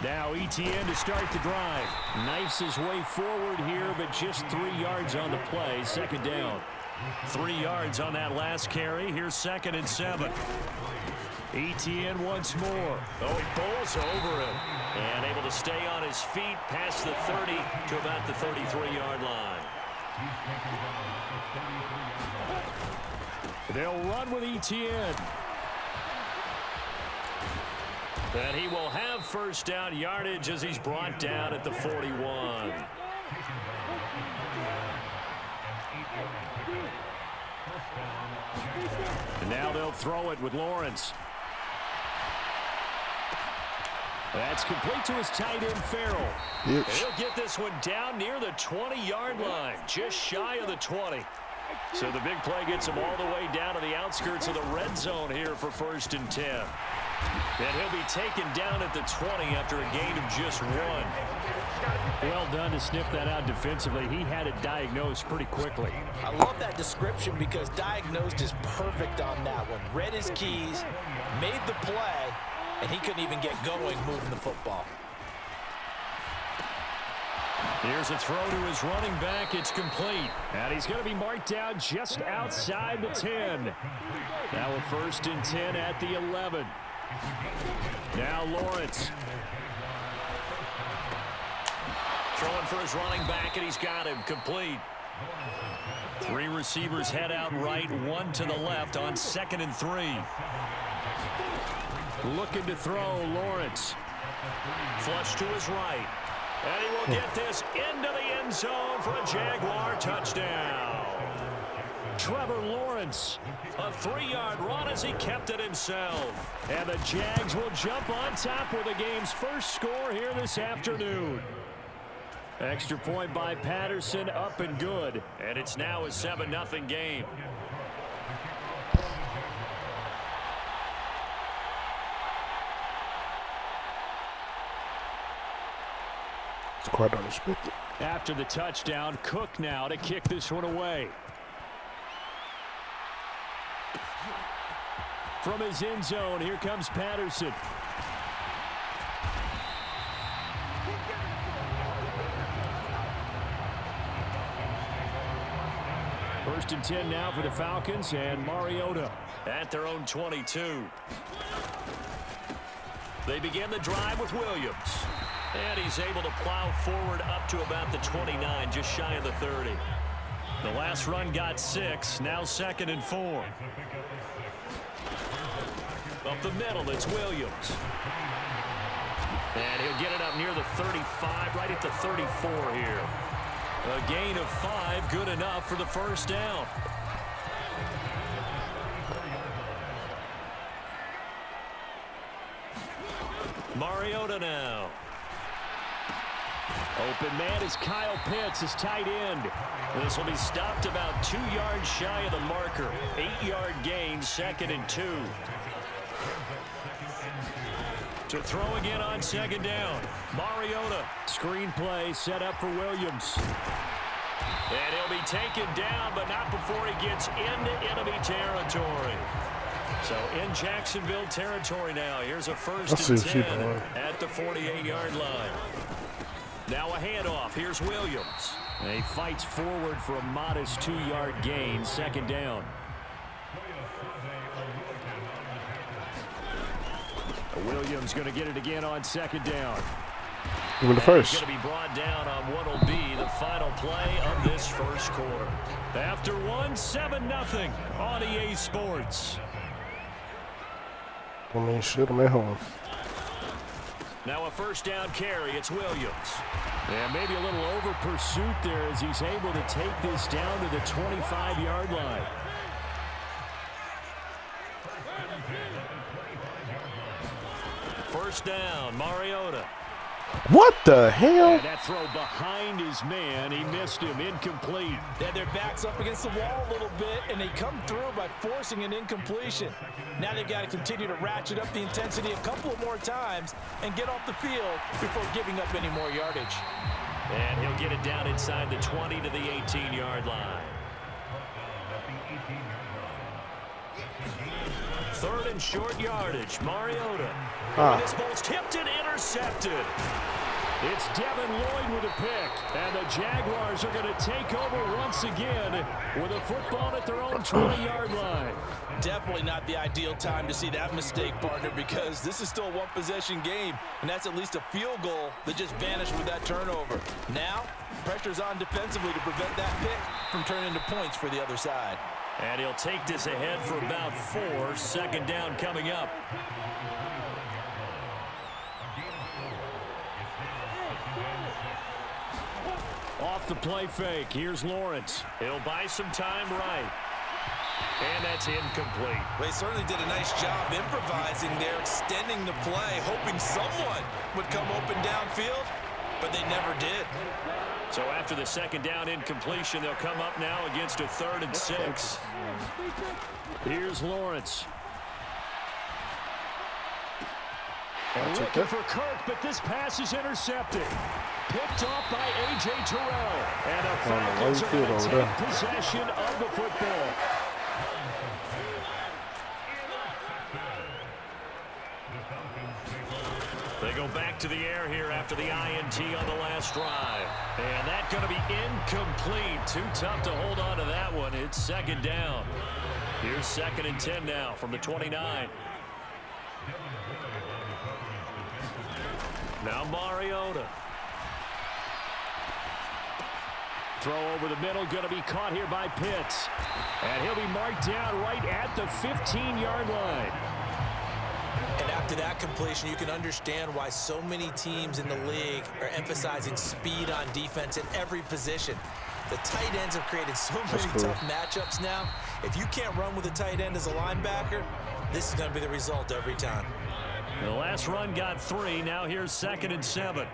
Now ETN to start the drive. Knifes his way forward here, but just 3 yards on the play. Second down. 3 yards on that last carry. Here's 2nd and 7. ETN once more. Oh, he bowls over him. And able to stay on his feet past the 30 to about the 33-yard line. They'll run with ETN. And he will have first down yardage as he's brought down at the 41. And now they'll throw it with Lawrence. That's complete to his tight end, Farrell. He'll get this one down near the 20-yard line, just shy of the 20. So the big play gets him all the way down to the outskirts of the red zone here for 1st and 10. And he'll be taken down at the 20 after a gain of just 1. Well done to sniff that out defensively. He had it diagnosed pretty quickly. I love that description because diagnosed is perfect on that one. Read his keys, made the play, and he couldn't even get going moving the football. Here's a throw to his running back. It's complete. And he's going to be marked down just outside the 10. Now a 1st and 10 at the 11. Now Lawrence. Throwing for his running back, and he's got him complete. 3 receivers head out right, 1 to the left on 2nd and 3. Looking to throw, Lawrence. Flush to his right. And he will get this into the end zone for a Jaguar touchdown. Trevor Lawrence. A 3-yard run as he kept it himself. And the Jags will jump on top with the game's first score here this afternoon. Extra point by Patterson, up and good. And it's now a 7-0 game. It's quite unexpected. After the touchdown, Cook now to kick this one away. From his end zone, here comes Patterson. First and 10 now for the Falcons, and Mariota at their own 22. They begin the drive with Williams. And he's able to plow forward up to about the 29, just shy of the 30. The last run got 6, now 2nd and 4. Up the middle, it's Williams. And he'll get it up near the 35, right at the 34 here. A gain of 5, good enough for the first down. Mariota now. Open man is Kyle Pitts, his tight end. This will be stopped about 2 yards shy of the marker. 8-yard gain, 2nd and 2. To throw again on 2nd down. Mariota. Screen play set up for Williams. And he'll be taken down, but not before he gets into enemy territory. So in Jacksonville territory now. Here's a 1st and 10 at the 48-yard line. Now a handoff. Here's Williams. And he fights forward for a modest 2-yard gain, 2nd down. Williams going to get it again on 2nd down. Give me the first. He's going to be brought down on what will be the final play of this first quarter. After 7-0 on EA Sports. I mean, shit, I'm at home. Now a 1st down carry. It's Williams. Yeah, maybe a little over pursuit there as he's able to take this down to the 25-yard line. First down, Mariota. What the hell? And that throw behind his man, he missed him, incomplete. They had their backs up against the wall a little bit, and they come through by forcing an incompletion. Now they've got to continue to ratchet up the intensity a couple of more times and get off the field before giving up any more yardage. And he'll get it down inside the 20 to the 18-yard line. 3rd and short yardage, Mariota. This ball's tipped and intercepted. It's Devin Lloyd with a pick, and the Jaguars are going to take over once again with a football at their own 20-yard line. Definitely not the ideal time to see that mistake, partner, because this is still a one-possession game, and that's at least a field goal that just vanished with that turnover. Now, pressure's on defensively to prevent that pick from turning into points for the other side. And he'll take this ahead for about 4. 2nd down coming up. Off the play fake, here's Lawrence. He'll buy some time right. And that's incomplete. They certainly did a nice job improvising there, extending the play, hoping someone would come open downfield, but they never did. So after the 2nd down incompletion, they'll come up now against a 3rd and 6. Here's Lawrence. And looking for Kirk, but this pass is intercepted. Picked off by A.J. Terrell. And the Falcons are going to take possession of the football. They go back to the air here after the INT on the last drive. And that's going to be incomplete. Too tough to hold on to that one. It's 2nd down. Here's 2nd and 10 now from the 29. Now Mariota. Throw over the middle, going to be caught here by Pitts. And he'll be marked down right at the 15-yard line. And after that completion, you can understand why so many teams in the league are emphasizing speed on defense at every position. The tight ends have created so many tough matchups now. If you can't run with a tight end as a linebacker, this is going to be the result every time. The last run got 3. Now here's 2nd and 7.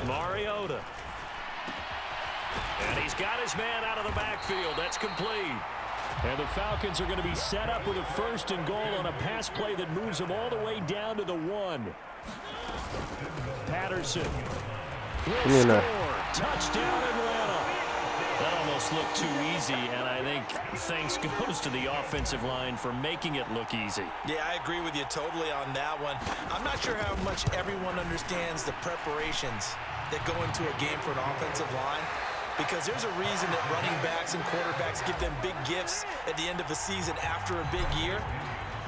Mariota. And he's got his man out of the backfield. That's complete. And the Falcons are going to be set up with a 1st and goal on a pass play that moves them all the way down to the 1. Patterson will score. Touchdown Atlanta. That almost looked too easy, and I think thanks goes to the offensive line for making it look easy. Yeah, I agree with you totally on that one. I'm not sure how much everyone understands the preparations that go into a game for an offensive line, because there's a reason that running backs and quarterbacks give them big gifts at the end of a season after a big year.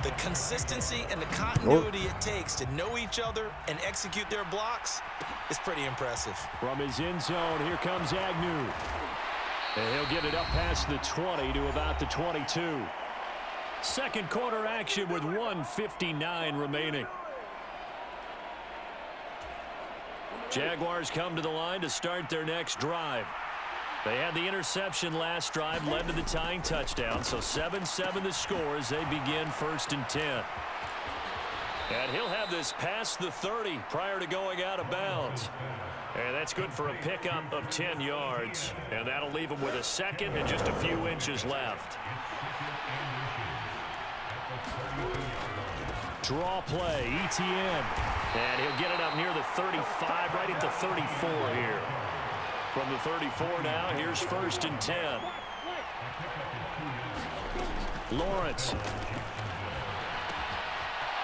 The consistency and the continuity it takes to know each other and execute their blocks is pretty impressive. From his end zone, here comes Agnew. And he'll get it up past the 20 to about the 22. 2nd quarter action with 1:59 remaining. Jaguars come to the line to start their next drive. They had the interception last drive, led to the tying touchdown, so 7-7 the score as they begin 1st and 10. And he'll have this past the 30 prior to going out of bounds. And that's good for a pickup of 10 yards. And that'll leave him with a second and just a few inches left. Draw play, ETN. And he'll get it up near the 35, right at the 34 here. From the 34 now, here's 1st and 10. Lawrence.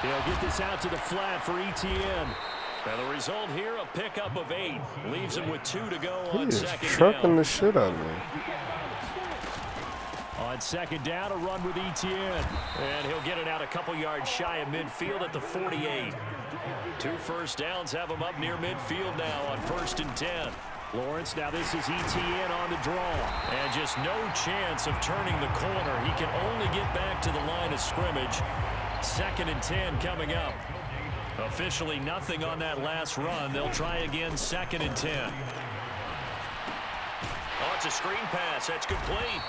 He'll get this out to the flat for ETN. And the result here, a pickup of 8. Leaves him with 2 to go on second down. Trucking the shit out of me. On second down, a run with ETN. And he'll get it out a couple yards shy of midfield at the 48. 2 first downs have him up near midfield now on 1st and 10. Lawrence, now this is ETN on the draw. And just no chance of turning the corner. He can only get back to the line of scrimmage. 2nd and 10 coming up. Officially nothing on that last run. They'll try again 2nd and 10. Oh, it's a screen pass. That's complete.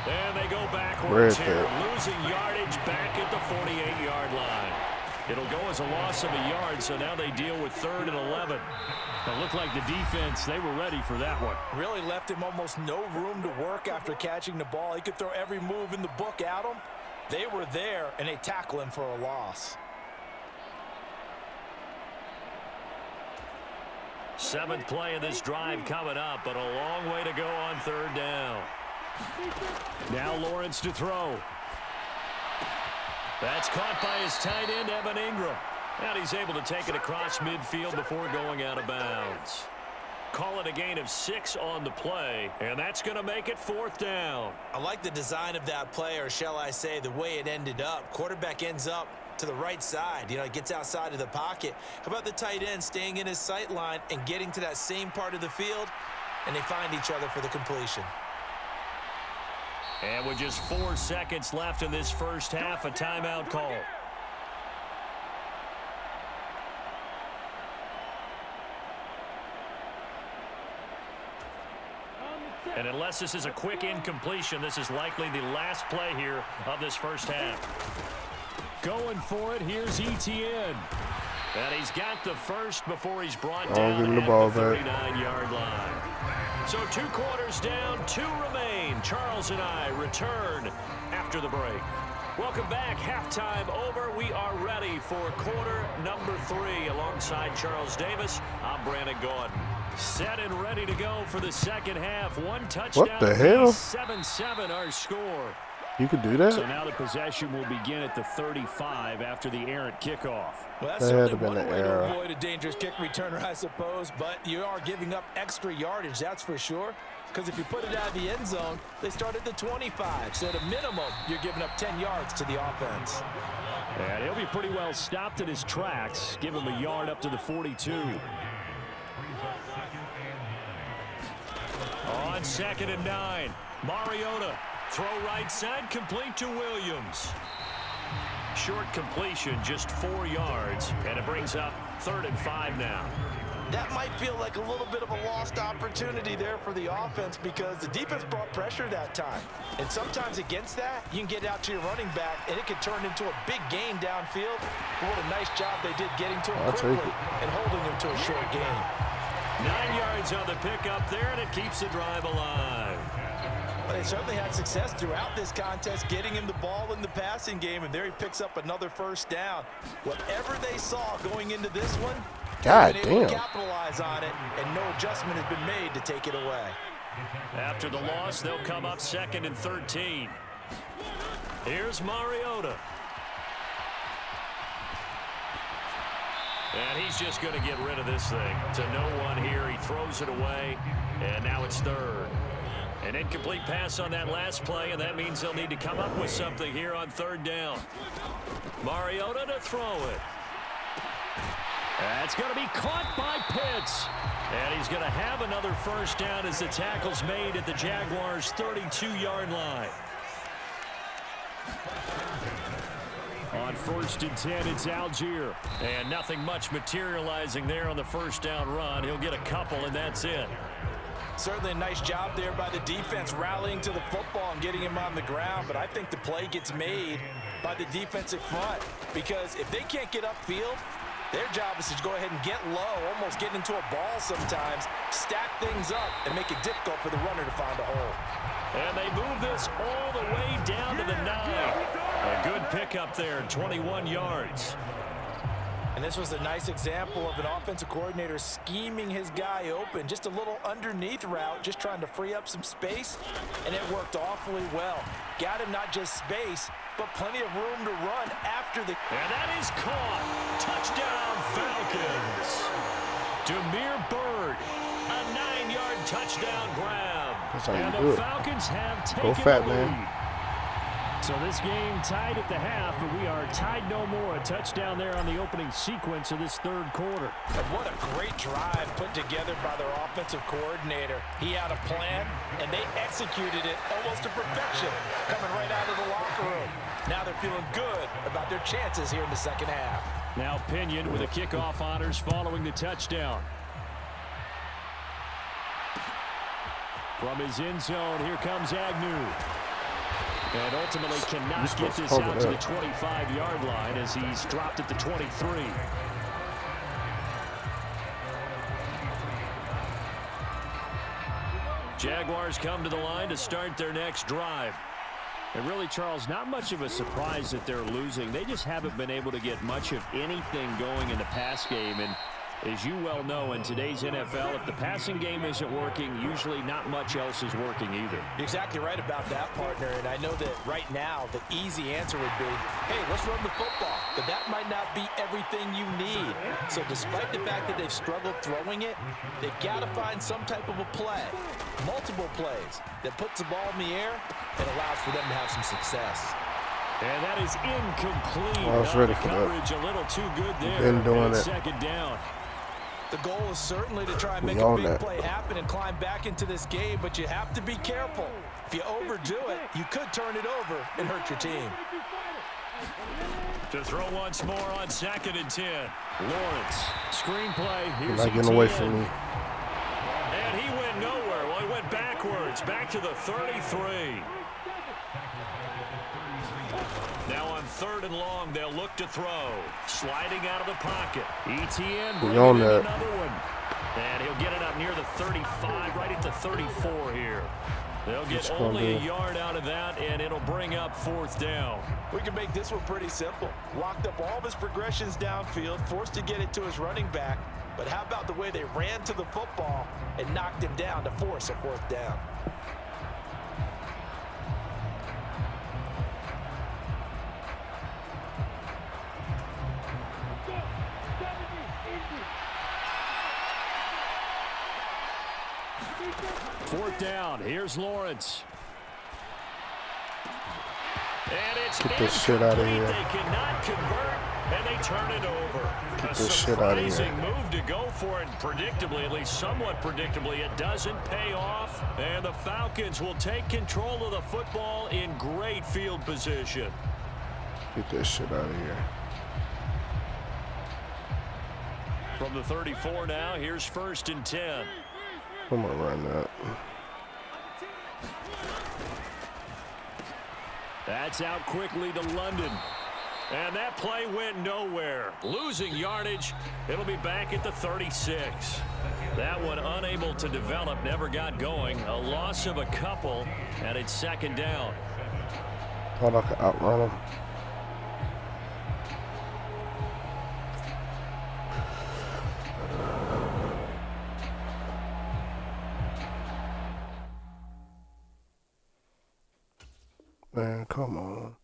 And they go backwards here. Losing yardage back at the 48-yard line. It'll go as a loss of a yard, so now they deal with 3rd and 11. It looked like the defense, they were ready for that one. Really left him almost no room to work after catching the ball. He could throw every move in the book at him. They were there, and they tackle him for a loss. 7th play of this drive coming up, but a long way to go on 3rd down. Now Lawrence to throw. That's caught by his tight end, Evan Ingram. And he's able to take it across midfield before going out of bounds. Call it a gain of 6 on the play, and that's going to make it 4th down. I like the design of that play, or shall I say the way it ended up. Quarterback ends up to the right side. You know, he gets outside of the pocket. How about the tight end staying in his sight line and getting to that same part of the field, and they find each other for the completion. And with just 4 seconds left in this first half, a timeout call. And unless this is a quick incompletion, this is likely the last play here of this first half. Going for it, here's ETN. And he's got the first before he's brought down at the 39-yard line. So 2 quarters down, 2 remain. Charles and I return after the break. Welcome back. Halftime over. We are ready for quarter number 3. Alongside Charles Davis, I'm Brandon Gordon. Set and ready to go for the second half. 1 touchdown. What the hell? 7-7 our score. You could do that? So now the possession will begin at the 35 after the errant kickoff. Well, that's certainly one way to avoid a dangerous kick returner, I suppose, but you are giving up extra yardage, that's for sure. Because if you put it out of the end zone, they start at the 25. So at a minimum, you're giving up 10 yards to the offense. And he'll be pretty well stopped in his tracks. Give him a yard up to the 42. On 2nd and 9, Mariota. Throw right side, complete to Williams. Short completion, just 4 yards, and it brings up 3rd and 5 now. That might feel like a little bit of a lost opportunity there for the offense because the defense brought pressure that time. And sometimes against that, you can get out to your running back, and it can turn into a big gain downfield. But what a nice job they did getting to him quickly and holding him to a short gain. 9 yards on the pickup there, and it keeps the drive alive. Well, they certainly had success throughout this contest, getting him the ball in the passing game, and there he picks up another first down. Whatever they saw going into this one, God they've been able damn. to capitalize on it, and no adjustment has been made to take it away. After the loss, they'll come up 2nd and 13. Here's Mariota. And he's just going to get rid of this thing. To no one here. He throws it away, and now it's 3rd. An incomplete pass on that last play, and that means they'll need to come up with something here on 3rd down. Mariota to throw it. That's going to be caught by Pitts. And he's going to have another first down as the tackle's made at the Jaguars' 32-yard line. On 1st and 10, it's Algier. And nothing much materializing there on the first down run. He'll get a couple, and that's it. Certainly a nice job there by the defense rallying to the football and getting him on the ground, but I think the play gets made by the defensive front because if they can't get upfield, their job is to go ahead and get low, almost get into a ball sometimes, stack things up, and make it difficult for the runner to find a hole. And they move this all the way down to the 9. A good pickup there, 21 yards. And this was a nice example of an offensive coordinator scheming his guy open. Just a little underneath route, just trying to free up some space, and it worked awfully well. Got him not just space, but plenty of room to run after the... And that is caught. Touchdown, Falcons. Damiere Byrd, a 9-yard touchdown grab. That's how and you the do it. Falcons have taken Go fat, the lead. man. So this game tied at the half, but we are tied no more. A touchdown there on the opening sequence of this third quarter. And what a great drive put together by their offensive coordinator. He had a plan, and they executed it almost to perfection, coming right out of the locker room. Now they're feeling good about their chances here in the second half. Now Pinion with the kickoff honors following the touchdown. From his end zone, here comes Agnew. And ultimately cannot get this out to the 25-yard line as he's dropped at the 23. Jaguars come to the line to start their next drive. And really, Charles, not much of a surprise that they're losing. They just haven't been able to get much of anything going in the pass game. And as you well know, in today's NFL, if the passing game isn't working, usually not much else is working either. You're exactly right about that, partner. And I know that right now the easy answer would be, hey, let's run the football. But that might not be everything you need. So despite the fact that they've struggled throwing it, they've got to find some type of a play, multiple plays, that puts the ball in the air and allows for them to have some success. And that is incomplete. I was ready for that. Coverage a little too good there. Been doing it. Second down. The goal is certainly to try and make a big play happen and climb back into this game, but you have to be careful. If you overdo it, you could turn it over and hurt your team. To throw once more on 2nd and 10. Lawrence. Screenplay. Here's Not getting away from me. And he went nowhere. Well, he went backwards. Back to the 33. Now on 3rd and long, they'll look to throw. Sliding out of the pocket. ETN bringing in another one. And he'll get it up near the 35, right at the 34 here. They'll get only a yard out of that, and it'll bring up 4th down. We can make this one pretty simple. Locked up all of his progressions downfield, forced to get it to his running back. But how about the way they ran to the football and knocked him down to force a 4th down? Fourth down. Here's Lawrence. And it's Get this shit out of here. They cannot convert, and they turn it over. Get this shit out of here. Surprising move to go for it, predictably, at least somewhat predictably. It doesn't pay off, and the Falcons will take control of the football in great field position. Get this shit out of here. From the 34 now, here's 1st and 10. I'm gonna run that. That's out quickly to London. And that play went nowhere. Losing yardage. It'll be back at the 36. That one unable to develop, never got going. A loss of a couple, and it's 2nd down. Thought I could outrun him. Man, come on.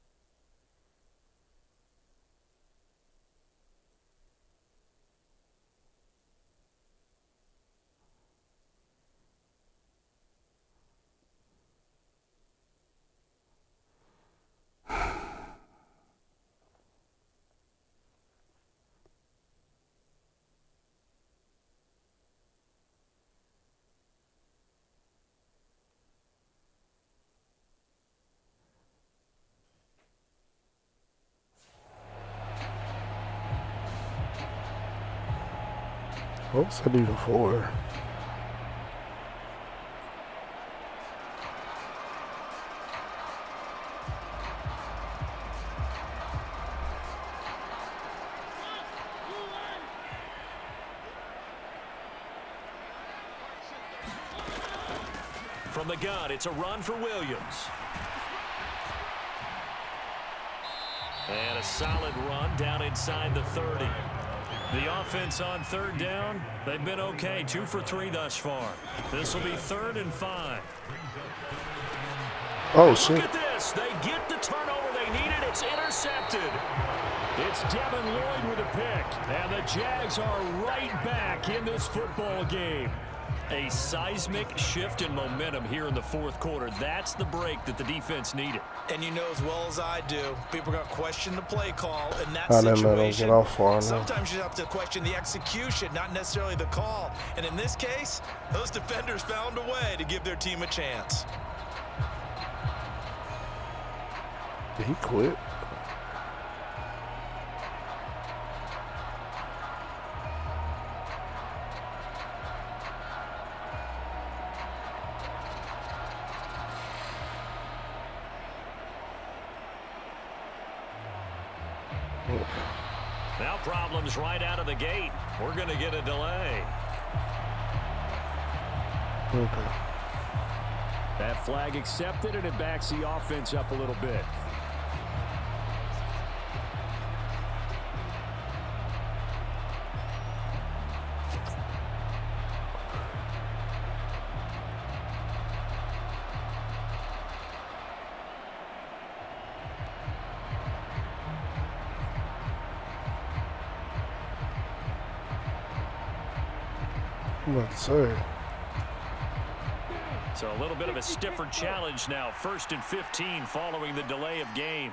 What was I doing for? from the gun. It's a run for Williams. And a solid run down inside the 30. The offense on third down, they've been okay. 2 for 3 thus far. This will be 3rd and 5. Oh, shit. Look at this. They get the turnover they needed. It's intercepted. It's Devin Lloyd with a pick. And the Jags are right back in this football game. A seismic shift in momentum here in the 4th quarter. That's the break that the defense needed. And you know as well as I do, people are going to question the play call in that I didn't let them situation. get off far enough. Sometimes you have to question the execution, not necessarily the call. And in this case, those defenders found a way to give their team a chance. Did he quit? Now problems right out of the gate. We're going to get a delay. Okay. That flag accepted, and it backs the offense up a little bit. I'm about to say. So a little bit of a stiffer challenge now. 1st and 15 following the delay of game.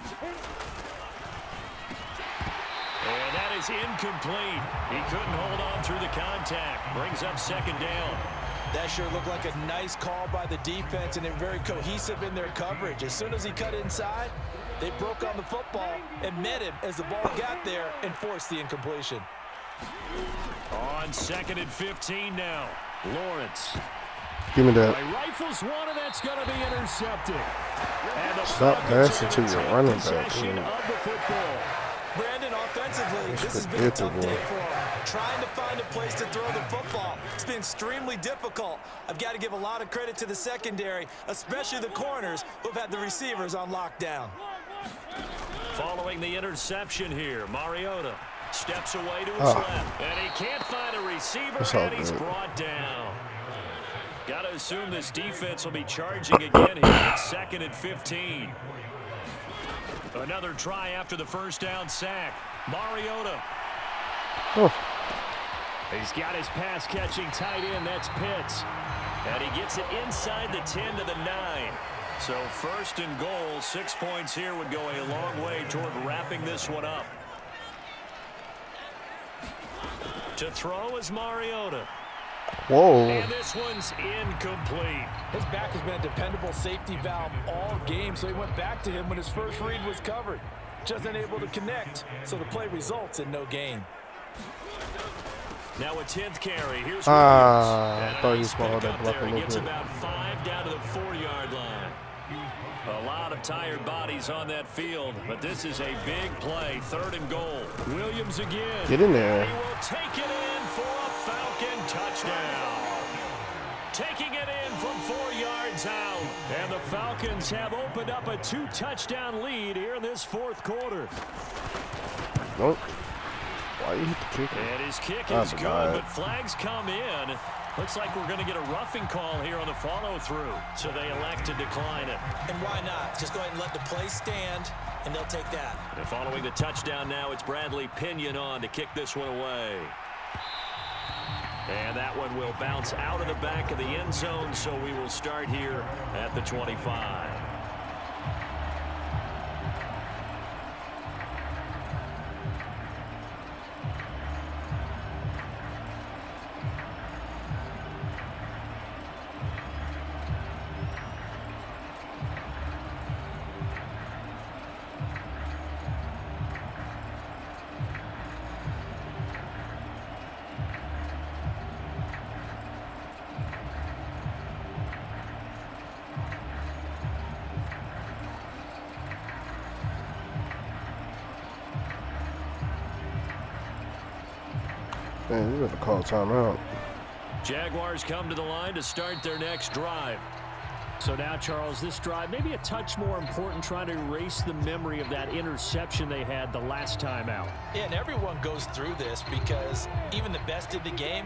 And that is incomplete. He couldn't hold on through the contact. Brings up 2nd down. That sure looked like a nice call by the defense, and they're very cohesive in their coverage. As soon as he cut inside, they broke on the football and met him as the ball got there and forced the incompletion. On 2nd and 15 now. Lawrence. Give me that. Rifles one, and that's going to be intercepted. And the Stop passing to your running back, possession man. of the football. Brandon, offensively, That's this has been a tough predictable. day for him. Trying to find a place to throw the football. It's been extremely difficult. I've got to give a lot of credit to the secondary, especially the corners who've had the receivers on lockdown. Following the interception here, Mariota steps away to his left. And he can't find a receiver, That's all and he's good. brought down. Got to assume this defense will be charging again here at 2nd and 15. Another try after the 1st down sack. Mariota. Oh. He's got his pass-catching tight end. That's Pitts. And he gets it inside the 10 to the 9. So 1st and goal, 6 points here would go a long way toward wrapping this one up. To throw is Mariota. Whoa. And this one's incomplete. His back has been a dependable safety valve all game, so he went back to him when his first read was covered. Just unable to connect, so the play results in no gain. Now a 10th carry. Here's I thought he was nice gonna hold that pickup block there. a He little gets bit. about 5 down to the 4-yard line. A lot of tired bodies on that field, but this is a big play. 3rd and goal. Williams again. Get in there. He will take it in for a Falcon touchdown. Taking it in from 4 yards out. And the Falcons have opened up a 2-touchdown lead here in this 4th quarter. Nope. Why you hit the kicker? And his kick Oh, is good, God. but flags come in. Looks like we're going to get a roughing call here on the follow-through. So they elect to decline it. And why not? Just go ahead and let the play stand, and they'll take that. And following the touchdown now, it's Bradley Pinion on to kick this one away. And that one will bounce out of the back of the end zone, so we will start here at the 25. Man, you better call timeout. Jaguars come to the line to start their next drive. So now, Charles, this drive maybe a touch more important, trying to erase the memory of that interception they had the last time out. Yeah, and everyone goes through this because even the best in the game,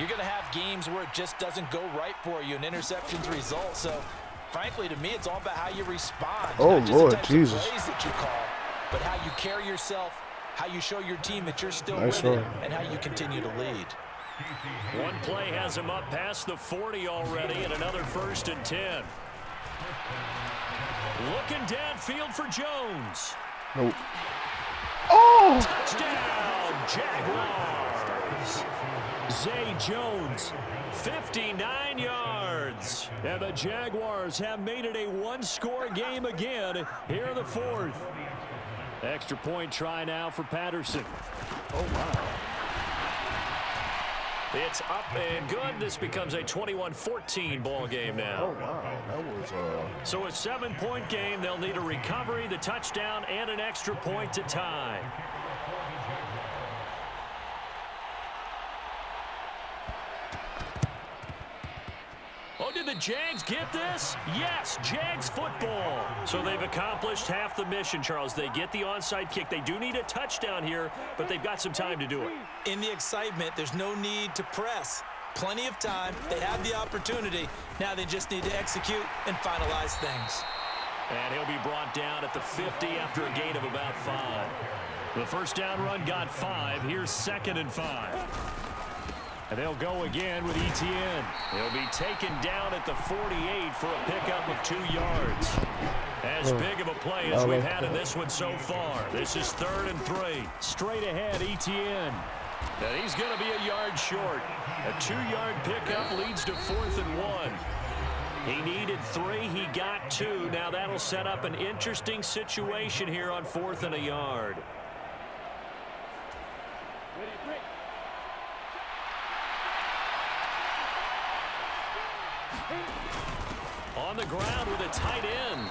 you're going to have games where it just doesn't go right for you, and interceptions result. So, frankly, to me, it's all about how you respond. Oh, Not just Lord, the types Jesus. of plays that you call, but how you carry yourself, how you show your team that you're still Nice winning, run. and how you continue to lead. One play has him up past the 40 already, and another 1st and 10. Looking downfield for Jones. Nope. Oh! Touchdown, Jaguars. Zay Jones, 59 yards. And the Jaguars have made it a one-score game again here in the 4th. Extra point try now for Patterson. Oh, wow. It's up and good. This becomes a 21-14 ball game now. Oh, wow. That was, So a 7-point game. They'll need a recovery, the touchdown, and an extra point to tie. Oh, did the Jags get this? Yes, Jags football. So they've accomplished half the mission, Charles. They get the onside kick. They do need a touchdown here, but they've got some time to do it. In the excitement, there's no need to press. Plenty of time. They have the opportunity. Now they just need to execute and finalize things. And he'll be brought down at the 50 after a gain of about 5. The first down run got 5. Here's 2nd and 5. And they'll go again with Etienne. He'll be taken down at the 48 for a pickup of 2 yards. As big of a play as we've had in this one so far. This is 3rd and 3. Straight ahead, Etienne. And he's going to be a yard short. A 2-yard pickup leads to 4th and 1. He needed 3. He got 2. Now that'll set up an interesting situation here on 4th and a yard. On the ground with a tight end.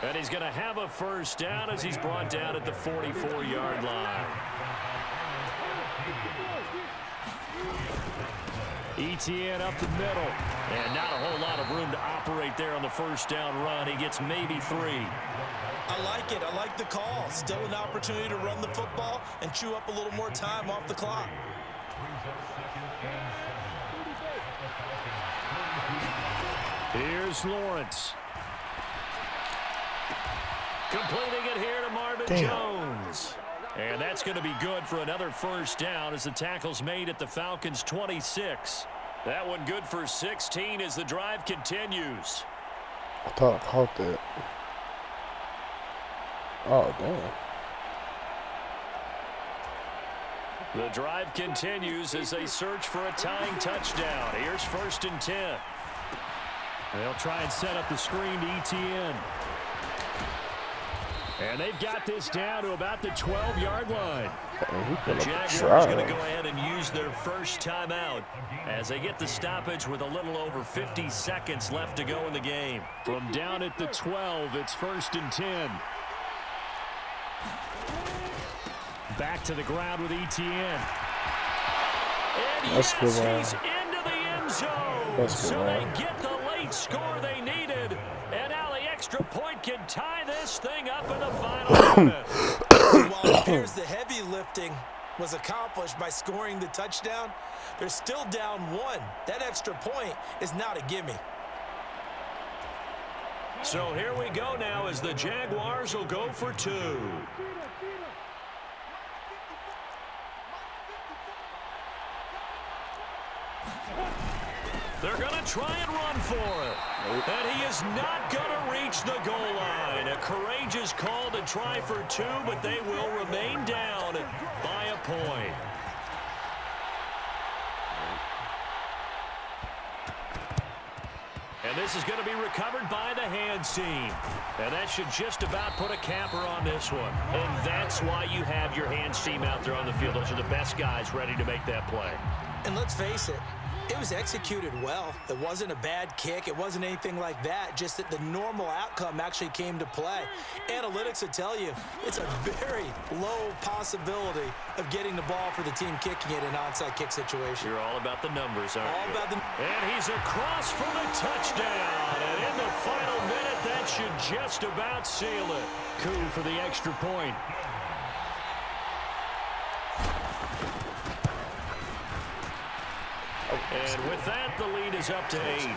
And he's going to have a first down as he's brought down at the 44-yard line. Etienne up the middle. And not a whole lot of room to operate there on the first down run. He gets maybe 3. I like it. I like the call. Still an opportunity to run the football and chew up a little more time off the clock. Here's Lawrence. Completing it here to Marvin Jones. And that's going to be good for another first down as the tackle's made at the Falcons' 26. That one good for 16 as the drive continues. I thought I caught that. Oh, damn. The drive continues as they search for a tying touchdown. Here's 1st and 10. They'll try and set up the screen to Etienne. And they've got this down to about the 12-yard line. The Jaguars are going to go ahead and use their first timeout as they get the stoppage with a little over 50 seconds left to go in the game. From down at the 12, it's 1st and 10. Back to the ground with Etienne. And That's yes, good, he's into the end zone. That's so good, they get the late score they needed. And now the extra point can tie this thing up in the final minute. While it appears the heavy lifting was accomplished by scoring the touchdown, they're still down 1. That extra point is not a gimme. So here we go now as the Jaguars will go for 2. They're going to try and run for it. And he is not going to reach the goal line. A courageous call to try for 2, but they will remain down by a point. And this is going to be recovered by the hands team. And that should just about put a capper on this one. And that's why you have your hands team out there on the field. Those are the best guys ready to make that play. And let's face it, It was executed well. It wasn't a bad kick. It wasn't anything like that, just that the normal outcome actually came to play. Analytics will tell you it's a very low possibility of getting the ball for the team kicking it in an onside kick situation. You're all about the numbers, aren't you? All about the... And he's across for the touchdown. And in the final minute, that should just about seal it. Coup for the extra point. And with that, the lead is up to 8.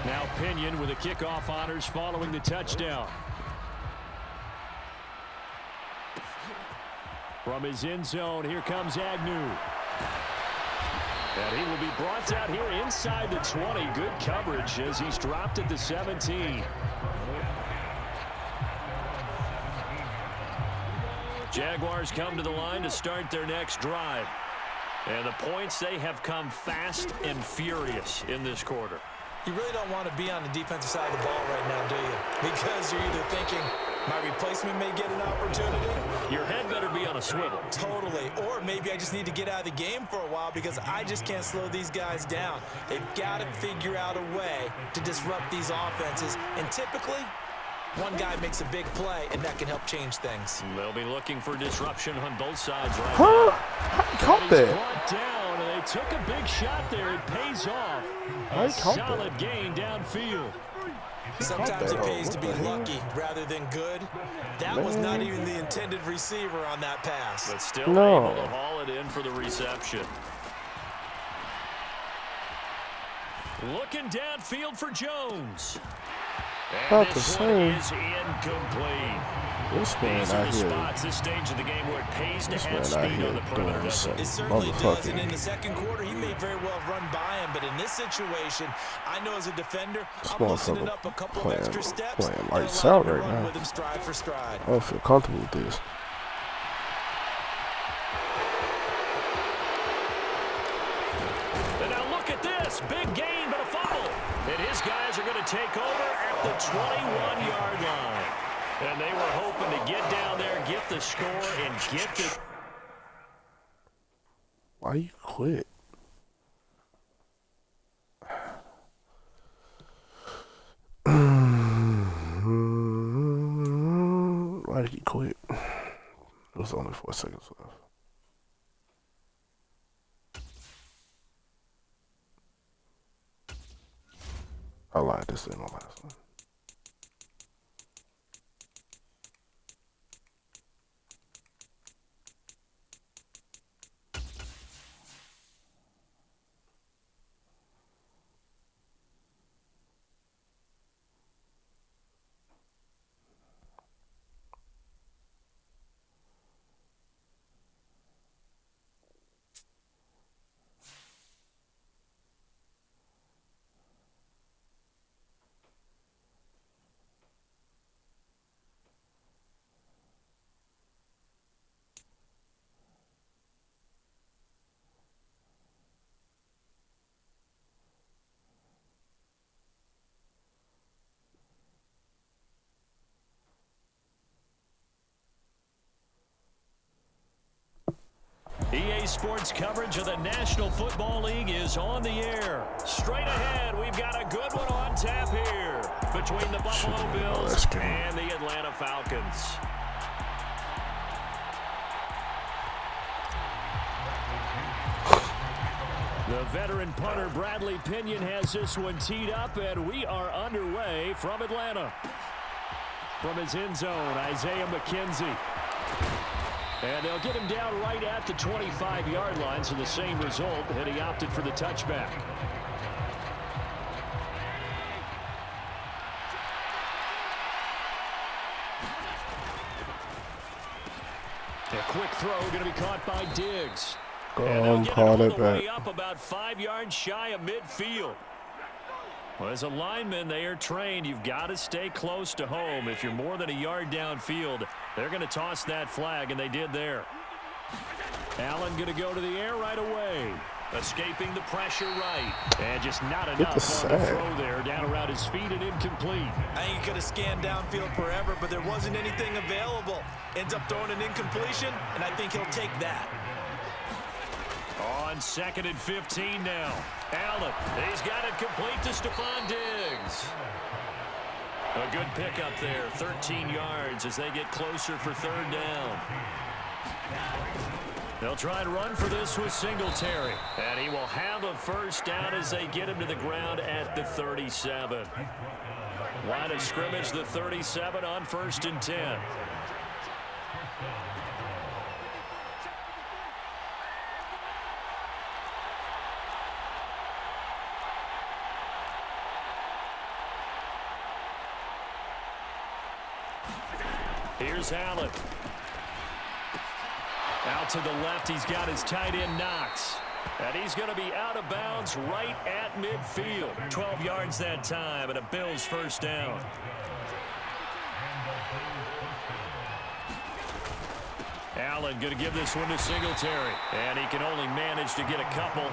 Now Pinion with the kickoff honors following the touchdown. From his end zone, here comes Agnew. And he will be brought down here inside the 20. Good coverage as he's dropped at the 17. Jaguars come to the line to start their next drive. And the points, they have come fast and furious in this quarter. You really don't want to be on the defensive side of the ball right now, do you? Because you're either thinking, my replacement may get an opportunity. Your head better be on a swivel. Totally. Or maybe I just need to get out of the game for a while because I just can't slow these guys down. They've got to figure out a way to disrupt these offenses. And typically, one guy makes a big play, and that can help change things. They'll be looking for disruption on both sides right Huh? now. How you caught He's that? brought down, and they took a big shot there. It pays off. How A you caught solid that? gain downfield. Sometimes it that pays hole. to be What the hell? lucky rather than good. That was not even the intended receiver on that pass. But still No. able to haul it in for the reception. Looking downfield for Jones. And About the this one same. is incomplete. This man These are out the here, spots, this stage of the game, where it pays to this have man out speed on here the perimeter. doing doesn't some it? It certainly does, and in motherfucking. the second quarter, he may very well have run by him, but in this situation, I know as a defender, This I'm loosening motherfucker up a couple of playing- extra steps playing and lights allow out him to right run now. with him stride for stride. I don't feel comfortable with this. And now look at this. Big gain, but a fumble. And his guys are going to take over at the 21-yard line. And they were hoping to get down there, get the score, and get the... Why you quit? Why did you quit? It was only 4 seconds left. I lied, this ain't my last one. EA Sports coverage of the National Football League is on the air. Straight ahead, we've got a good one on tap here between the Buffalo Bills and the Atlanta Falcons. The veteran punter Bradley Pinion has this one teed up, and we are underway from Atlanta. From his end zone, Isaiah McKenzie. And they'll get him down right at the 25-yard line, so the same result, and he opted for the touchback. A quick throw going to be caught by Diggs. And they'll get it Call all it the way back. up about 5 yards shy of midfield. Well, as a lineman, they are trained. You've got to stay close to home. If you're more than a yard downfield, they're going to toss that flag, and they did there. Allen going to go to the air right away. Escaping the pressure right. And just not the enough on the sack. throw there. Down around his feet and incomplete. I think he could have scanned downfield forever, but there wasn't anything available. Ends up throwing an incompletion, and I think he'll take that. On 2nd and 15 now. Allen, he's got it complete to Stephon Diggs. A good pickup there, 13 yards as they get closer for 3rd down. They'll try and run for this with Singletary. And he will have a 1st down as they get him to the ground at the 37. Line of scrimmage, the 37 on 1st and 10. Here's Allen. Out to the left, he's got his tight end Knox. And he's going to be out of bounds right at midfield. 12 yards that time, and a Bills 1st down. Allen going to give this one to Singletary. And he can only manage to get a couple.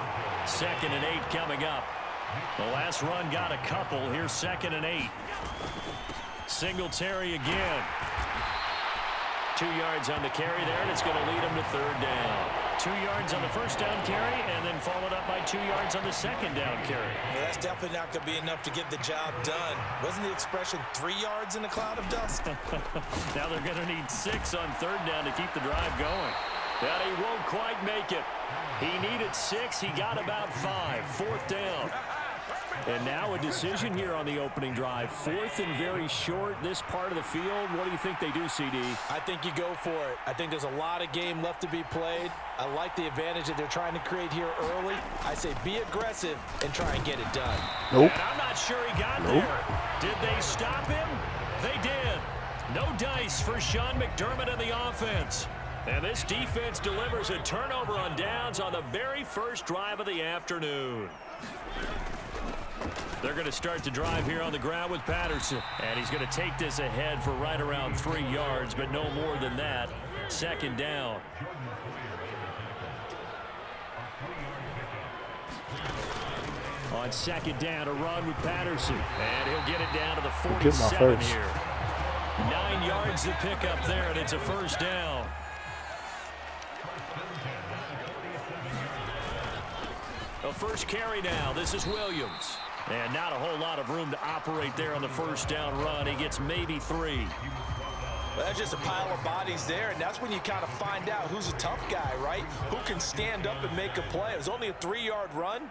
2nd and 8 coming up. The last run got a couple. Here's 2nd and 8. Singletary again. 2 yards on the carry there, and it's going to lead him to 3rd down. 2 yards on the 1st down carry, and then followed up by 2 yards on the 2nd down carry. Yeah, that's definitely not going to be enough to get the job done. Wasn't the expression 3 yards in a cloud of dust? Now they're going to need 6 on 3rd down to keep the drive going. And he won't quite make it. He needed 6. He got about 5. 4th down. And now a decision here on the opening drive. 4th and very short, this part of the field. What do you think they do, CD? I think you go for it. I think there's a lot of game left to be played. I like the advantage that they're trying to create here early. I say be aggressive and try and get it done. Nope. And I'm not sure he got there. Did they stop him? They did. No dice for Sean McDermott and the offense. And this defense delivers a turnover on downs on the very first drive of the afternoon. They're going to start the drive here on the ground with Patterson. And he's going to take this ahead for right around 3 yards, but no more than that. 2nd down. On 2nd down, a run with Patterson. And he'll get it down to the 47 here. 9 yards to pick up there, and it's a 1st down. A 1st carry now. This is Williams. And not a whole lot of room to operate there on the 1st down run. He gets maybe 3. Well, that's just a pile of bodies there, and that's when you kind of find out who's a tough guy, right? Who can stand up and make a play. It was only a 3-yard run,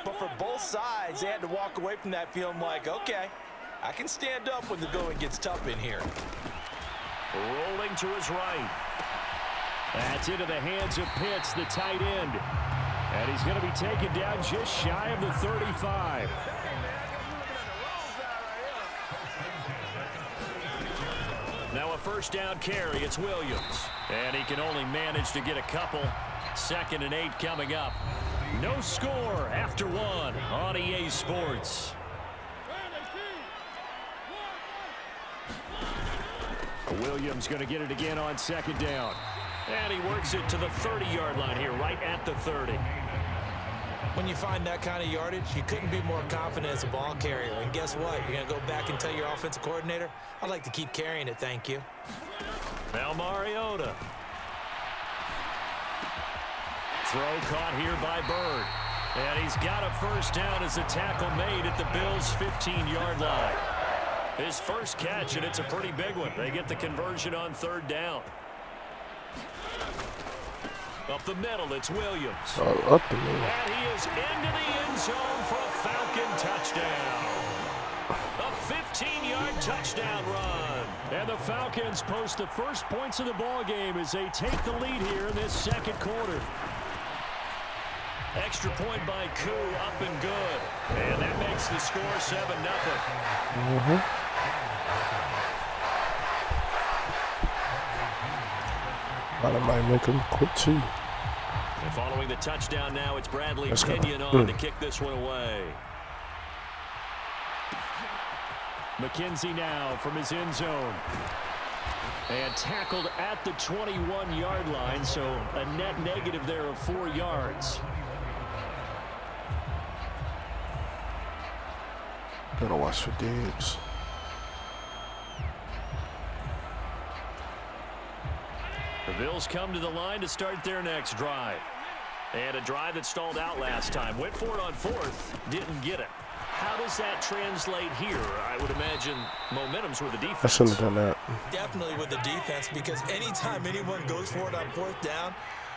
but for both sides, they had to walk away from that feeling like, okay, I can stand up when the going gets tough in here. Rolling to his right. That's into the hands of Pitts, the tight end. And he's going to be taken down just shy of the 35. Now a 1st down carry. It's Williams. And he can only manage to get a couple. 2nd and 8 coming up. No score after 1 on EA Sports. Williams going to get it again on 2nd down. And he works it to the 30-yard line here, right at the 30. When you find that kind of yardage, you couldn't be more confident as a ball carrier. And guess what? You're going to go back and tell your offensive coordinator, I'd like to keep carrying it, thank you. Now Mariota. Throw caught here by Bird. And he's got a 1st down as the tackle made at the Bills' 15-yard line. His 1st catch, and it's a pretty big one. They get the conversion on 3rd down. Up the middle, it's Williams. Up the middle. And he is into the end zone for a Falcon touchdown. A 15-yard touchdown run. And the Falcons post the first points of the ball game as they take the lead here in this 2nd quarter. Extra point by Koo, up and good. And that makes the score 7-0. But I might make him quit too. And following the touchdown now, it's Bradley Pinion on to kick this one away. McKenzie now from his end zone. And tackled at the 21-yard line, so a net negative there of 4 yards. Gotta watch for Diggs. The Bills come to the line to start their next drive. And a drive that stalled out last time. Went for it on fourth. Didn't get it. How does that translate here? I would imagine momentum's with the defense. I shouldn't have done that. Definitely with the defense, because anytime anyone goes for it on fourth down,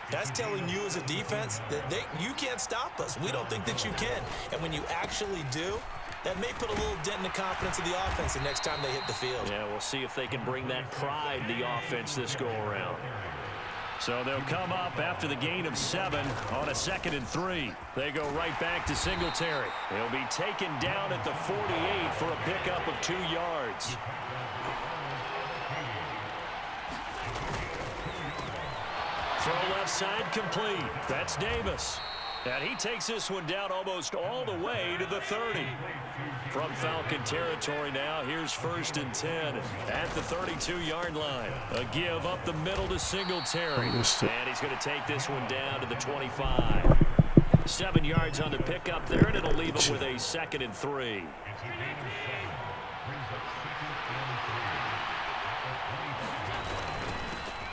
that's telling you as a defense that you can't stop us. We don't think that you can. And when you actually do, that may put a little dent in the confidence of the offense the next time they hit the field. Yeah, we'll see if they can bring that pride to the offense this go-around. So they'll come up after the gain of 7 on a 2nd and 3. They go right back to Singletary. He'll be taken down at the 48 for a pickup of 2 yards. Throw left side complete. That's Davis. And he takes this one down almost all the way to the 30. From Falcon territory now, here's 1st and 10 at the 32-yard line. A give up the middle to Singletary. And he's going to take this one down to the 25. 7 yards on the pickup there, and it'll leave him with a 2nd and 3.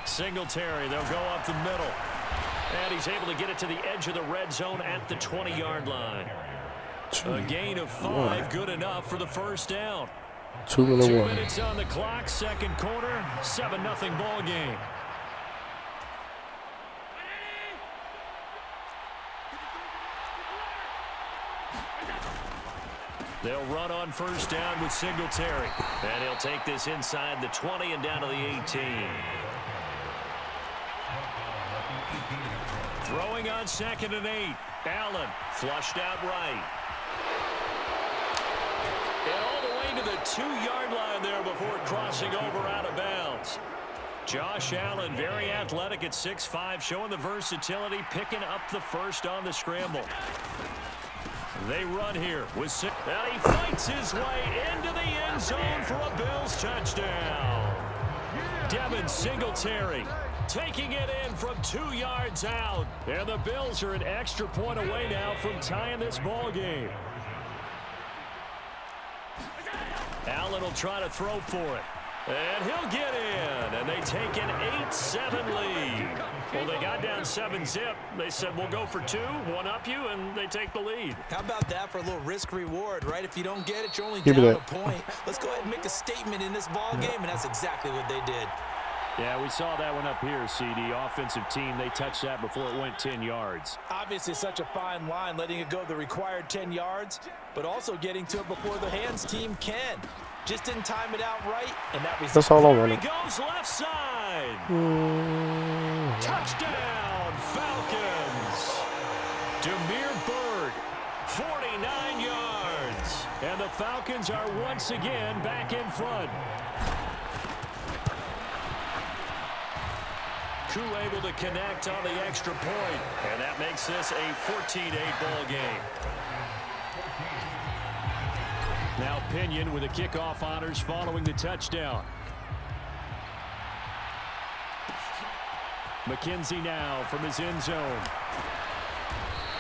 Singletary, they'll go up the middle. And he's able to get it to the edge of the red zone at the 20-yard line. A gain of 5, good enough for the first down. 2 minutes on the clock, second quarter, 7-0 ball game. They'll run on first down with Singletary. And he'll take this inside the 20 and down to the 18. Throwing on 2nd and 8. Allen flushed out right. And all the way to the 2-yard line there before crossing over out of bounds. Josh Allen, very athletic at 6'5", showing the versatility, picking up the first on the scramble. They run here with 6. And he fights his way into the end zone for a Bills touchdown. Devin Singletary taking it in from 2 yards out. And the Bills are an extra point away now from tying this ball game. Allen will try to throw for it. And he'll get in. And they take an 8-7 lead. Well, they got down 7-zip. They said, we'll go for 2, one up you, and they take the lead. How about that for a little risk-reward, right? If you don't get it, you're only down a point. Let's go ahead and make a statement in this ball game, and that's exactly what they did. Yeah, we saw that one up here, CD. Offensive team, they touched that before it went 10 yards. Obviously, such a fine line, letting it go the required 10 yards, but also getting to it before the hands team can. Just didn't time it out right, and that was that's all I wanted. wanted. He goes left side. Touchdown, Falcons. Damiere Byrd, 49 yards. And the Falcons are once again back in front. Koo able to connect on the extra point, and that makes this a 14-8 ball game. Now Pinion with the kickoff honors following the touchdown. McKenzie now from his end zone.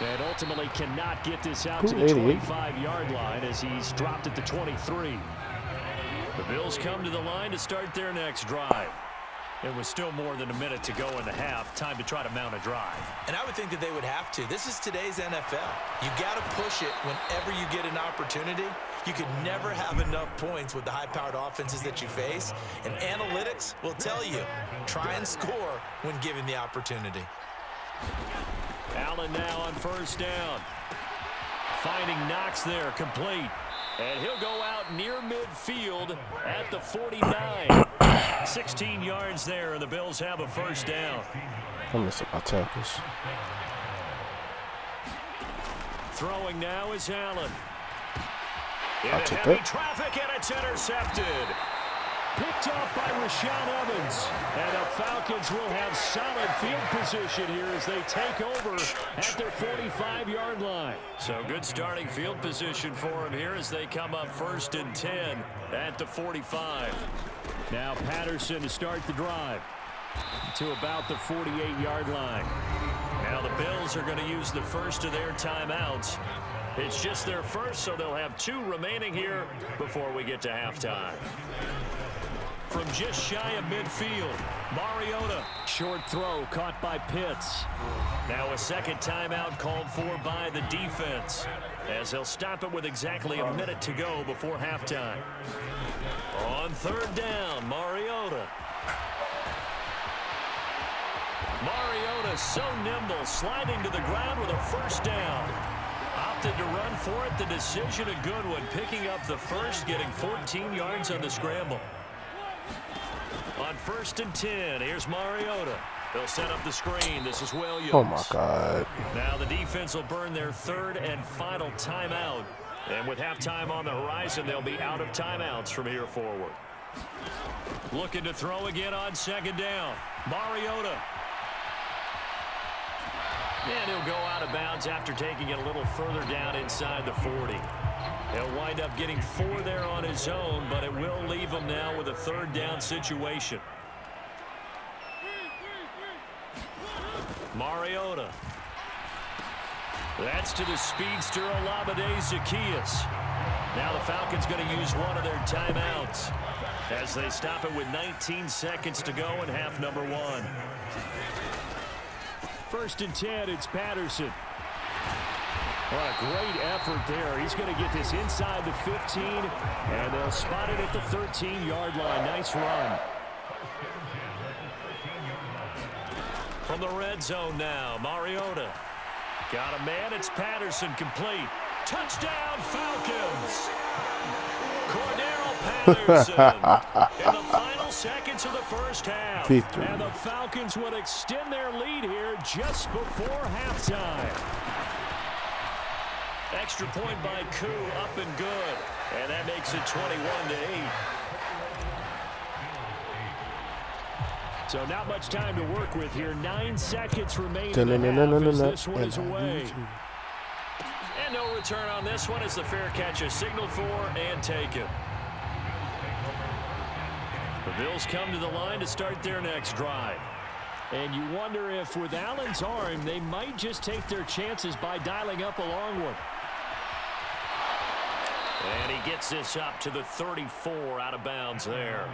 And ultimately cannot get this out to the 25-yard line as he's dropped at the 23. The Bills come to the line to start their next drive. There was still more than a minute to go in the half. Time to try to mount a drive. And I would think that they would have to. This is today's NFL. You got to push it whenever you get an opportunity. You could never have enough points with the high-powered offenses that you face. And analytics will tell you, try and score when given the opportunity. Allen now on first down. Finding Knox there, complete. And he'll go out near midfield at the 49. 16 yards there, and the Bills have a first down. I missed my tackles. Throwing now is Allen. Into heavy traffic, and it's intercepted. Picked off by Rashaan Evans. And the Falcons will have solid field position here as they take over at their 45-yard line. So good starting field position for them here as they come up 1st and 10 at the 45. Now Patterson to start the drive to about the 48-yard line. Now the Bills are going to use the first of their timeouts It's just their first, so they'll have 2 remaining here before we get to halftime. From just shy of midfield, Mariota. Short throw caught by Pitts. Now a second timeout called for by the defense, as they'll stop it with exactly a minute to go before halftime. On third down, Mariota. Mariota so nimble, sliding to the ground with a first down. Opted to run for it. The decision a good one, picking up the first, getting 14 yards on the scramble. On 1st and 10, here's Mariota. They'll set up the screen. This is Williams. Oh, my God. Now the defense will burn their 3rd and final timeout. And with halftime on the horizon, they'll be out of timeouts from here forward. Looking to throw again on 2nd down. Mariota. And he'll go out of bounds after taking it a little further down inside the 40. He'll wind up getting 4 there on his own, but it will leave him now with a 3rd down situation. Mariota. That's to the speedster Olamide Zaccheaus. Now the Falcons going to use one of their timeouts as they stop it with 19 seconds to go in half number 1. 1st and 10, it's Patterson. What a great effort there. He's going to get this inside the 15, and they'll spot it at the 13-yard line. Nice run. From the red zone now, Mariota. Got a man, it's Patterson, complete. Touchdown, Falcons! Cordero Patterson in the final seconds of the first half. Victory. And the Falcons would extend their lead here just before halftime. Extra point by Koo, up and good. And that makes it 21-8. So not much time to work with here. 9 seconds remaining in the half as this one is away. And no return on this one as the fair catch is signaled for and taken. The Bills come to the line to start their next drive. And you wonder if with Allen's arm, they might just take their chances by dialing up a long one. And he gets this up to the 34 out of bounds there.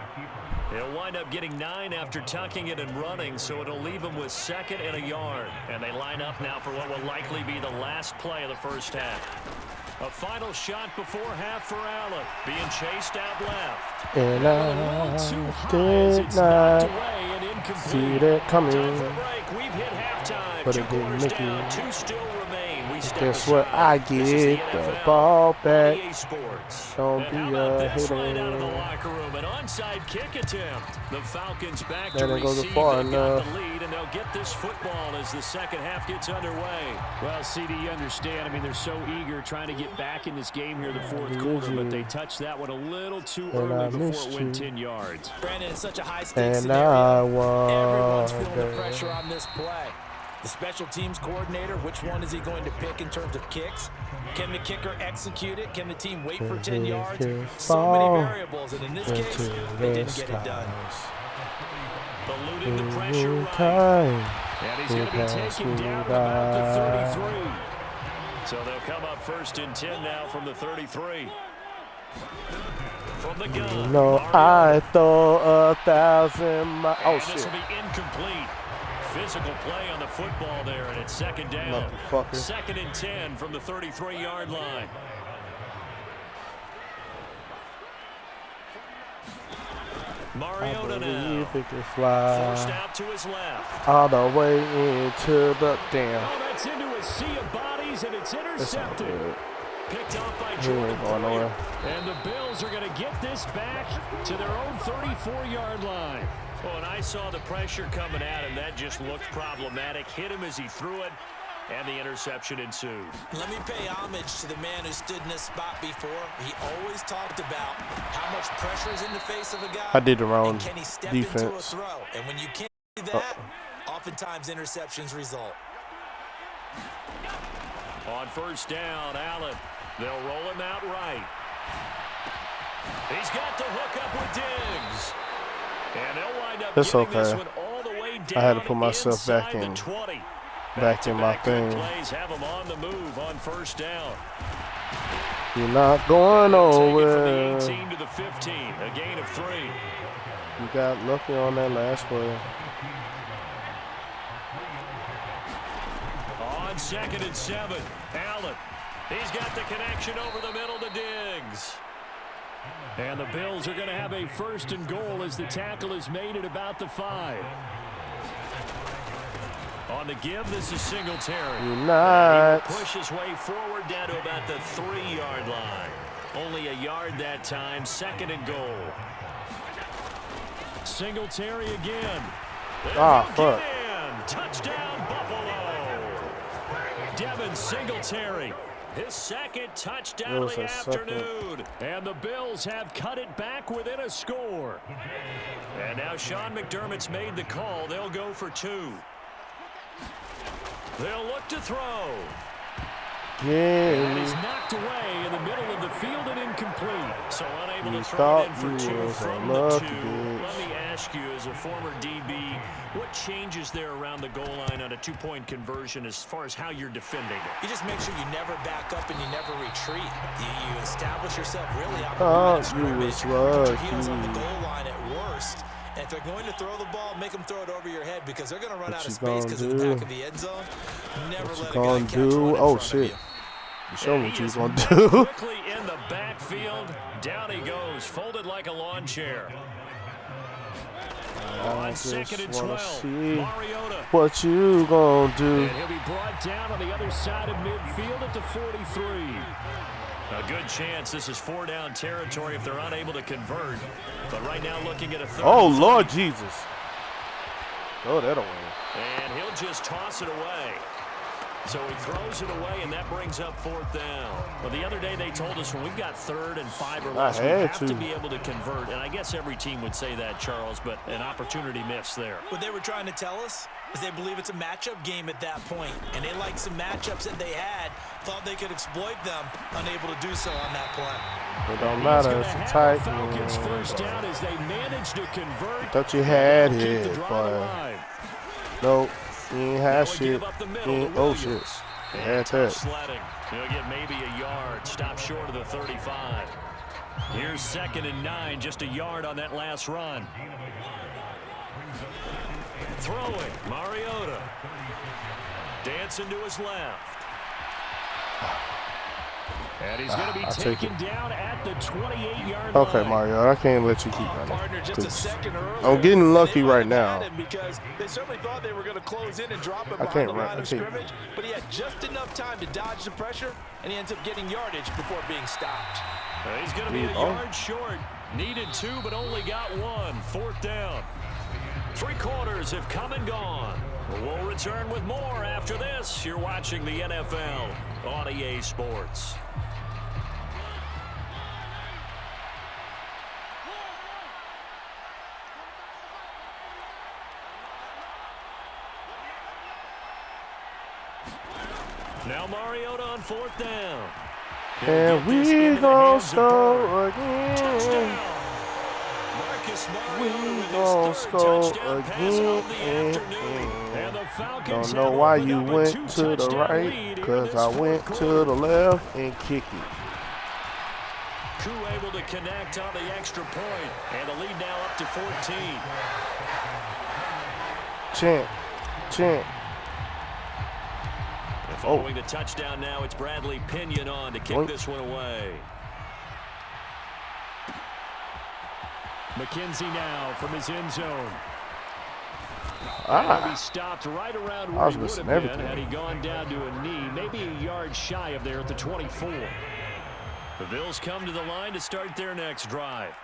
He'll wind up getting 9 after tucking it and running, so it'll leave him with 2nd and a yard. And they line up now for what will likely be the last play of the first half. A final shot before half for Allen, being chased out left. And I did not see that coming. Time for break. We've hit halftime. But 2 it didn't quarters make down, it. 2 still remain. We step Guess what? aside. I This is the get the NFL ball back. EA Sports. Don't And be how about a this right out of the hater. locker room? An onside kick attempt. The Falcons back to Didn't go receive. far They've got enough. the lead, and they'll get this football as the second half gets underway. Well, CD, you understand. I mean, they're so eager trying to get back in this game here the 4th quarter, but they touched that one a little too And I early before missed it went you. 10 yards. Brandon, it's such a high-stakes And scenario. I Everyone's feeling the wonder. pressure on this play. The special teams coordinator, which one is he going to pick in terms of kicks? Can the kicker execute it? Can the team wait for 10 yards? So many variables, and in this case, they didn't get it done. Eluding the pressure right. Time. And he's going to be pass taken me down at about the by. 33. So they'll come up 1st and 10 now from the 33. From the gun. No, Mariota. I throw 1,000 miles. Oh, And this shit. will be incomplete. Physical play on the football there, and it's 2nd down. Motherfucker. 2nd and 10 from the 33-yard line. I Mariota now. believe it can Forced fly out to his left. all the way into the damn. Oh, that's into a sea of bodies, and it's That's not intercepted. good. Picked off by He Jordan ain't going Poyer. nowhere. And the Bills are going to get this back to their own 34-yard line. Well, and I saw the pressure coming at him. That just looked problematic. Hit him as he threw it, and the interception ensued. Let me pay homage to the man who stood in this spot before. He always talked about how much pressure is in the face of a guy. I did the wrong and can he step into a defense. throw? And when you can't do that, oftentimes interceptions result. On 1st down, Allen. They'll roll him out right. He's got the hook up with Diggs. And they'll wind up It's getting this okay. one all the way down I had to put myself back inside in. the 20. back in my Back-to-back thing. good plays have them on the move on first down. You're not going Take it from nowhere. the 18 to the 15, a gain of 3. You got lucky on that last play. On 2nd and 7, Allen. He's got the connection over the middle to Diggs. And the Bills are going to have a 1st and goal as the tackle is made at about the 5. On the give, this is Singletary. You're And not. he'll push his way forward down to about the 3-yard line. Only a yard that time, 2nd and goal. Singletary again. Ah, He'll fuck. get in. Touchdown, Buffalo. Devin Singletary. His 2nd touchdown It of was the a second. afternoon. And the Bills have cut it back within a score. And now Sean McDermott's made the call. They'll go for 2. They'll look to throw. And he's Yeah. knocked away in the middle of the field and incomplete. So unable You to throw thought it in for you 2 was a from the lucky 2. bitch. Let me ask you, as a former DB, what changes there around the goal line on a 2-point conversion as far as how you're defending it? You just make sure you never back up and you never retreat. You establish yourself really out Oh, of the line you of scrimmage. was Put your heels on the lucky. goal line at worst. And if they're going to throw the ball, make them throw it over your head because they're going to run What out you of space gonna because of the do? back of the end zone. Never What you let a guy gonna catch do? one in Oh, front of shit. you. You show me And what he you is gonna met do. quickly in the backfield. Down he goes, folded like a lawn chair. I On just 2nd and wanna 12, see Mariota. what you gonna do. And he'll be brought down on the other side of midfield at the 43. A good chance this is 4-down territory if they're unable to convert. But right now looking at a 3rd. Oh, and 3. Lord Jesus. Oh, that away. And he'll just toss it away. So he throws it away, and that brings up 4th down. Well, the other day they told us when we've got 3rd and 5 or less, we had have to to. be able to convert. And I guess every team would say that, Charles, but an opportunity missed there. What they were trying to tell us is they believe it's a matchup game at that point, and they liked some matchups that they had, thought they could exploit them, unable to do so on that play. It don't He's matter. gonna It's a have tight the Falcons one. 1st down as they manage to convert. Thought you had Keep the it, drive but alive. nope. You ain't Now had we shit. give up the middle You to ain't, oh, Williams. shit. You And had tough that. sledding. He'll get maybe a yard. Stop short of the 35. Here's 2nd and 9, just a yard on that last run. Throwing, Mariota. Dancing to his left. And he's going to be I'll take taken down at the 28-yard Okay, line. Mario, I can't let you keep running. Partner, just a 'cause second earlier. I'm getting lucky they might right have now. had him because they certainly thought they were going to close in and drop him I behind can't the run. line I of can't. scrimmage, but he had just enough time to dodge the pressure, and he ends up getting yardage before being stopped. He's going to be a Oh. yard short. Needed 2, but only got 1. 4th down. 3 quarters have come and gone. We'll return with more after this. You're watching the NFL on EA Sports. Now Mariota on 4th down. And He'll get this we into the gon' hands of score Bird. again. Touchdown. Marcus We Mariota with his gon' 3rd score touchdown pass of the again. afternoon. And the Falcons Don't know have why opened you up a went to the two-touchdown right, lead in because this I went fourth to quarter. the left and kick it. Koo able to connect on the extra point, and the lead now up to 14. Champ. And following the touchdown now, it's Bradley Pinion on to kick Oink. this one away. McKenzie now from his end zone. Ah. He'll be stopped right around I where was he would missing have been everything. had he gone down to a knee, maybe a yard shy of there at the 24. The Bills come to the line to start their next drive.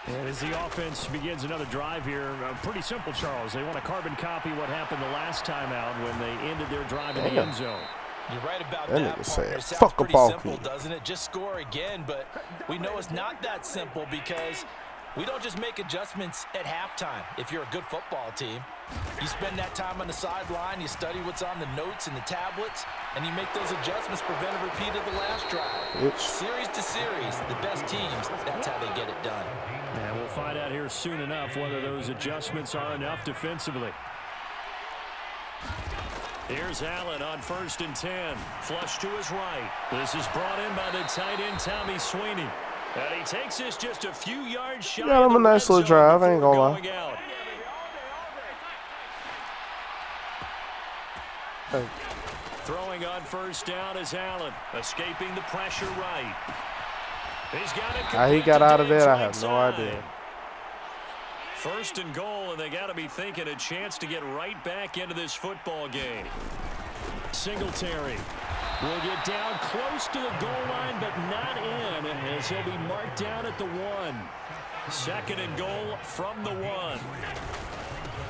And as the offense begins another drive here, pretty simple, Charles. They want to carbon copy what happened the last time out when they ended their drive in the Damn. end zone. You're right about That that, nigga partner. said, It sounds "Fuck a pretty ball simple, kick." doesn't it? Just score again, but we know it's not that simple because we don't just make adjustments at halftime. If you're a good football team, you spend that time on the sideline, you study what's on the notes and the tablets, and you make those adjustments, prevent a repeat of the last drive. Bitch. Series to series, the best teams, that's how they get it done. And we'll find out here soon enough whether those adjustments are enough defensively. Here's Allen on 1st and 10. Flush to his right. This is brought in by the tight end, Tommy Sweeney. And he takes this just a few yards shy. Got him a nice little drive, I ain't gonna lie. Hey. Throwing on 1st down is Allen. Escaping the pressure right. He's got it. How he got out of there, I have no idea. 1st and goal, and they got to be thinking a chance to get right back into this football game. Singletary will get down close to the goal line, but not in, as he'll be marked down at the 1. 2nd and goal from the 1.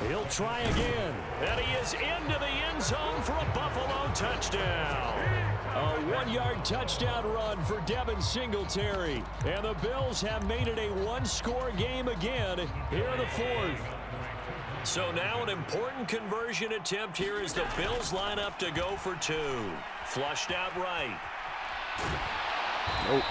He'll try again, and he is into the end zone for a Buffalo touchdown. A 1-yard touchdown run for Devin Singletary. And the Bills have made it a one-score game again here in the 4th. So now an important conversion attempt here as the Bills line up to go for 2. Flushed out right. Nope.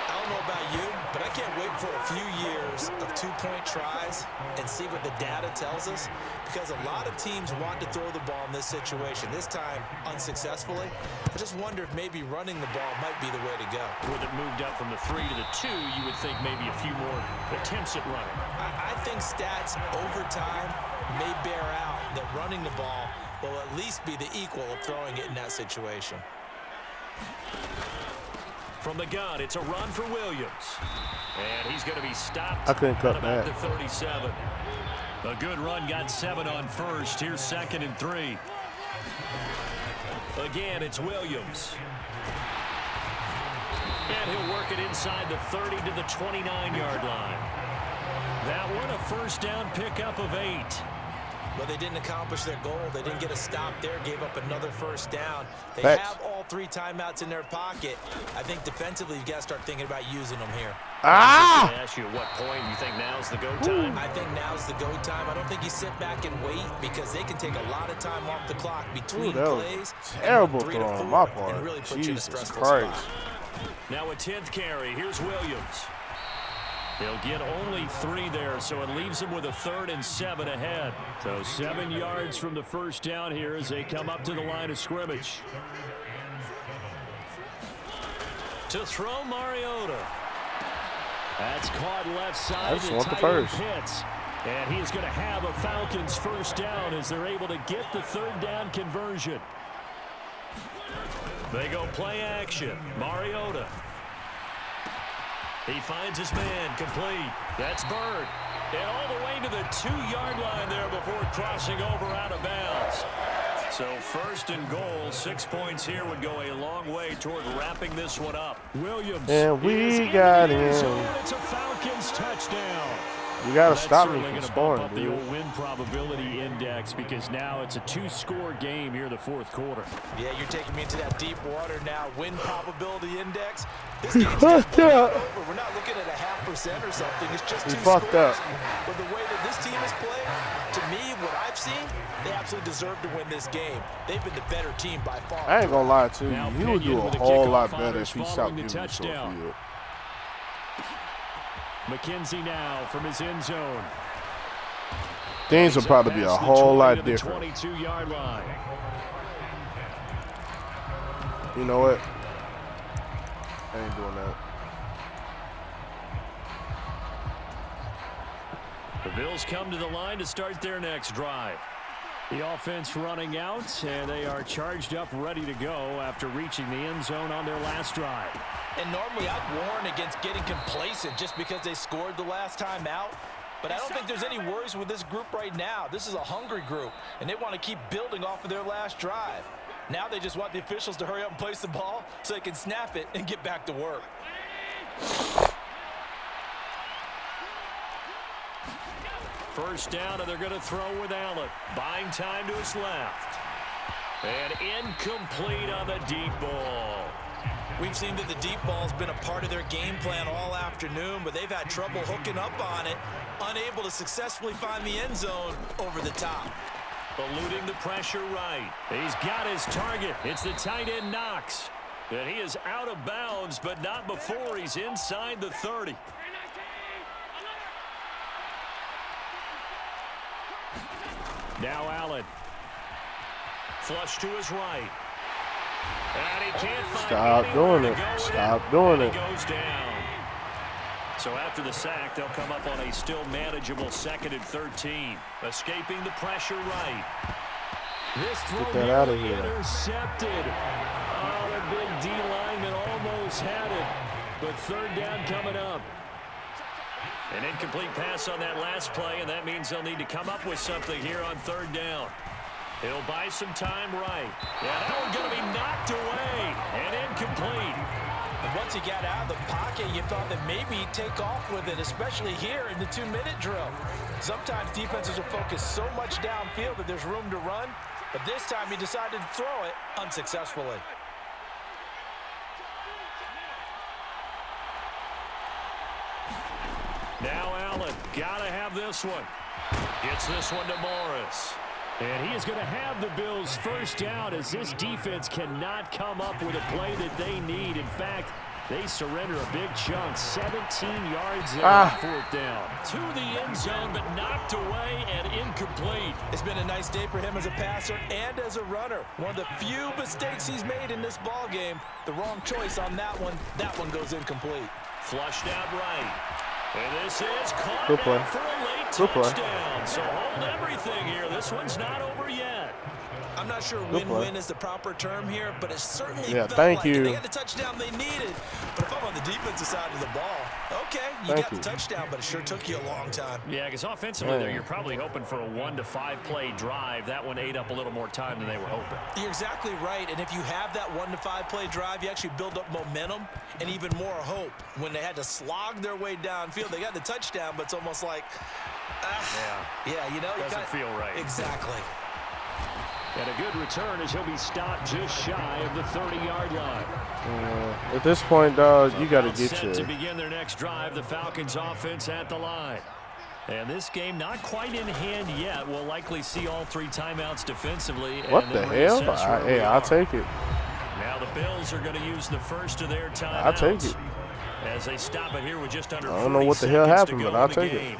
I don't know about you, but I can't wait for a few years of 2-point tries and see what the data tells us, because a lot of teams want to throw the ball in this situation, this time unsuccessfully. I just wonder if maybe running the ball might be the way to go. With it moved up from the 3 to the 2, you would think maybe a few more attempts at running. I think stats over time may bear out that running the ball will at least be the equal of throwing it in that situation. From the gun, it's a run for Williams. And he's going to be stopped I couldn't cut at about that. the 37. A good run, got 7 on 1st. Here's 2nd and 3. Again, it's Williams. And he'll work it inside the 30 to the 29-yard line. That one, a 1st down pickup of 8. But they didn't accomplish their goal. They didn't get a stop there, gave up another 1st down. They Facts. have all 3 timeouts in their pocket. I think defensively you've got to start thinking about using them here. I was going to ask you at what point you think now's the go time? I think now's the go time. I don't think you sit back and wait, because they can take a lot of time off the clock between that was plays. terrible and 3 to throw on 4 my part. and really put you in a Jesus stressful Christ. spot. Now a 10th carry. Here's Williams. He'll get only 3 there, so it leaves him with a 3rd and 7 ahead. So 7 yards from the 1st down here as they come up to the line of scrimmage. To throw, Mariota. That's caught left side. I just want the tight end 1st. Pitts. And he is going to have a Falcons 1st down as they're able to get the 3rd down conversion. They go play action. Mariota. He finds his man, complete. That's Bird. And all the way to the 2-yard line there before crossing over out of bounds. So 1st and goal, 6 points here would go a long way toward wrapping this one up. Williams. And we is in got the end him. zone. It's a Falcons touchdown. You got to That's stop me certainly from gonna scoring, bump up the dude. old win probability index, because now it's a 2-score game here in the 4th quarter. Yeah, you're taking me into that deep water now. Win probability index. This game's fucked just up. over. We're not looking at a 0.5% or something. It's just He 2 fucked scores. up. But the way that this team has played, to me, what I've seen, they absolutely deserve to win this game. They've been the better team by far. I ain't going to lie to you. Now He would do Pinion a with a whole kickoff lot better honors if he stopped following giving the the short touchdown. field. McKenzie now from his end zone. Things will probably be a Past the whole 20 lot to the different. 22-yard line. You know what? I ain't doing that. The Bills come to the line to start their next drive. The offense running out, and they are charged up, ready to go after reaching the end zone on their last drive. And normally I'd warn against getting complacent just because they scored the last time out. But I don't think there's any worries with this group right now. This is a hungry group, and they want to keep building off of their last drive. Now they just want the officials to hurry up and place the ball so they can snap it and get back to work. First down, and they're going to throw with Allen. Buying time to his left. And incomplete on the deep ball. We've seen that the deep ball's been a part of their game plan all afternoon, but they've had trouble hooking up on it, unable to successfully find the end zone over the top. Eluding the pressure right. He's got his target. It's the tight end Knox. And he is out of bounds, but not before he's inside the 30. Now Allen. Flush to his right. And he can't find Stop anywhere doing to it. go with Stop doing and it. He goes down. So after the sack, they'll come up on a still manageable 2nd and 13. Escaping the pressure right. This throw Get that out of nearly here. intercepted. Oh, the big D lineman almost had it. But 3rd down coming up. An incomplete pass on that last play, and that means they'll need to come up with something here on 3rd down. He'll buy some time right. Yeah, that one's going to be knocked away and incomplete. And once he got out of the pocket, you thought that maybe he'd take off with it, especially here in the 2-minute drill. Sometimes defenses will focus so much downfield that there's room to run, but this time he decided to throw it unsuccessfully. Now Allen, gotta have this one. Gets this one to Morris. And he is going to have the Bills first down as this defense cannot come up with a play that they need. In fact, they surrender a big chunk, 17 yards there on 4th down. To the end zone, but knocked away and incomplete. It's been a nice day for him as a passer and as a runner. One of the few mistakes he's made in this ball game. The wrong choice on that one. That one goes incomplete. Flushed out right. And this is caught Good play. for a late Good play. touchdown. So hold everything here. This one's not over yet. I'm not sure Good play. win-win is the proper term here, but it certainly Yeah, felt thank like you. it. They got the touchdown they needed. But if I'm on the defensive side of the ball, okay, you got the touchdown, but it sure took you a long time. Yeah, because offensively there, you're probably hoping for a 1 to 5 play drive. That one ate up a little more time than they were hoping. You're exactly right, and if you have that 1 to 5 play drive, you actually build up momentum and even more hope. When they had to slog their way downfield, they got the touchdown, but it's almost like, yeah, you know, Doesn't feel right. Exactly. And a good return as he'll be stopped just shy of the 30-yard line. At this point, dog, you got to get set to your. begin their next drive. The Falcons offense at the line. And this game not quite in hand yet. We'll likely see all 3 timeouts defensively. What and the then hell? reassess where we Hey, I'll are. take it. Now the Bills are going to use the first of their timeouts. I'll take it. As they stop it here with just under 40 I don't know what the hell seconds happened, to go but I'll in the take it. game.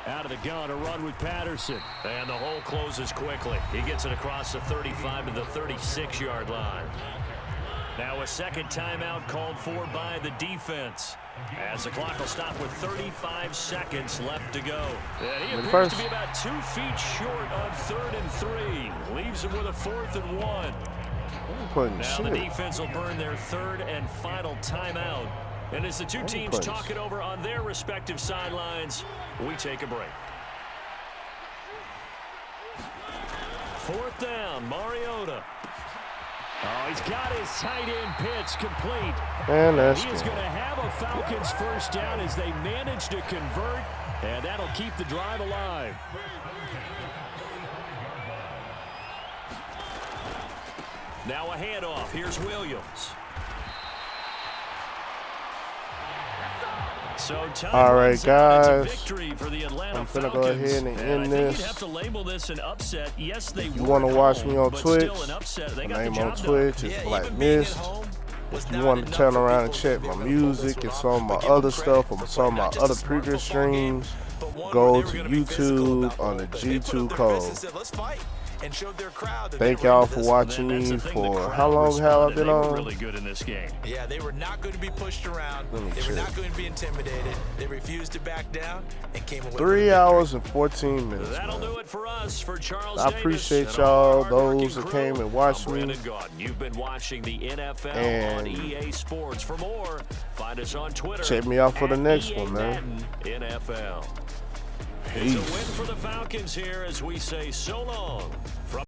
Out of the gun, a run with Patterson. And the hole closes quickly. He gets it across the 35 to the 36-yard line. Now a second timeout called for by the defense. As the clock will stop with 35 seconds left to go. And he appears to be about 2 feet short on 3rd and 3. Leaves him with a 4th and 1. Now the defense will burn their 3rd and final timeout. And as the two teams talk it over on their respective sidelines, we take a break. 4th down, Mariota. Oh, he's got his tight end pitch complete. And that's he is going to have a Falcons first down as they manage to convert, and that'll keep the drive alive. Now a handoff. Here's Williams. So all right, guys. Victory for the Atlanta I'm finna Falcons. go ahead and end I think this. you'd have to label this an upset. Yes, they You want to watch me on Twitch? My name on Twitch is Black Mist. If you want to turn around and check my music and some of my other stuff or some of my other previous streams, go to YouTube on the G2 code. Thank y'all for watching me for how long have I been on? Really good in this game. Yeah, they were not going to be pushed around. They were not going to be intimidated. They refused to back down and came away. 3 hours and 14 minutes. That'll do it for us. For Charles I appreciate y'all, those that came and watched me. You've been watching the NFL and on EA Sports. For more, find us on Twitter. Check me out for the next one, man. NFL. Peace. It's a win for the Falcons here as we say so long. From